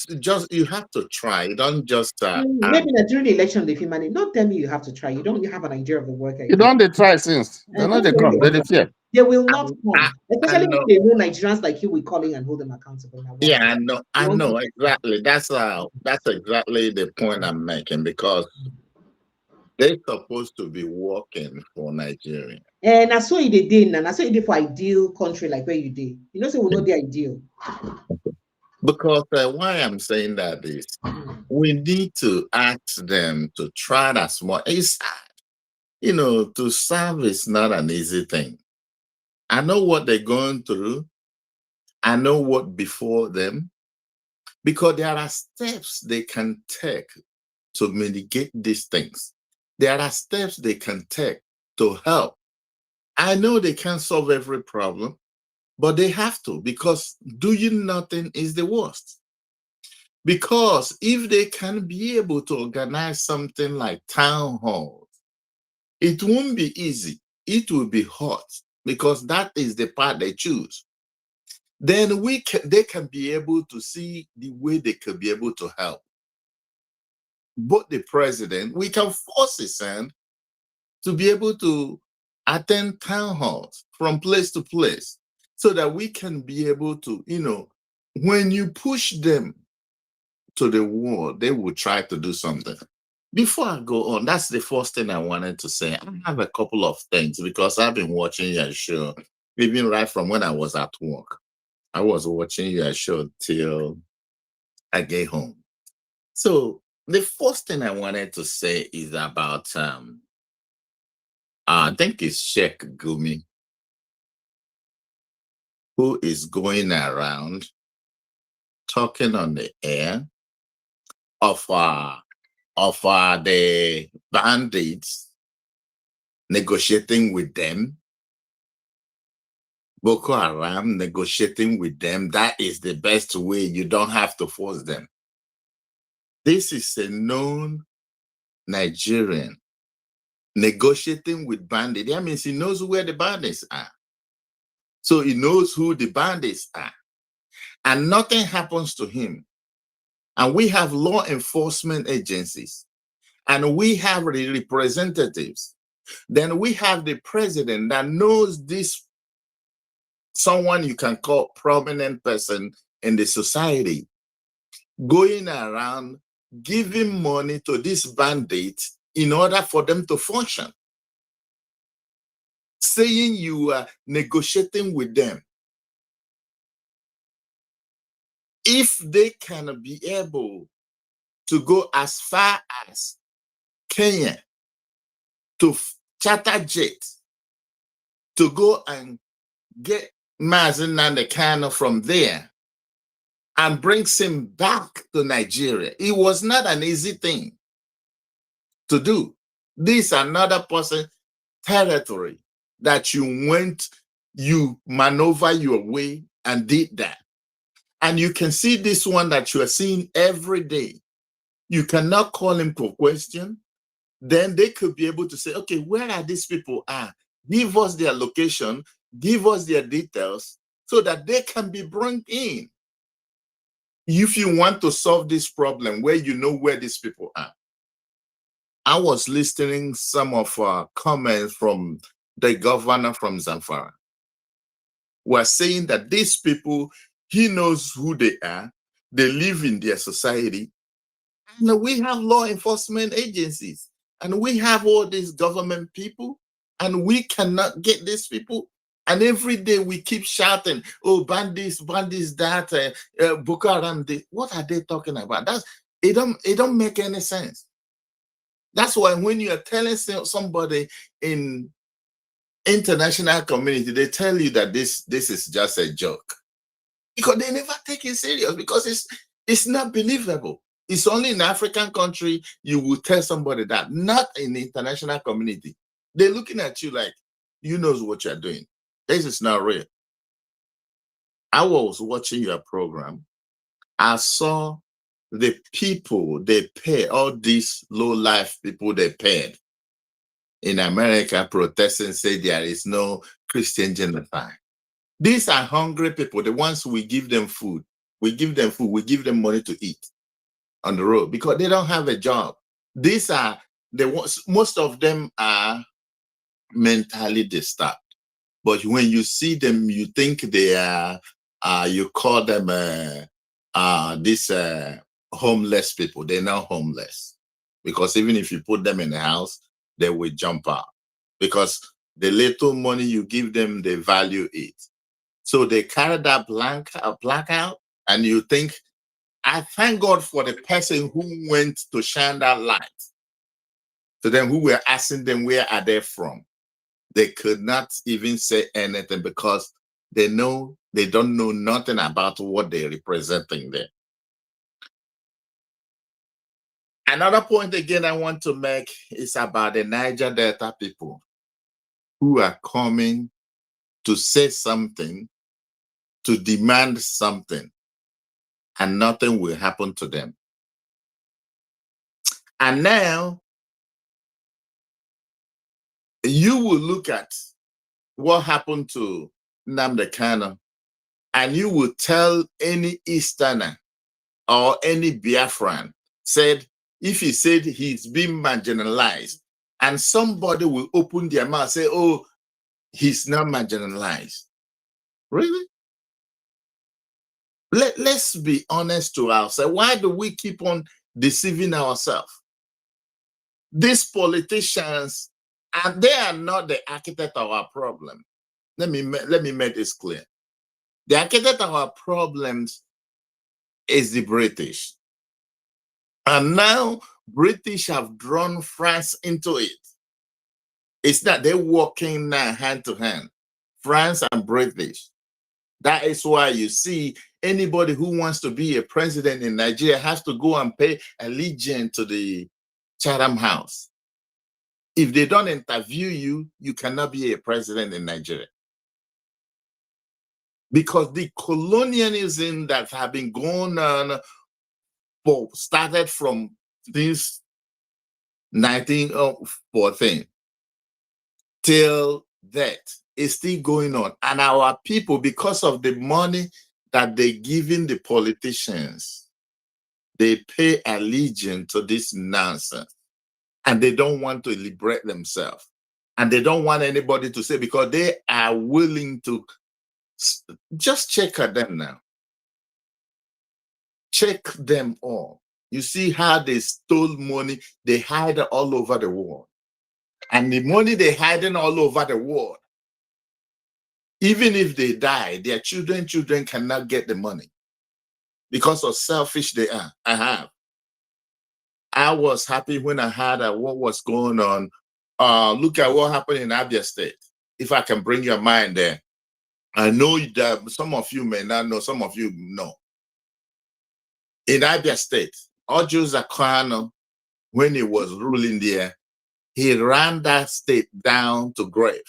you have to try. You don't just maybe during the election, if you manage, don't tell me you have to try. You have an idea of the work. You don't they try since they're not they come. They fear. They will not come, especially when they know Nigerians like you will calling and hold them accountable. Yeah, I know exactly. That's exactly the point I'm making, because they're supposed to be working for Nigeria. And I saw it did, and I saw it for ideal country like where you did. So we know the ideal. Because why I'm saying that is, we need to ask them to try that small. It's to serve is not an easy thing. I know what they're going through. I know what before them, because there are steps they can take to mitigate these things. There are steps they can take to help. I know they can't solve every problem, but they have to, because doing nothing is the worst. Because if they can be able to organize something like town halls, it won't be easy. It will be hard, because that is the part they choose. Then they can be able to see the way they could be able to help. But the president, we can force his hand to be able to attend town halls from place to place, so that we can be able to, when you push them to the wall, they will try to do something. Before I go on, that's the first thing I wanted to say. I have a couple of things, because I've been watching your show, even right from when I was at work. I was watching your show till I get home. So the first thing I wanted to say is about I think it's Sheikh Gumi, who is going around talking on the air of the bandits, negotiating with them, Boko Haram, negotiating with them. That is the best way. You don't have to force them. This is a known Nigerian negotiating with bandits. That means he knows where the bandits are. So he knows who the bandits are. And nothing happens to him. And we have law enforcement agencies. And we have the representatives. Then we have the president that knows this, someone you can call prominent person in the society, going around giving money to these bandits in order for them to function. Saying you are negotiating with them. If they can be able to go as far as Kenya, to charter jet, to go and get Mazen Nandekano from there and brings him back to Nigeria. It was not an easy thing to do. This another person's territory that you went, you maneuver your way and did that. And you can see this one that you are seeing every day. You cannot call him to question. Then they could be able to say, okay, where are these people at? Give us their location, give us their details so that they can be brought in. If you want to solve this problem where you know where these people are. I was listening some of comments from the governor from Zamfara. We're saying that these people, he knows who they are, they live in their society, and we have law enforcement agencies, and we have all these government people, and we cannot get these people. And every day we keep shouting, oh, bandits, that, Boko Haram, what are they talking about? It don't make any sense. That's why when you are telling somebody in international community, they tell you that this is just a joke. Because they never take it serious, because it's not believable. It's only in African country you will tell somebody that, not in the international community. They're looking at you like, you know what you're doing. This is not real. I was watching your program. I saw the people they pay, all these low-life people they paid in America protesting, say there is no Christian genocide. These are hungry people, the ones we give them food. We give them food, we give them money to eat on the road because they don't have a job. These are the ones, most of them are mentally disturbed. But when you see them, you think they are, you call them these homeless people. They're not homeless. Because even if you put them in the house, they will jump out. Because the little money you give them, they value it. So they carry that blackout, and you think, I thank God for the person who went to shine that light to them, who were asking them, where are they from? They could not even say anything because they don't know nothing about what they're representing there. Another point again I want to make is about the Niger Delta people who are coming to say something, to demand something, and nothing will happen to them. And now you will look at what happened to Nnamdi Kanu, and you will tell any Easterner or any Biafran, said, if he said he's been marginalized, and somebody will open their mouth and say, oh, he's not marginalized. Really? Let's be honest to ourselves. Why do we keep on deceiving ourselves? These politicians, and they are not the architect of our problem. Let me make this clear. The architect of our problems is the British. And now British have drawn France into it. It's that they're working now hand to hand, France and British. That is why you see anybody who wants to be a president in Nigeria has to go and pay allegiance to the Chatham House. If they don't interview you, you cannot be a president in Nigeria. Because the colonialism that have been going on started from this 1914 till that is still going on. And our people, because of the money that they're giving the politicians, they pay allegiance to this nonsense. And they don't want to liberate themselves. And they don't want anybody to say, because they are willing to just check at them now. Check them all. You see how they stole money, they hide it all over the world. And the money they're hiding all over the world, even if they die, their children cannot get the money because of selfish they are. I was happy when I heard what was going on. Look at what happened in Abia State. If I can bring your mind there. I know that some of you may not know, some of you know. In Abia State, Ojo Zakano, when he was ruling there, he ran that state down to grave.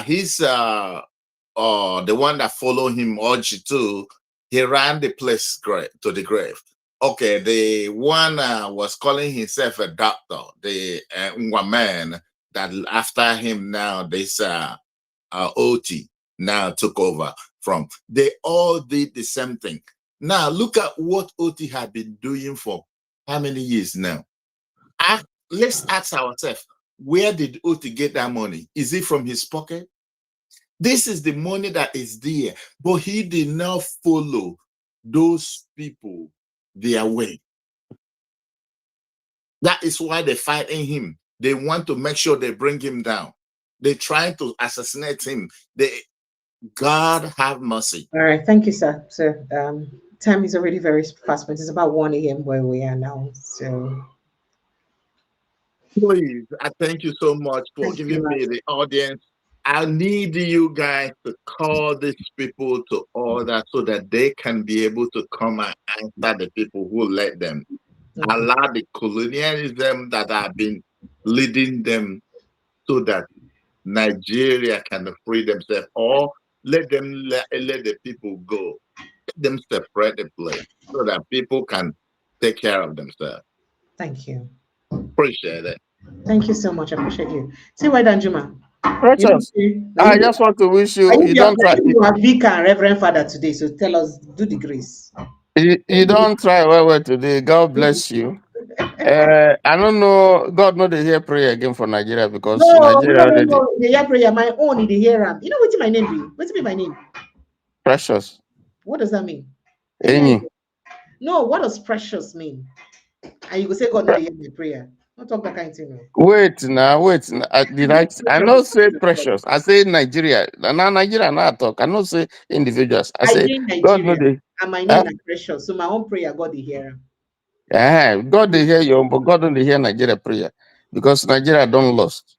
He's the one that followed him, Oji too. He ran the place to the grave. Okay, the one was calling himself a doctor, the man that after him now, this OT now took over from. They all did the same thing. Now, look at what OT had been doing for how many years now? Let's ask ourselves, where did OT get that money? Is it from his pocket? This is the money that is there, but he did not follow those people their way. That is why they're fighting him. They want to make sure they bring him down. They're trying to assassinate him. God have mercy. All right, thank you, sir. So time is already very fast, but it's about 1 a.m. where we are now. So please, I thank you so much for giving me the audience. I need you guys to call these people to order so that they can be able to come and answer the people who led them. Allow the colonialism that have been leading them so that Nigeria can free themselves, or let the people go. Let them separate the place so that people can take care of themselves. Thank you. Appreciate it. Thank you so much. I appreciate you. See why Danjuma. Precious. I just want to wish you. You don't try. You are Vicar and Reverend Father today, so tell us, do the grace. You don't try well today. God bless you. I don't know. God know they hear prayer again for Nigeria because Nigeria already. No, they hear prayer. My own in the hear. You know what's my name be? What's be my name? Precious. What does that mean? Any. No, what does precious mean? And you go say God know they hear my prayer. Don't talk that kind of thing. No. Wait now. I not say precious. I say Nigeria. Now Nigeria not talk. I not say individuals. I say God know they. And my name is precious. So my own prayer, God they hear. God they hear you, but God don't hear Nigeria prayer because Nigeria don't lost.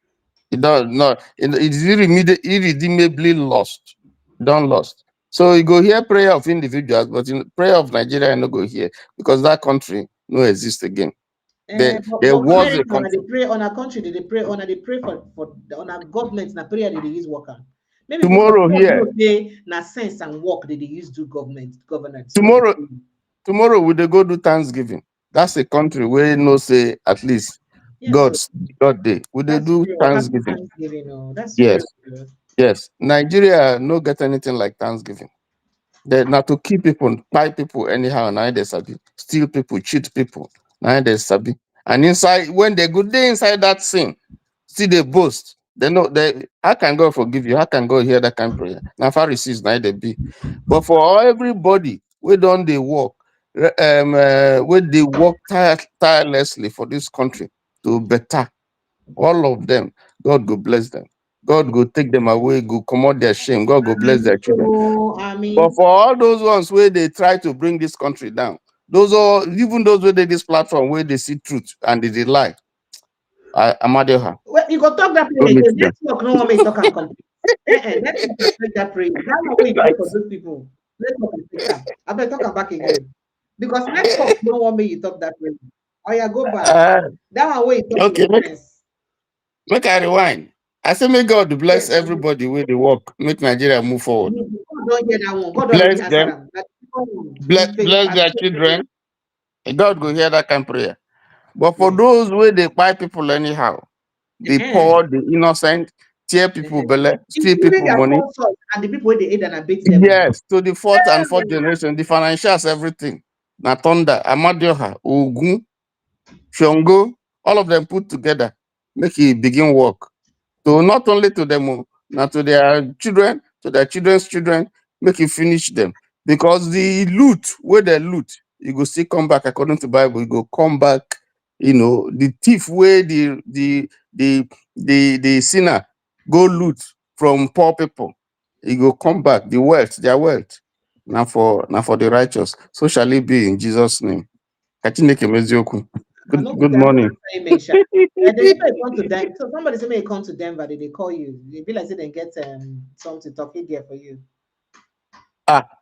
It does not. It is irredeemably lost. Don't lost. So you go hear prayer of individuals, but in prayer of Nigeria, you no go hear because that country no exist again. There was a country. They pray on a country. They pray on our government. Na prayer they use worker. Maybe tomorrow here. Na sense and work they use do governance. Tomorrow we they go do Thanksgiving. That's a country where no say at least God day. We they do Thanksgiving. That's yes. True. Yes. Nigeria no get anything like Thanksgiving. They not to keep people, buy people anyhow. Now they sabi steal people, cheat people. Now they sabi. And inside when they go there inside that sin, see they boast. They know how can God forgive you? How can God hear that kind of prayer? Now Pharisees now they be. But for everybody, we don't they work. When they work tirelessly for this country to better, all of them, God go bless them. God go take them away, go come out their shame. God go bless their children. But for all those ones where they try to bring this country down, those are even those where they this platform where they see truth and they lie. Amadioha. Well, you go talk that prayer again. Network no one may talk and complete. Let's respect that prayer. That's not what you do for those people. Let's not respect that. I better talk back again. Because network no one may you talk that prayer. Oh yeah, go back. That one way you talk Okay, make I rewind. I say, may God bless yes. everybody where they work, make Nigeria move forward. God don't hear that one. God Bless already answer them, them. bless their children. God go hear that kind of prayer. But for Yes. those where they buy people anyhow, the poor, the innocent, tear people belly, steal Including people their money. sponsors and the people where they aid and abet them. Yes, to the fourth and fourth generation, the financials, everything. Natonda, Amadioha, Ogun, Shongo, all of them put together, make it begin work. So not only to them, now to their children, to their children's children, make it finish them. Because the loot, where they loot, you go still come back according to Bible, you go come back, the thief where the sinner go loot from poor people, you go come back, the wealth, their wealth. Now for the righteous. So shall it be in Jesus' name. Good morning. They say may come to Denver. So somebody say may come to Denver, they call you. They be like say they get something talking there for you.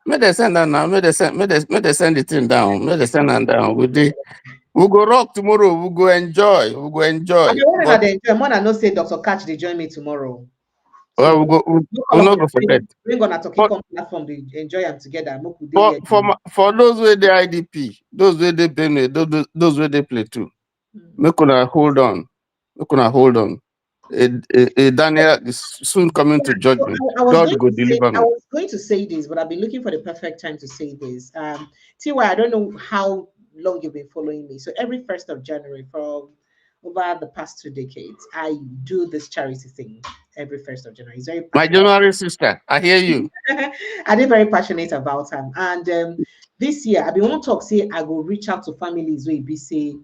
May they send that now. May they send the thing down. May they send that down. We'll go rock tomorrow. We'll go enjoy. I mean, when they enjoy, more than not say Dr. Catch they join me tomorrow. So we'll not go forget. We're gonna talk platform to enjoy them together. For those with the IDP, those with the Benue, those with they play too. Make una hold on. Daniel is soon coming to judgment. God go deliver me. I was going to say this, but I've been looking for the perfect time to say this. Tiwa, I don't know how long you've been following me. So every 1st of January for over the past 2 decades, I do this charity thing every 1st of January. It's very my January sister, I hear you. I'm very passionate about them. And this year, I've been want to talk, say I go reach out to families where be say,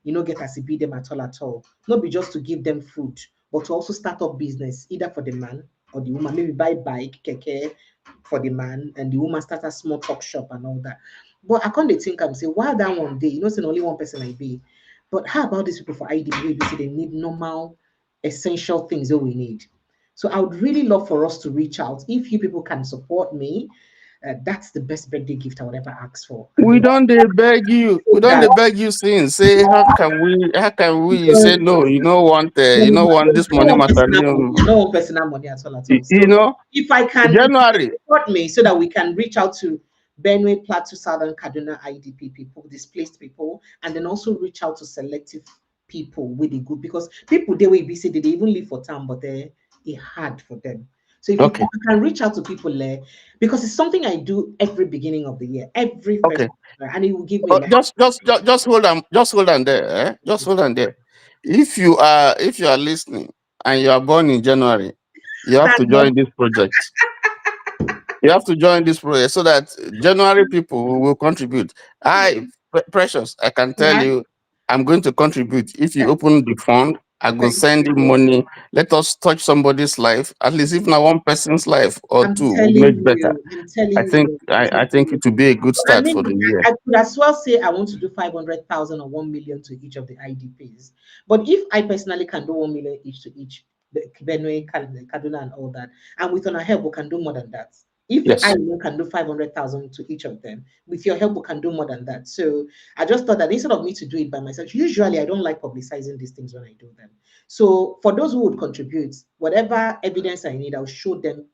get as be them at all. Not be just to give them food, but to also start up business, either for the man or the woman. Maybe buy bike, keke for the man, and the woman start a small talk shop and all that. But I can't think and say, why that one day? It's only one person I be. But how about these people for IDP? They need normal, essential things that we need. So I would really love for us to reach out. If you people can support me, that's the best birthday gift I would ever ask for. We don't beg you. We don't beg you since. Say how can we? You say no. You don't want this money material. No personal money at all. So if I can January support me so that we can reach out to Benue, Plateau, Southern Kaduna IDP people, displaced people, and then also reach out to selective people with a good, because people they will be say they even live for town, but they're hard for them. So if you can reach out to people there, because it's something I do every beginning of the year, every first and it will give me just hold on, there. Just hold on there. If you are listening and you are born in January, you have to join this project. You have to join this project so that January people will contribute. Precious, I can tell you, I'm going to contribute. If you open the fund, I go send you money. Let us touch somebody's life, at least if not one person's life or two, we make better. I think it will be a good start for the year. I could as well say I want to do 500,000 or 1 million to each of the IDPs. But if I personally can do 1 million each to each, the Benue, Kaduna, and all that, and with our help, we can do more than that. If I can do 500,000 to each of them, with your help, we can do more than that. So I just thought that instead of me to do it by myself, usually I don't like publicizing these things when I do them. So for those who would contribute, whatever evidence I need, I'll show them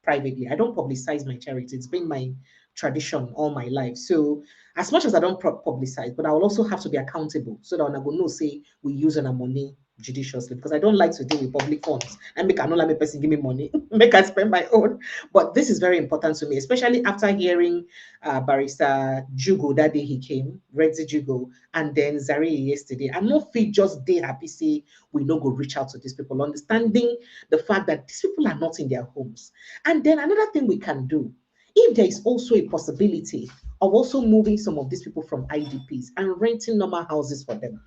privately. I don't publicize my charity. It's been my tradition all my life. So as much as I don't publicize, but I will also have to be accountable so that when I go no say we use our money judiciously, because I don't like to deal with public funds and make another person give me money, make I spend my own. But this is very important to me, especially after hearing Barrister Jugo that day he came, Redzi Jugo, and then Zari yesterday. I'm not feel just they happy say we no go reach out to these people, understanding the fact that these people are not in their homes. And then another thing we can do, if there is also a possibility of also moving some of these people from IDPs and renting normal houses for them.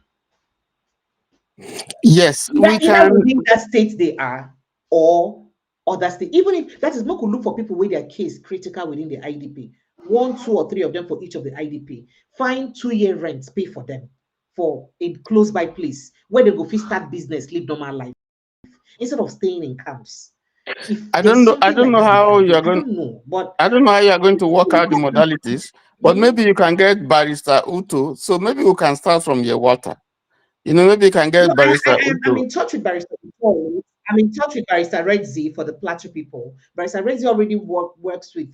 Yes, we can. Within that state they are, or other state. Even if that is not to look for people with their case critical within the IDP. 1, 2, or 3 of them for each of the IDP. Find 2-year rents, pay for them. for a close by place where they go fit start business, live normal life, instead of staying in camps. I don't know how you are going. I don't know, but I don't know how you are going to work out the modalities. But maybe you can get Barrister Uto. So maybe we can start from your water. You know, maybe you can get Barrister I'm Uto. in touch with Barrister Uto. I'm in touch with Barrister Redzi for the Plateau people. Barrister Redzi already works with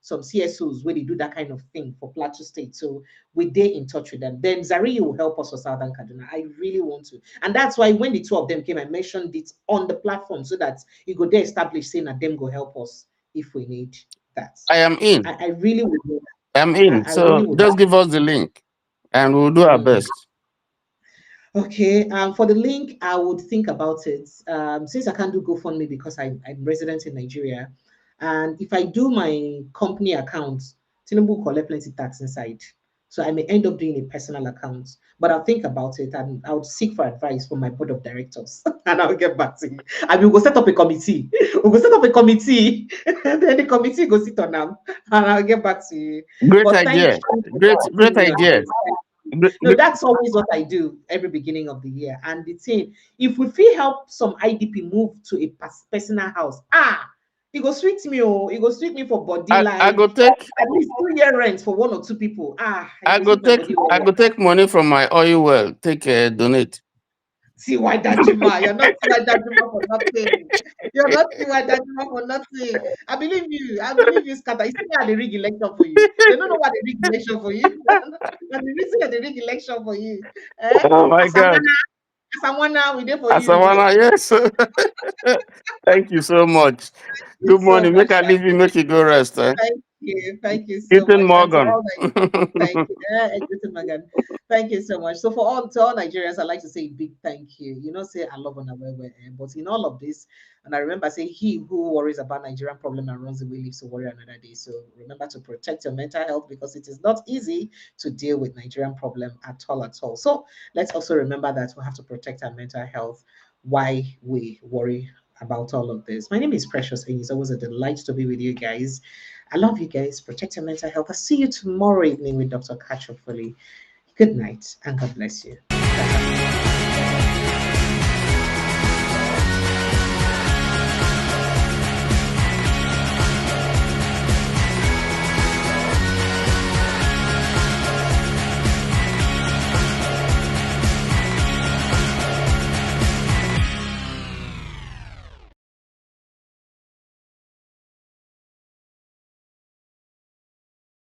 some CSOs where they do that kind of thing for Plateau State. So we're there in touch with them. Then Zari will help us for Southern Kaduna. I really want to. And that's why when the two of them came, I mentioned it on the platform so that you go there establish saying that them go help us if we need that. I am in. I really would do that. I'm in. So just give us the link and we'll do our best. Okay, for the link, I would think about it. Since I can't do GoFundMe because I'm resident in Nigeria, and if I do my company account, Tinubu collect plenty tax inside. So I may end up doing a personal account, but I'll think about it and I would seek for advice from my board of directors and I'll get back to you. I mean, we'll set up a committee. We'll set up a committee and then the committee go sit on them and I'll get back to you. Great idea. Great idea. No, that's always what I do every beginning of the year. And the thing, if we feel help some IDP move to a personal house, it go sweet me, it go sweet me for body. I go take at least 2 year rent for 1 or 2 people. I go take money from my oil well. Donate. See why that Juma? You're not see why that Juma for nothing. You're not see why that Juma for nothing. I believe you. Scatter. You see how they rig election for you. They don't know what they rig election for you. And the reason that they rig election for you. Oh my God. Asawana, we there for Asawana, yes. Thank you so much. Good morning. Make I leave you, make you go rest. Thank you so Ethan much. Morgan. Thank you. Ethan Morgan. Thank you so much. So to all Nigerians, I'd like to say a big thank you. You know, say I love on but in all of this, and I remember saying he who worries about Nigerian problem and runs away lives to worry another day. So remember to protect your mental health because it is not easy to deal with Nigerian problem at all. So let's also remember that we have to protect our mental health while we worry about all of this. My name is Precious and it's always a delight to be with you guys. I love you guys. Protect your mental health. I'll see you tomorrow evening with Dr. Kachofoli. Good night and God bless you. Bye-bye.